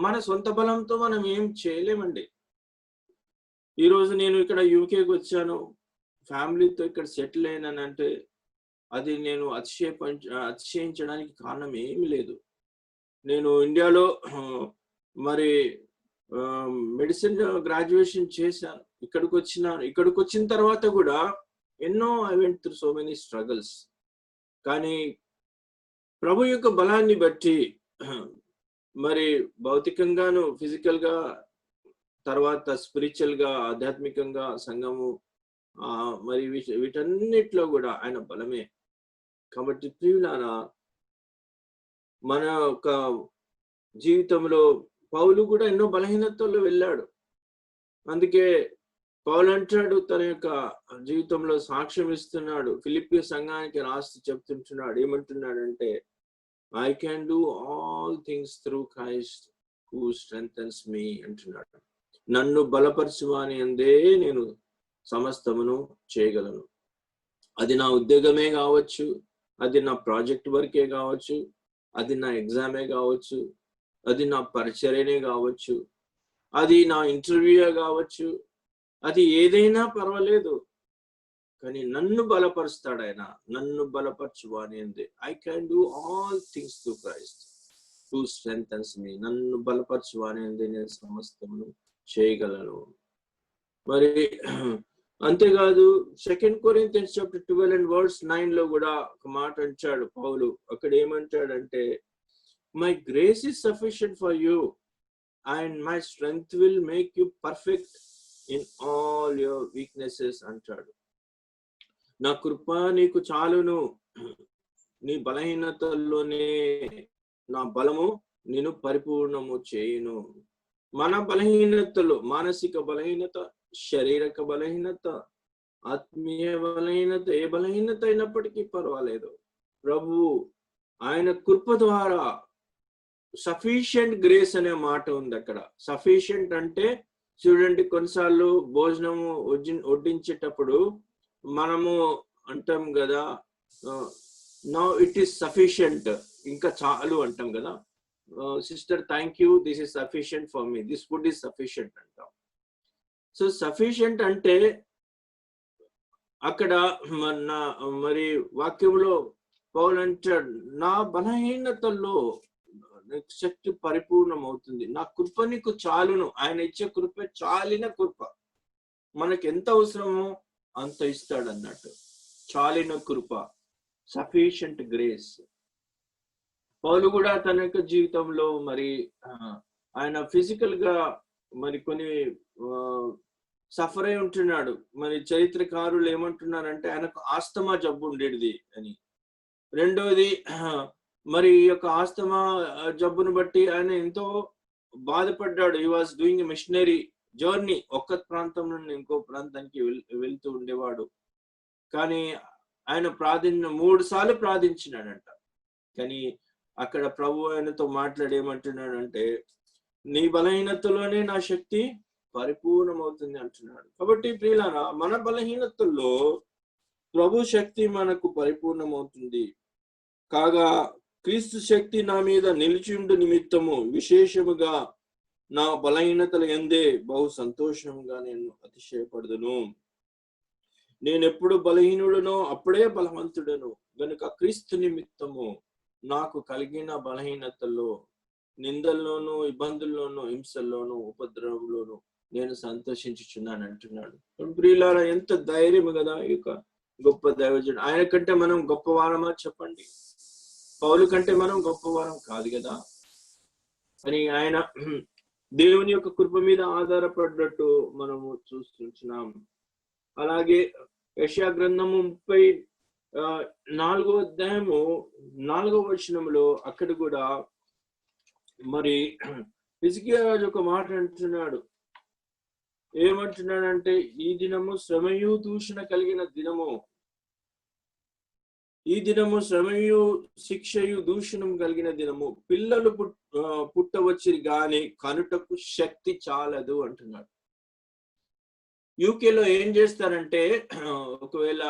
మన సొంత బలంతో మనం ఏం చేయలేమండి. ఈరోజు నేను ఇక్కడ యూకేకి వచ్చాను, ఫ్యామిలీతో ఇక్కడ సెటిల్ అయినానంటే అది నేను అతిశయించడానికి కారణం ఏమీ లేదు. నేను ఇండియాలో మరి మెడిసిన్ గ్రాడ్యుయేషన్ చేశాను, ఇక్కడికి వచ్చిన తర్వాత కూడా ఎన్నో I went through so many struggles. కానీ ప్రభు యొక్క బలాన్ని బట్టి మరి భౌతికంగాను, ఫిజికల్ గా, తర్వాత స్పిరిచువల్ గా, ఆధ్యాత్మికంగా, సంఘము మరి వీటన్నిటిలో కూడా ఆయన బలమే. కాబట్టి ప్రియులారా, మన యొక్క జీవితంలో పౌలు కూడా ఎన్నో బలహీనతల్లో వెళ్ళాడు. అందుకే పౌలు అంటాడు, తన యొక్క జీవితంలో సాక్ష్యం ఇస్తున్నాడు, ఫిలిప్పీ సంఘానికి రాస్తూ చెప్తుంటున్నాడు. ఏమంటున్నాడంటే, I can do all things through Christ who strengthens me అంటున్నాడు. నన్ను బలపరచువాని అందే నేను సమస్తమును చేయగలను. అది నా ఉద్యోగమే కావచ్చు, అది నా ప్రాజెక్ట్ వర్కే కావచ్చు, అది నా ఎగ్జామే కావచ్చు, అది నా పరిచర్యనే కావచ్చు, అది నా ఇంటర్వ్యూయే కావచ్చు, అది ఏదైనా పర్వాలేదు. కానీ నన్ను బలపరుస్తాడు ఆయన, నన్ను బలపరచువాని అందే. I can do all things through Christ who strengthens me. నన్ను బలపరచువాని అందే నేను సమస్తమును చేయగలను. మరి అంతేకాదు, 2 Corinthians 12:9 కూడా ఒక మాట అంటాడు పౌలు. అక్కడ ఏమంటాడంటే, my grace is sufficient for you and my strength will make you perfect in all your weaknesses అంటాడు. నా కృప నీకు చాలును, నీ బలహీనతల్లోనే నా బలము నేను పరిపూర్ణము చేయును. మన బలహీనతలు, మానసిక బలహీనత, శారీరక బలహీనత, ఆత్మీయ బలహీనత, ఏ బలహీనత అయినప్పటికీ పర్వాలేదు, ప్రభు ఆయన కృప ద్వారా, సఫిషియంట్ గ్రేస్ అనే మాట ఉంది అక్కడ. సఫిషియంట్ అంటే చూడండి, కొన్నిసార్లు భోజనము వడ్డించేటప్పుడు మనము అంటాం కదా, నౌ ఇట్ ఈస్ సఫిషియంట్, ఇంకా చాలు అంటాం కదా. Sister thank you, this is sufficient for me, this food is sufficient అంటాం. సో సఫిషియంట్ అంటే అక్కడ మరి వాక్యంలో పౌలు అంటాడు, నా బలహీనతల్లో శక్తి పరిపూర్ణం అవుతుంది, నా కృప నీకు చాలును. ఆయన ఇచ్చే కృప చాలిన కృప, మనకి ఎంత అవసరమో అంత ఇస్తాడు అన్నట్టు. చాలిన కృప, సఫిషియంట్ గ్రేస్. పౌలు కూడా తన యొక్క జీవితంలో మరి ఆయన ఫిజికల్ గా మరి కొన్ని సఫర్ అయి ఉంటున్నాడు. మరి చరిత్రకారులు ఏమంటున్నారంటే ఆయనకు ఆస్తమా జబ్బు ఉండేది అని. రెండోది మరి ఈ యొక్క ఆస్తమా జబ్బును బట్టి ఆయన ఎంతో బాధపడ్డాడు. He was doing a machinery journey, ఒక్క ప్రాంతం నుండి ఇంకో ప్రాంతానికి వెళ్తూ ఉండేవాడు. కానీ ఆయన 3 సార్లు ప్రార్థించినాడంట. కానీ అక్కడ ప్రభు ఆయనతో మాట్లాడేమంటున్నాడంటే, నీ బలహీనతలోనే నా శక్తి పరిపూర్ణమవుతుంది అంటున్నాడు. కాబట్టి ప్రియులారా, మన బలహీనతల్లో ప్రభు శక్తి మనకు పరిపూర్ణమవుతుంది. కాగా క్రీస్తు శక్తి నా మీద నిలిచిండు నిమిత్తము విశేషముగా నా బలహీనతల యందే బహు సంతోషంగా నేను అతిశయపడుదును. నేను ఎప్పుడు బలహీనుడనో అప్పుడే బలవంతుడను గనుక క్రీస్తు నిమిత్తము నాకు కలిగిన బలహీనతల్లో, నిందల్లోనూ, ఇబ్బందుల్లోనూ, హింసల్లోనూ, ఉపద్రవంలోనూ నేను సంతోషించుచున్నాను అంటున్నాడు. ప్రియులారా, ఎంత ధైర్యం కదా ఈ యొక్క గొప్ప దైవజనుడు. ఆయన కంటే మనం గొప్పవారమా చెప్పండి? పౌలు కంటే మనం గొప్పవారం కాదు కదా. అని ఆయన దేవుని యొక్క కృప మీద ఆధారపడ్డట్టు మనము చూస్తున్నాం. అలాగే యెషయా గ్రంథము 34వ అధ్యాయము 4వ వచనంలో అక్కడ కూడా మరి హిజ్కియా రాజు ఒక మాట అంటున్నాడు. ఏమంటున్నాడంటే, ఈ దినము శ్రమయు దూషణ కలిగిన దినము, ఈ దినము శ్రమయు శిక్షయు దూషణం కలిగిన దినము, పిల్లలు పుట్టవచ్చిరి గాని కనుటకు శక్తి చాలదు అంటున్నాడు. యూకేలో ఏం చేస్తారంటే, ఒకవేళ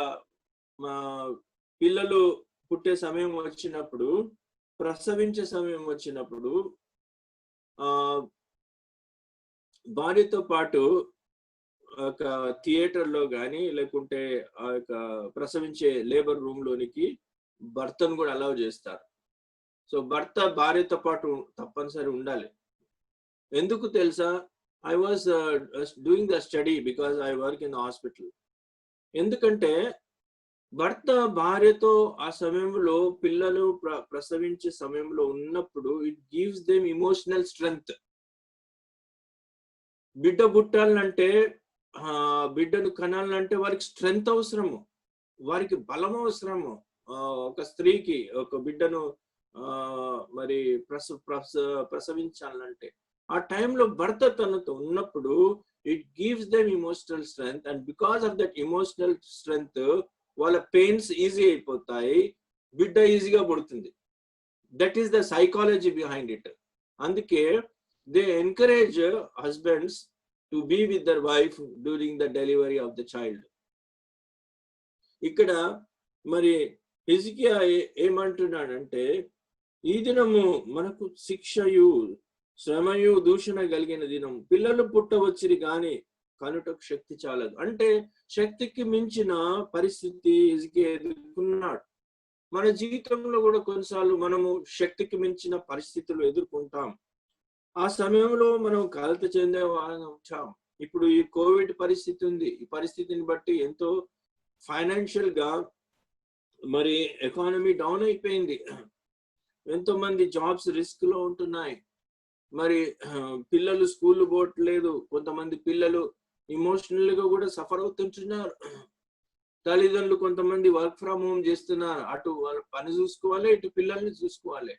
పిల్లలు పుట్టే సమయం వచ్చినప్పుడు, ప్రసవించే సమయం వచ్చినప్పుడు భార్యతో పాటు ఒక థియేటర్లో కానీ లేకుంటే ఆ యొక్క ప్రసవించే లేబర్ రూమ్ లోనికి భర్తను కూడా అలౌ చేస్తారు. సో భర్త భార్యతో పాటు తప్పనిసరి ఉండాలి. ఎందుకు తెలుసా? I was doing the study because I work in the hospital. ఎందుకంటే భర్త భార్యతో ఆ సమయంలో పిల్లలు ప్రసవించే సమయంలో ఉన్నప్పుడు it gives them emotional strength. బిడ్డ పుట్టాలంటే, బిడ్డను కనాలంటే వారికి స్ట్రెంగ్త్ అవసరము, వారికి బలం అవసరము. ఒక స్త్రీకి ఒక బిడ్డను మరి ప్రసవించాలంటే ఆ టైంలో భర్త తనతో ఉన్నప్పుడు it gives them emotional strength. And because of that emotional strength వాళ్ళ పెయిన్స్ ఈజీ అయిపోతాయి, బిడ్డ ఈజీగా పుడుతుంది. That is the psychology behind it. అందుకే they encourage husbands to be with their wife during the delivery of the child. ఇక్కడ మరి హిజ్కియా ఏమంటున్నాడంటే, ఈ దినము మనకు శిక్షయు శ్రమయు దూషణ కలిగిన దినం, పిల్లలు పుట్టవచ్చిరి గాని కనుటకు శక్తి చాలదు. అంటే శక్తికి మించిన పరిస్థితి హిజ్కియా ఎదుర్కొన్నాడు. మన జీవితంలో కూడా కొన్నిసార్లు మనము శక్తికి మించిన పరిస్థితులు ఎదుర్కొంటాం. ఆ సమయంలో మనం కలత చెందే వాళ్ళని వచ్చాం. ఇప్పుడు ఈ కోవిడ్ పరిస్థితి ఉంది. ఈ పరిస్థితిని బట్టి ఎంతో ఫైనాన్షియల్ గా మరి ఎకానమీ డౌన్ అయిపోయింది. ఎంతో మంది జాబ్స్ రిస్క్ లో ఉంటున్నాయి. మరి పిల్లలు స్కూల్ పోవట్లేదు. కొంతమంది పిల్లలు ఇమోషనల్ గా కూడా సఫర్ అవుతుంటున్నారు. తల్లిదండ్రులు కొంతమంది వర్క్ ఫ్రమ్ హోమ్ చేస్తున్నారు. అటు వాళ్ళ పని చూసుకోవాలి, ఇటు పిల్లల్ని చూసుకోవాలి.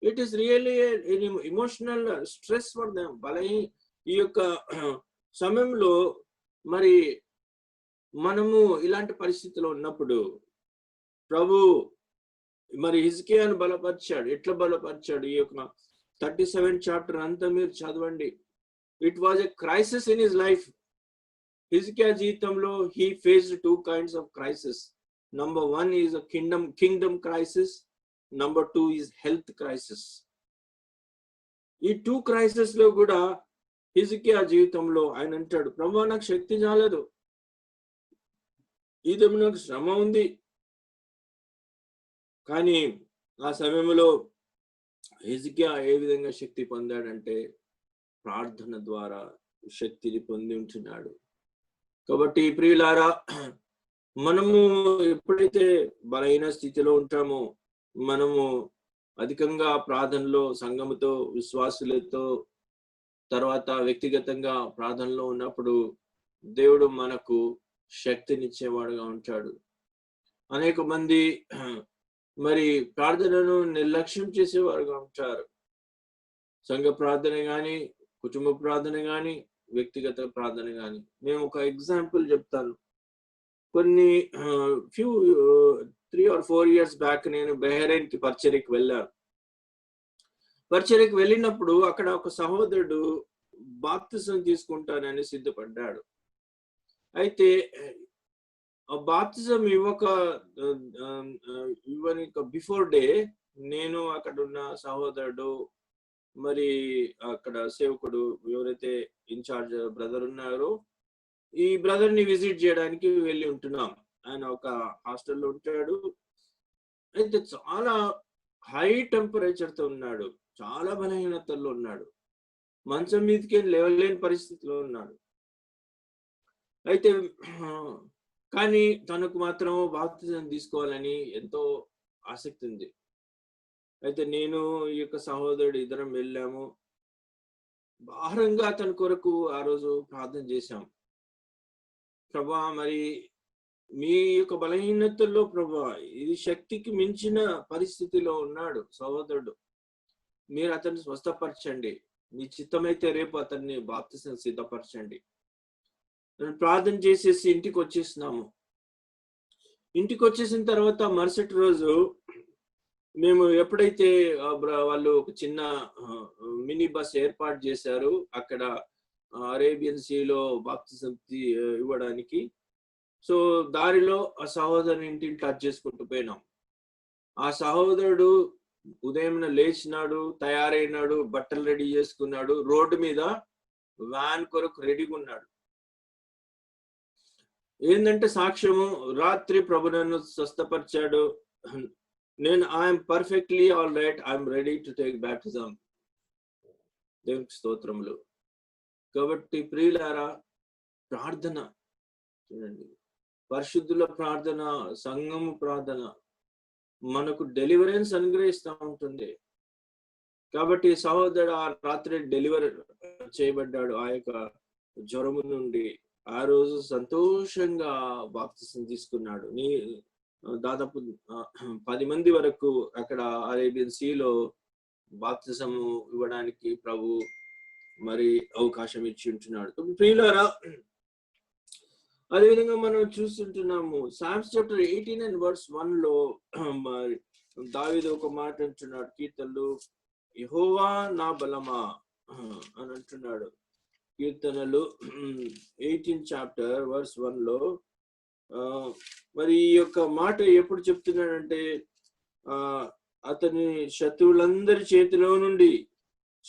It is really an emotional stress for them. ఈ యొక్క సమయంలో మరి మనము ఇలాంటి పరిస్థితిలో ఉన్నప్పుడు ప్రభు మరి హిజ్కియాను బలపరిచాడు. ఎట్లా బలపరిచాడు? ఈ యొక్క 37 చాప్టర్ అంతా మీరు చదవండి. It was a crisis in his life. హిజ్కియా జీవితంలో he faced two kinds of crisis. Number one is a kingdom crisis. Number two is health crisis. ఈ టూ క్రైసిస్ లో కూడా హిజ్కియా జీవితంలో ఆయన అంటాడు, ప్రభువా నాకు శక్తి చాలదు, ఇది నాకు శ్రమ ఉంది. కానీ ఆ సమయంలో హిజ్కియా ఏ విధంగా శక్తి పొందాడంటే ప్రార్థన ద్వారా శక్తిని పొంది ఉంటున్నాడు. కాబట్టి ప్రియులారా, మనము ఎప్పుడైతే బలహీన స్థితిలో ఉంటామో, మనము అధికంగా ప్రార్థనలో సంఘముతో, విశ్వాసులతో, తర్వాత వ్యక్తిగతంగా ప్రార్థనలో ఉన్నప్పుడు దేవుడు మనకు శక్తినిచ్చేవాడుగా ఉంటాడు. అనేక మంది మరి ప్రార్థనను నిర్లక్ష్యం చేసేవారుగా ఉంటారు. సంఘ ప్రార్థన కానీ, కుటుంబ ప్రార్థన కానీ, వ్యక్తిగత ప్రార్థన కానీ. నేను ఒక ఎగ్జాంపుల్ చెప్తాను. కొన్ని 3 or 4 years బ్యాక్ నేను బహ్రెయిన్ కి పరిచర్యకి వెళ్ళాను. పరిచర్యకి వెళ్ళినప్పుడు అక్కడ ఒక సహోదరుడు బాప్తిసం తీసుకుంటానని సిద్ధపడ్డాడు. అయితే ఆ బాప్తిజం ఇవ్వని బిఫోర్ డే నేను అక్కడ ఉన్న సహోదరుడు, మరి అక్కడ సేవకుడు ఎవరైతే ఇన్ఛార్జ్ బ్రదర్ ఉన్నారో, ఈ బ్రదర్ ని విజిట్ చేయడానికి వెళ్ళి ఉంటున్నాం. ఆయన ఒక హాస్టల్లో ఉంటాడు. అయితే చాలా హై టెంపరేచర్ తో ఉన్నాడు, చాలా బలహీనతల్లో ఉన్నాడు, మంచం మీదకి లేవలేని పరిస్థితిలో ఉన్నాడు. అయితే కానీ తనకు మాత్రం బాప్తిజం తీసుకోవాలని ఎంతో ఆసక్తి ఉంది. అయితే నేను ఈ యొక్క సహోదరుడు ఇద్దరం వెళ్ళాము. భారంగా తన కొరకు ఆ రోజు ప్రార్థన చేశాం. ప్రభా, మరి మీ యొక్క బలహీనతల్లో ప్రభా, ఇది శక్తికి మించిన పరిస్థితిలో ఉన్నాడు సహోదరుడు, మీరు అతన్ని స్వస్థపరచండి, మీ చిత్తమైతే రేపు అతన్ని బాప్తిసం సిద్ధపరచండి. ప్రార్థన చేసేసి ఇంటికి వచ్చేసినాము. ఇంటికి వచ్చేసిన తర్వాత మరుసటి రోజు మేము ఎప్పుడైతే వాళ్ళు ఒక చిన్న మినీ బస్ ఏర్పాటు చేశారు అక్కడ అరేబియన్ సీలో బాప్తిజం ఇవ్వడానికి, సో దారిలో ఆ సహోదరుని ఇంటిని టచ్ చేసుకుంటూ పోయినాం. ఆ సహోదరుడు ఉదయం లేచినాడు, తయారైనాడు, బట్టలు రెడీ చేసుకున్నాడు, రోడ్డు మీద వ్యాన్ కొరకు రెడీగా ఉన్నాడు. ఏంటంటే సాక్ష్యము, రాత్రి ప్రభు నన్ను స్వస్థపరిచాడు, నేను I'm perfectly all right, I'm ready to take baptism. దేవునికి స్తోత్రములు. కాబట్టి ప్రియులారా, ప్రార్థన చూడండి, పరిశుద్ధుల ప్రార్థన, సంఘము ప్రార్థన మనకు డెలివరెన్స్ అనుగ్రహిస్తూ ఉంటుంది. కాబట్టి సహోదరుడు ఆ రాత్రి డెలివర్ చేయబడ్డాడు ఆ యొక్క జ్వరము నుండి. ఆ రోజు సంతోషంగా బాప్తిసం తీసుకున్నాడు. దాదాపు 10 మంది వరకు అక్కడ అరేబియన్ సీలో బాప్తిసము ఇవ్వడానికి ప్రభు మరి అవకాశం ఇచ్చి ఉంటున్నాడు. ప్రియులారా, అదేవిధంగా మనం చూస్తుంటున్నాము సామ్స్ చాప్టర్ 18 and verse 1 లో దావీదు ఒక మాట అంటున్నాడు, కీర్తనలు, యెహోవా నా బలమా అని అంటున్నాడు. కీర్తనలు 18 chapter verse 1 లో మరి ఈ యొక్క మాట ఎప్పుడు చెప్తున్నాడంటే, అతని శత్రువులందరి చేతిలో నుండి,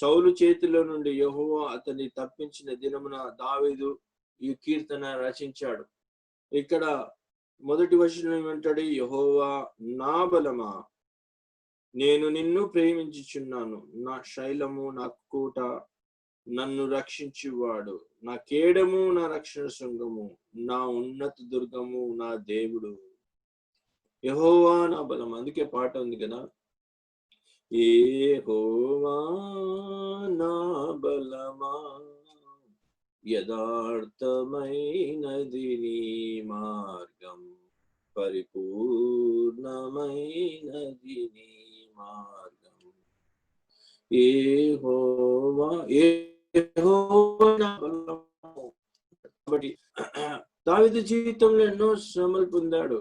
సౌలు చేతిలో నుండి యెహోవా అతన్ని తప్పించిన దినమున దావీదు ఈ కీర్తన రచించాడు. ఇక్కడ మొదటి వచనం ఏమంటాడు, యెహోవా నా బలమా, నేను నిన్ను ప్రేమించుచున్నాను, నా శైలము, నా కోట, నన్ను రక్షించువాడు, నా కేడము, నా రక్షణ శృంగము, నా ఉన్నత దుర్గము, నా దేవుడు, యెహోవా నా బలం. అందుకే పాట ఉంది కదా, యెహోవా నా బలమా, యథార్థమైనది నీ మార్గం, పరిపూర్ణమైనది నీ మార్గం. యెహోవా కాబట్టి దావీదు జీవితంలో ఎన్నో శ్రమలు పొందాడు.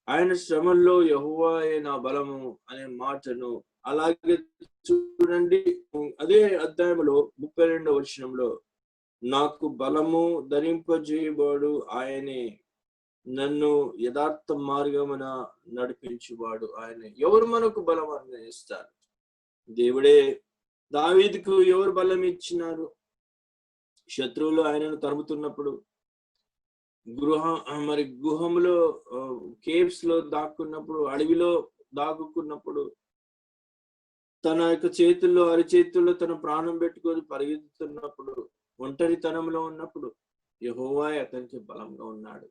ఆయన శ్రమల్లో యెహోవాయే నా బలము అనే మాటను అలాగే చూడండి అదే అధ్యాయంలో 32వ వచనంలో, నాకు బలము ధరింపజేయబడు ఆయనే, నన్ను యథార్థ మార్గమున నడిపించువాడు ఆయనే. ఎవరు మనకు బలం ఇస్తారు? దేవుడే. దావీదుకు ఎవరు బలం ఇచ్చినారు? శత్రువులు ఆయనను తరుముతున్నప్పుడు, గుహంలో కేవ్స్ లో దాక్కున్నప్పుడు, అడవిలో దాక్కున్నప్పుడు, తన యొక్క చేతుల్లో అరిచేతుల్లో తన ప్రాణం పెట్టుకొని పరిగెత్తుతున్నప్పుడు, ఒంటరితనంలో ఉన్నప్పుడు యెహోవా అతనికి బలంగా ఉన్నాడు.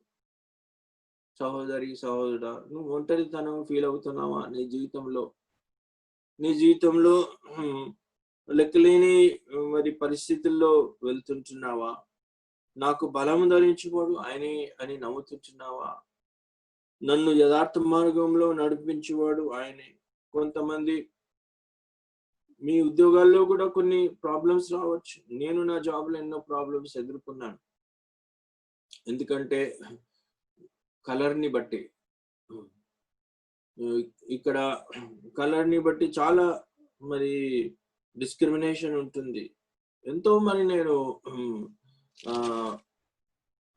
సహోదరి సహోదరుడా, నువ్వు ఒంటరితనం ఫీల్ అవుతున్నావా? నీ జీవితంలో లెక్కలేని మరి పరిస్థితుల్లో వెళ్తుంటున్నావా? నాకు బలం ధరించుకోడు ఆయనే అని నమ్ముతుంటున్నావా? నన్ను యథార్థ మార్గంలో నడిపించేవాడు ఆయనే. కొంతమంది మీ ఉద్యోగాల్లో కూడా కొన్ని ప్రాబ్లమ్స్ రావచ్చు. నేను నా జాబ్ లో ఎన్నో ప్రాబ్లమ్స్ ఎదుర్కొన్నాను. ఎందుకంటే కలర్ని బట్టి, ఇక్కడ కలర్ని బట్టి చాలా మరి డిస్క్రిమినేషన్ ఉంటుంది. ఎంతో మరి నేను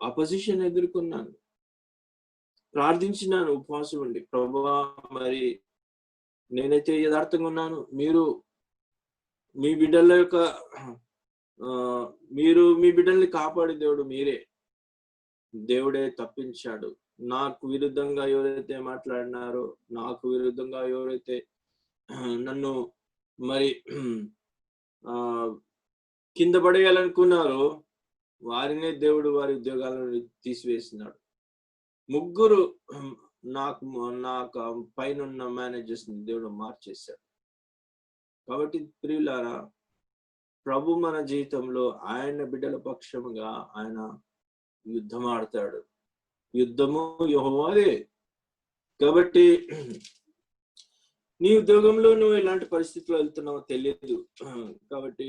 అపోజిషన్ ఎదుర్కొన్నాను. ప్రార్థించినాను ఉపవాసం ఉండి, ప్రభువా మరి నేనైతే యథార్థంగా ఉన్నాను, మీరు మీ బిడ్డల యొక్క మీరు మీ బిడ్డల్ని కాపాడే దేవుడు మీరే. దేవుడే తప్పించాడు. నాకు విరుద్ధంగా ఎవరైతే మాట్లాడినారో, నాకు విరుద్ధంగా ఎవరైతే నన్ను మరి కింద పడేయాలనుకున్నారో వారినే దేవుడు వారి ఉద్యోగాలను తీసివేసినాడు. ముగ్గురు నాకు పైన ఉన్న మేనేజర్స్ ని దేవుడు మార్చేశాడు. కాబట్టి ప్రియులారా, ప్రభు మన జీవితంలో ఆయన బిడ్డల పక్షముగా ఆయన యుద్ధం ఆడతాడు. యుద్ధము యెహోవాదే. కాబట్టి నీ ఉద్యోగంలో నువ్వు ఎలాంటి పరిస్థితిలో వెళ్తున్నావో తెలియదు. కాబట్టి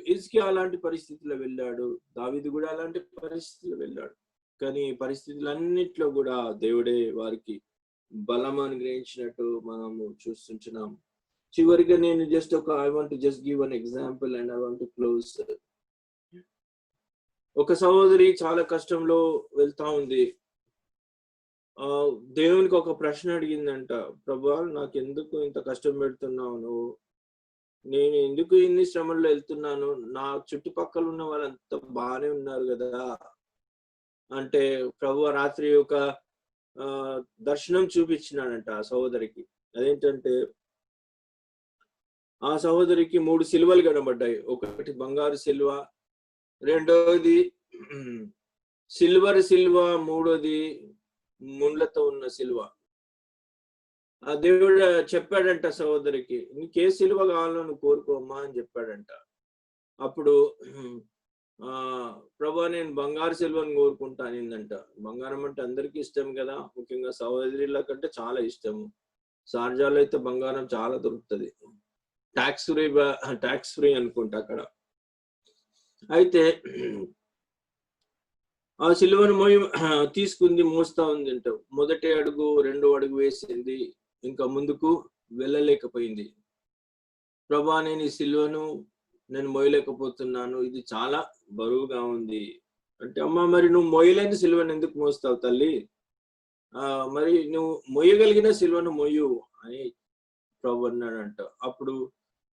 హిజ్కియా అలాంటి పరిస్థితిలో వెళ్ళాడు, దావీదు కూడా అలాంటి పరిస్థితిలో వెళ్ళాడు. కానీ పరిస్థితులన్నిట్లో కూడా దేవుడే వారికి బలం అనుగ్రహించినట్టు మనము చూస్తుంటున్నాం. చివరిగా నేను I want just give an example and I want close. ఒక సహోదరి చాలా కష్టంలో వెళ్తా ఉంది. దేవునికి ఒక ప్రశ్న అడిగిందంట, ప్రభువా నాకు ఎందుకు ఇంత కష్టం పెడుతున్నావు నువ్వు? నేను ఎందుకు ఇన్ని శ్రమల్లో వెళ్తున్నాను? నా చుట్టుపక్కల ఉన్న వాళ్ళంతా బాగానే ఉన్నారు కదా. అంటే ప్రభు రాత్రి ఒక దర్శనం చూపించినాడంట ఆ సహోదరికి. అదేంటంటే ఆ సహోదరికి 3 సిలువలు కనబడ్డాయి. ఒకటి బంగారు సిలువ, రెండోది సిల్వర్ సిల్వ, మూడోది ముండ్లతో ఉన్న సిలువ. ఆ దేవుడు చెప్పాడంట సహోదరికి, నీకే సిలువ కావాలో నువ్వు కోరుకోమ్మా అని చెప్పాడంట. అప్పుడు ప్రభా నేను బంగారు సిలువను కోరుకుంటానిందంట. బంగారం అంటే అందరికీ ఇష్టం కదా, ముఖ్యంగా సహోదరుల కంటే చాలా ఇష్టము. షార్జాలో అయితే బంగారం చాలా దొరుకుతుంది, ట్యాక్స్ ఫ్రీ అనుకుంటా అక్కడ. అయితే ఆ సిలువను తీసుకుంది, మోస్తా ఉంది అంట. మొదటి అడుగు, 2వ అడుగు వేసింది, ఇంకా ముందుకు వెళ్ళలేకపోయింది. ప్రభా నేను ఈ సిలువను నేను మోయలేకపోతున్నాను, ఇది చాలా బరువుగా ఉంది అంటే, అమ్మ మరి నువ్వు మోయలేని సిలువను ఎందుకు మోస్తావు తల్లి? మరి నువ్వు మోయగలిగిన సిలువను మోయు అని ప్రభు అన్నాడంట. అప్పుడు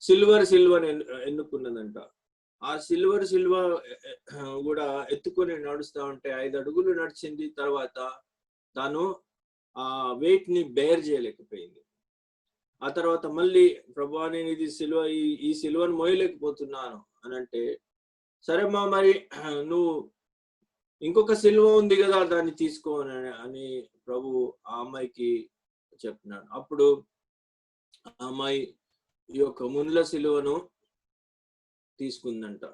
సిల్వర్ సిల్వను ఎన్నుకున్నదంట. ఆ సిల్వర్ సిల్వ కూడా ఎత్తుకొని నడుస్తా ఉంటే 5 అడుగులు నడిచింది. తర్వాత తాను ఆ వెయిట్ ని బేర్ చేయలేకపోయింది. ఆ తర్వాత మళ్ళీ ప్రభువా నేను ఇది సిలువ, ఈ సిలువను మోయలేకపోతున్నాను అని అంటే, సరేమ్మా మరి నువ్వు ఇంకొక సిలువ ఉంది కదా దాన్ని తీసుకో అని ప్రభు ఆ అమ్మాయికి చెప్పినాడు. అప్పుడు ఆ అమ్మాయి ఈ యొక్క ముళ్ళ సిలువను తీసుకుందంట.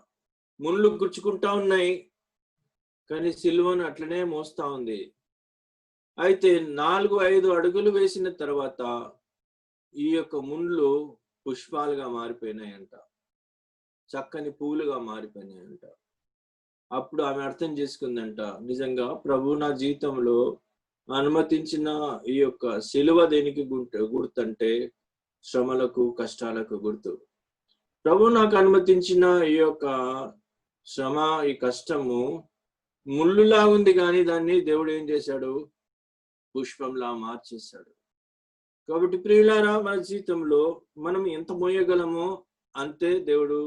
ముళ్ళు గుచ్చుకుంటా ఉన్నాయి కానీ సిలువను అట్లనే మోస్తా ఉంది. అయితే 4-5 అడుగులు వేసిన తర్వాత ఈ యొక్క ముళ్ళు పుష్పాలుగా మారిపోయినాయంట, చక్కని పూలుగా మారిపోయినాయంట. అప్పుడు ఆమె అర్థం చేసుకుందంట, నిజంగా ప్రభు నా జీవితంలో అనుమతించిన ఈ యొక్క సిలువ దేనికి గుర్తంటే శ్రమలకు, కష్టాలకు గుర్తు. ప్రభు నాకు అనుమతించిన ఈ యొక్క శ్రమ, ఈ కష్టము ముళ్ళులా ఉంది, కానీ దాన్ని దేవుడు ఏం చేశాడు? పుష్పంలా మార్చేశాడు. కాబట్టి ప్రియులారా, మన జీవితంలో మనం ఎంత మోయగలమో అంతే దేవుడు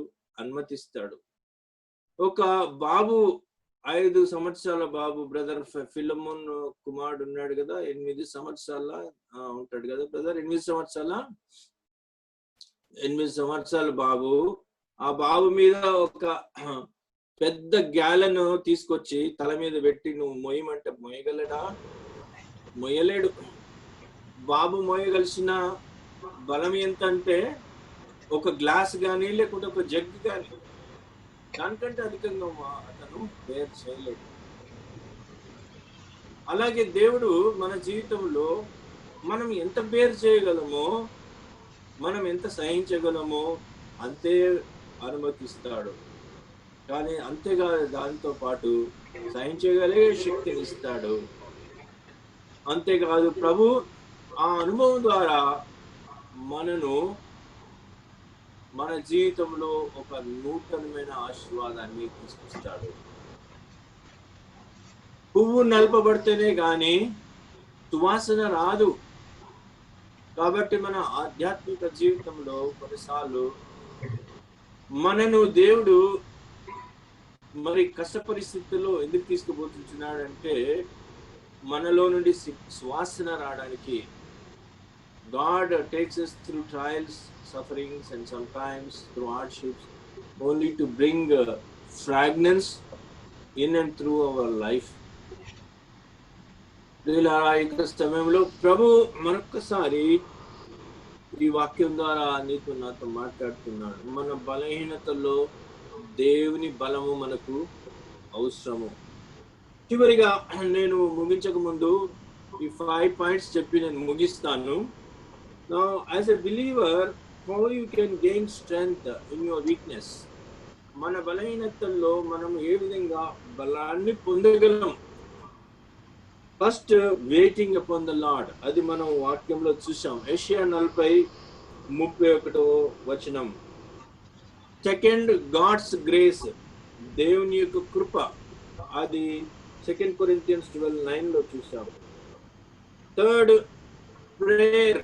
అనుమతిస్తాడు. ఒక బాబు, 5 సంవత్సరాల బాబు, బ్రదర్ ఫిలమోన్ కుమారుడు ఉన్నాడు కదా, 8 సంవత్సరాల ఉంటాడు కదా బ్రదర్, 8 సంవత్సరాల బాబు. ఆ బాబు మీద ఒక పెద్ద గ్యాలను తీసుకొచ్చి తల మీద పెట్టి నువ్వు మొయ్యమంటే మొయ్యగలడా? మొయ్యలేడు. బాబు మోయగలిసిన బలం ఎంత అంటే ఒక గ్లాస్ కానీ లేకుంటే ఒక జగ్ కానీ, దానికంటే అధికంగా అతను బేర్ చేయలేడు. అలాగే దేవుడు మన జీవితంలో మనం ఎంత బేర్ చేయగలమో, మనం ఎంత సహించగలమో అంతే అనుమతిస్తాడు. కానీ అంతేకాదు, దాంతో పాటు సహించగలిగే శక్తిని ఇస్తాడు. అంతేకాదు, ప్రభు ఆ అనుభవం ద్వారా మనను మన జీవితంలో ఒక నూతనమైన ఆశీర్వాదాన్ని తీసుకొస్తాడు. పువ్వు నలపబడితేనే గాని సువాసన రాదు. కాబట్టి మన ఆధ్యాత్మిక జీవితంలో కొన్నిసార్లు మనను దేవుడు మరి కష్ట పరిస్థితుల్లో ఎందుకు తీసుకుపోతున్నాడంటే మనలో నుండి సువాసన రావడానికి. God takes us through trials, sufferings, and sometimes through hardships, only to bring fragrance in and through our life. ఈ సమయంలో ప్రభు మరొకసారి ఈ వాక్యం ద్వారా నీతో నాతో మాట్లాడుతున్నాడు. మన బలహీనతల్లో దేవుని బలము మనకు అవసరము. చివరిగా నేను ముగించక ముందు ఈ 5 పాయింట్స్ చెప్పి నేను ముగిస్తాను. Now, as a believer, how you can gain strength in your weakness? మన బలహీనతల్లో మనం ఏ విధంగా బలాన్ని పొందగలం? First, waiting upon the lord. అది మనం వాక్యంలో చూసాం, యెషయా 40:31. సెకండ్, గాడ్స్ గ్రేస్, దేవుని యొక్క కృప. అది 2 Corinthians 12:9 చూసాం. Third, prayer.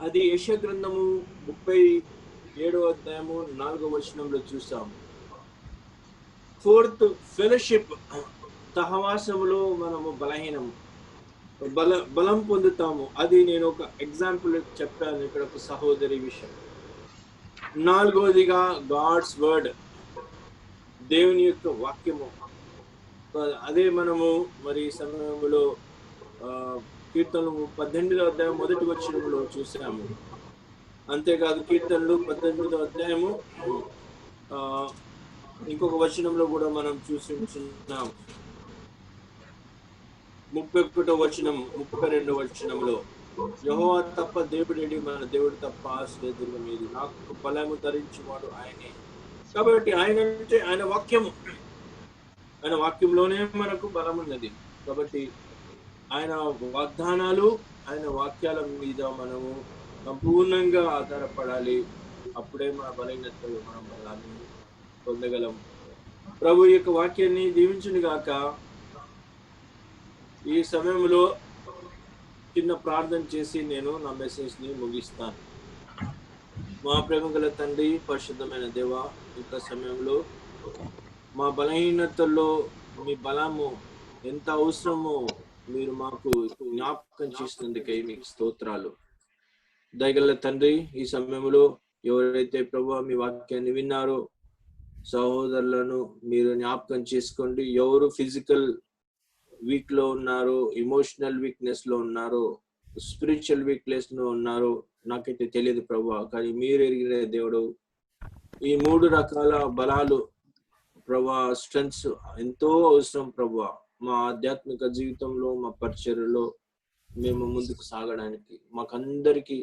అది యెషయా గ్రంథము 37:4 చూసాం. Fourth, fellowship. సహవాసములో మనము బలం పొందుతాము. అది నేను ఒక ఎగ్జాంపుల్ చెప్పాను ఇక్కడ, ఒక సహోదరి విషయం. నాలుగవదిగా గాడ్స్ వర్డ్, దేవుని యొక్క వాక్యము. అదే మనము మరి సమయంలో కీర్తనలు 18:1 చూసాము. అంతేకాదు, కీర్తనలు 18 ఇంకొక వచనంలో కూడా మనం చూసి ఉంటున్నాం. 31 32 యెహోవా తప్ప దేవుడేడి, మన దేవుడు తప్ప ఆశ్రయదుర్గం ఏది, నాకు బలము ధరించువాడు ఆయనే. కాబట్టి ఆయన అంటే ఆయన వాక్యము, ఆయన వాక్యంలోనే మనకు బలం ఉన్నది. కాబట్టి ఆయన వాగ్దానాలు, ఆయన వాక్యాల మీద మనము సంపూర్ణంగా ఆధారపడాలి. అప్పుడే మన బలహీనతలు మనం బలాన్ని పొందగలం. ప్రభు యొక్క వాక్యాన్ని దీవించును గాక. ఈ సమయంలో చిన్న ప్రార్థన చేసి నేను నా మెసేజ్ని ముగిస్తాను. మా ప్రేమ గల తండ్రి, పరిశుద్ధమైన దేవ, ఇంత సమయంలో మా బలహీనతల్లో మీ బలము ఎంత అవసరమో మీరు మాకు జ్ఞాపకం చేసినందుకై మీకు స్తోత్రాలు. దయగల తండ్రి, ఈ సమయంలో ఎవరైతే ప్రభు మీ వాక్యాన్ని విన్నారో సహోదరులను మీరు జ్ఞాపకం చేసుకోండి. ఎవరు ఫిజికల్ వీక్ లో ఉన్నారో, ఎమోషనల్ వీక్నెస్ లో ఉన్నారో, స్పిరిచువల్ వీక్నెస్ లో ఉన్నారో నాకైతే తెలియదు ప్రభు, కానీ మీరు ఎరిగిన దేవుడు. ఈ 3 రకాల బలాలు ప్రభు, స్ట్రెంగ్స్ ఎంతో అవసరం ప్రభు. మా ఆధ్యాత్మిక జీవితంలో, మా పరిచర్యలో మేము ముందుకు సాగడానికి మాకందరికీ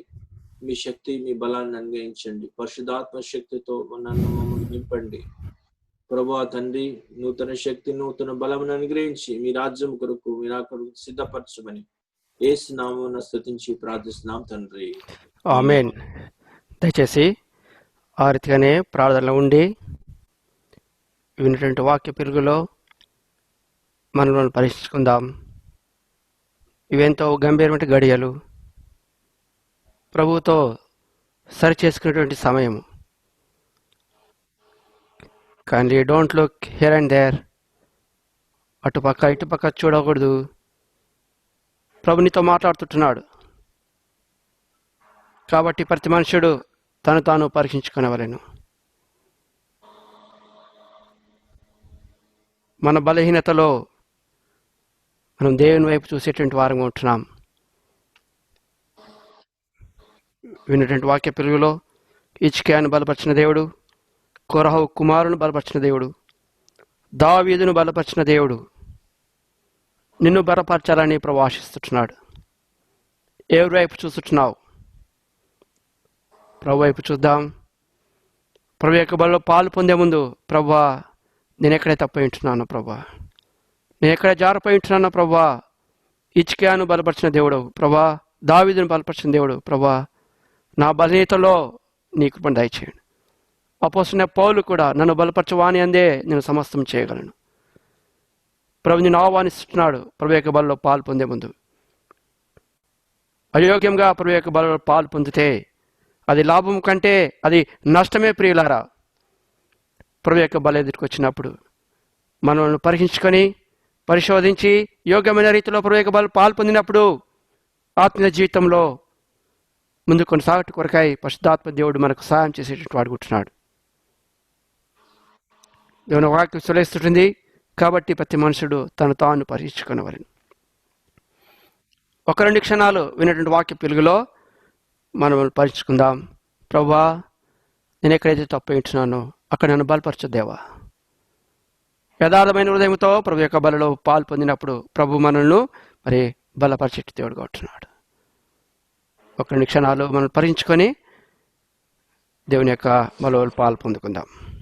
మీ శక్తి, మీ బలాన్ని అనుగ్రహించండి. పరిశుద్ధాత్మ శక్తితో నన్ను మమ్మల్ని నింపండి ప్రభువా తండ్రి. నూతన శక్తి, నూతన బలమును అనుగ్రహించి మీ రాజ్యం కొరకు, మీ నా కొరకు సిద్ధపరచమని యేసు నామమున స్తుతించి ప్రార్థిస్తున్నాం తండ్రి. ఆమేన్. దయచేసి ఆ రీతిగానే ప్రార్థనలో ఉండి విన్నటువంటి వాక్య పెరుగులో మనల్ని పరీక్షించుకుందాం. ఇవెంతో గంభీరమైన గడియలు, ప్రభువుతో సరి చేసుకునేటువంటి సమయం. కానీ don't look here and there, అటుపక్క ఇటుపక్క చూడకూడదు. ప్రభు నీతో మాట్లాడుతుంటున్నాడు. కాబట్టి ప్రతి మనుషుడు తను తాను పరీక్షించుకునేవలెను. మన బలహీనతలో మనం దేవుని వైపు చూసేటువంటి వారంగా ఉంటున్నాం. విన్నటువంటి వాక్య పెరుగులో హిజ్కియాను బలపరిచిన దేవుడు, కోరహు కుమారుని బలపరిచిన దేవుడు, దావీదును బలపరిచిన దేవుడు నిన్ను బలపరచాలని ప్రభు ఆశిస్తున్నాడు. ఎవరి వైపు చూస్తున్నావు? ప్రభు వైపు చూద్దాం. ప్రభు యొక్క బలలో పాలు పొందే ముందు, ప్రభువా నేను ఎక్కడే తప్పై ఉంటున్నాను, ప్రభువా నేను ఎక్కడే జారిపోయి ఉంటున్నాను, ప్రభువా హిజ్కియాను బలపరిచిన దేవుడు, ప్రభువా దావీదును బలపరిచిన దేవుడు, ప్రభువా నా బలహీనతలో నీ కృపను దయచేయండి. అపోస్తలుడైన పౌలు కూడా నన్ను బలపరచవాని అందే నేను సమస్తం చేయగలను. ప్రభు నేను ఆహ్వానిస్తున్నాడు. ప్రభు యొక్క బలలో పాలు పొందే ముందు అయోగ్యంగా ప్రభు యొక్క బలలో పాలు పొందితే అది లాభం కంటే అది నష్టమే ప్రియులారా. ప్రభు యొక్క బల ఎదుటికి వచ్చినప్పుడు మనల్ని పరీక్షించుకొని పరిశోధించి యోగ్యమైన రీతిలో ప్రభు యొక్క బల పాలు పొందినప్పుడు ఆత్మీయ జీవితంలో ముందు కొనసాగట కొరకాయ పరిశుద్ధాత్మ దేవుడు మనకు సహాయం చేసేటట్టు వాడుకుంటున్నాడు. దేవుని వాక్యం సులేస్తుంటుంది. కాబట్టి ప్రతి మనుషుడు తను తాను పరీక్షించుకునేవారిని. 1-2 క్షణాలు వినేటువంటి వాక్య పిలుగులో మనం పరీక్షించుకుందాం. ప్రభువా నేను ఎక్కడైతే తప్పు ఉంటున్నానో అక్కడ నన్ను బలపరచు దేవా. యథార్థమైన హృదయంతో ప్రభు యొక్క బలలో పాలు పొందినప్పుడు ప్రభు మనల్ని మరి బలపరిచేట్టు దేవుడుగా ఉంటున్నాడు. 1-2 క్షణాలు మనం పరీక్షించుకొని దేవుని యొక్క బలలో పాలు పొందుకుందాం.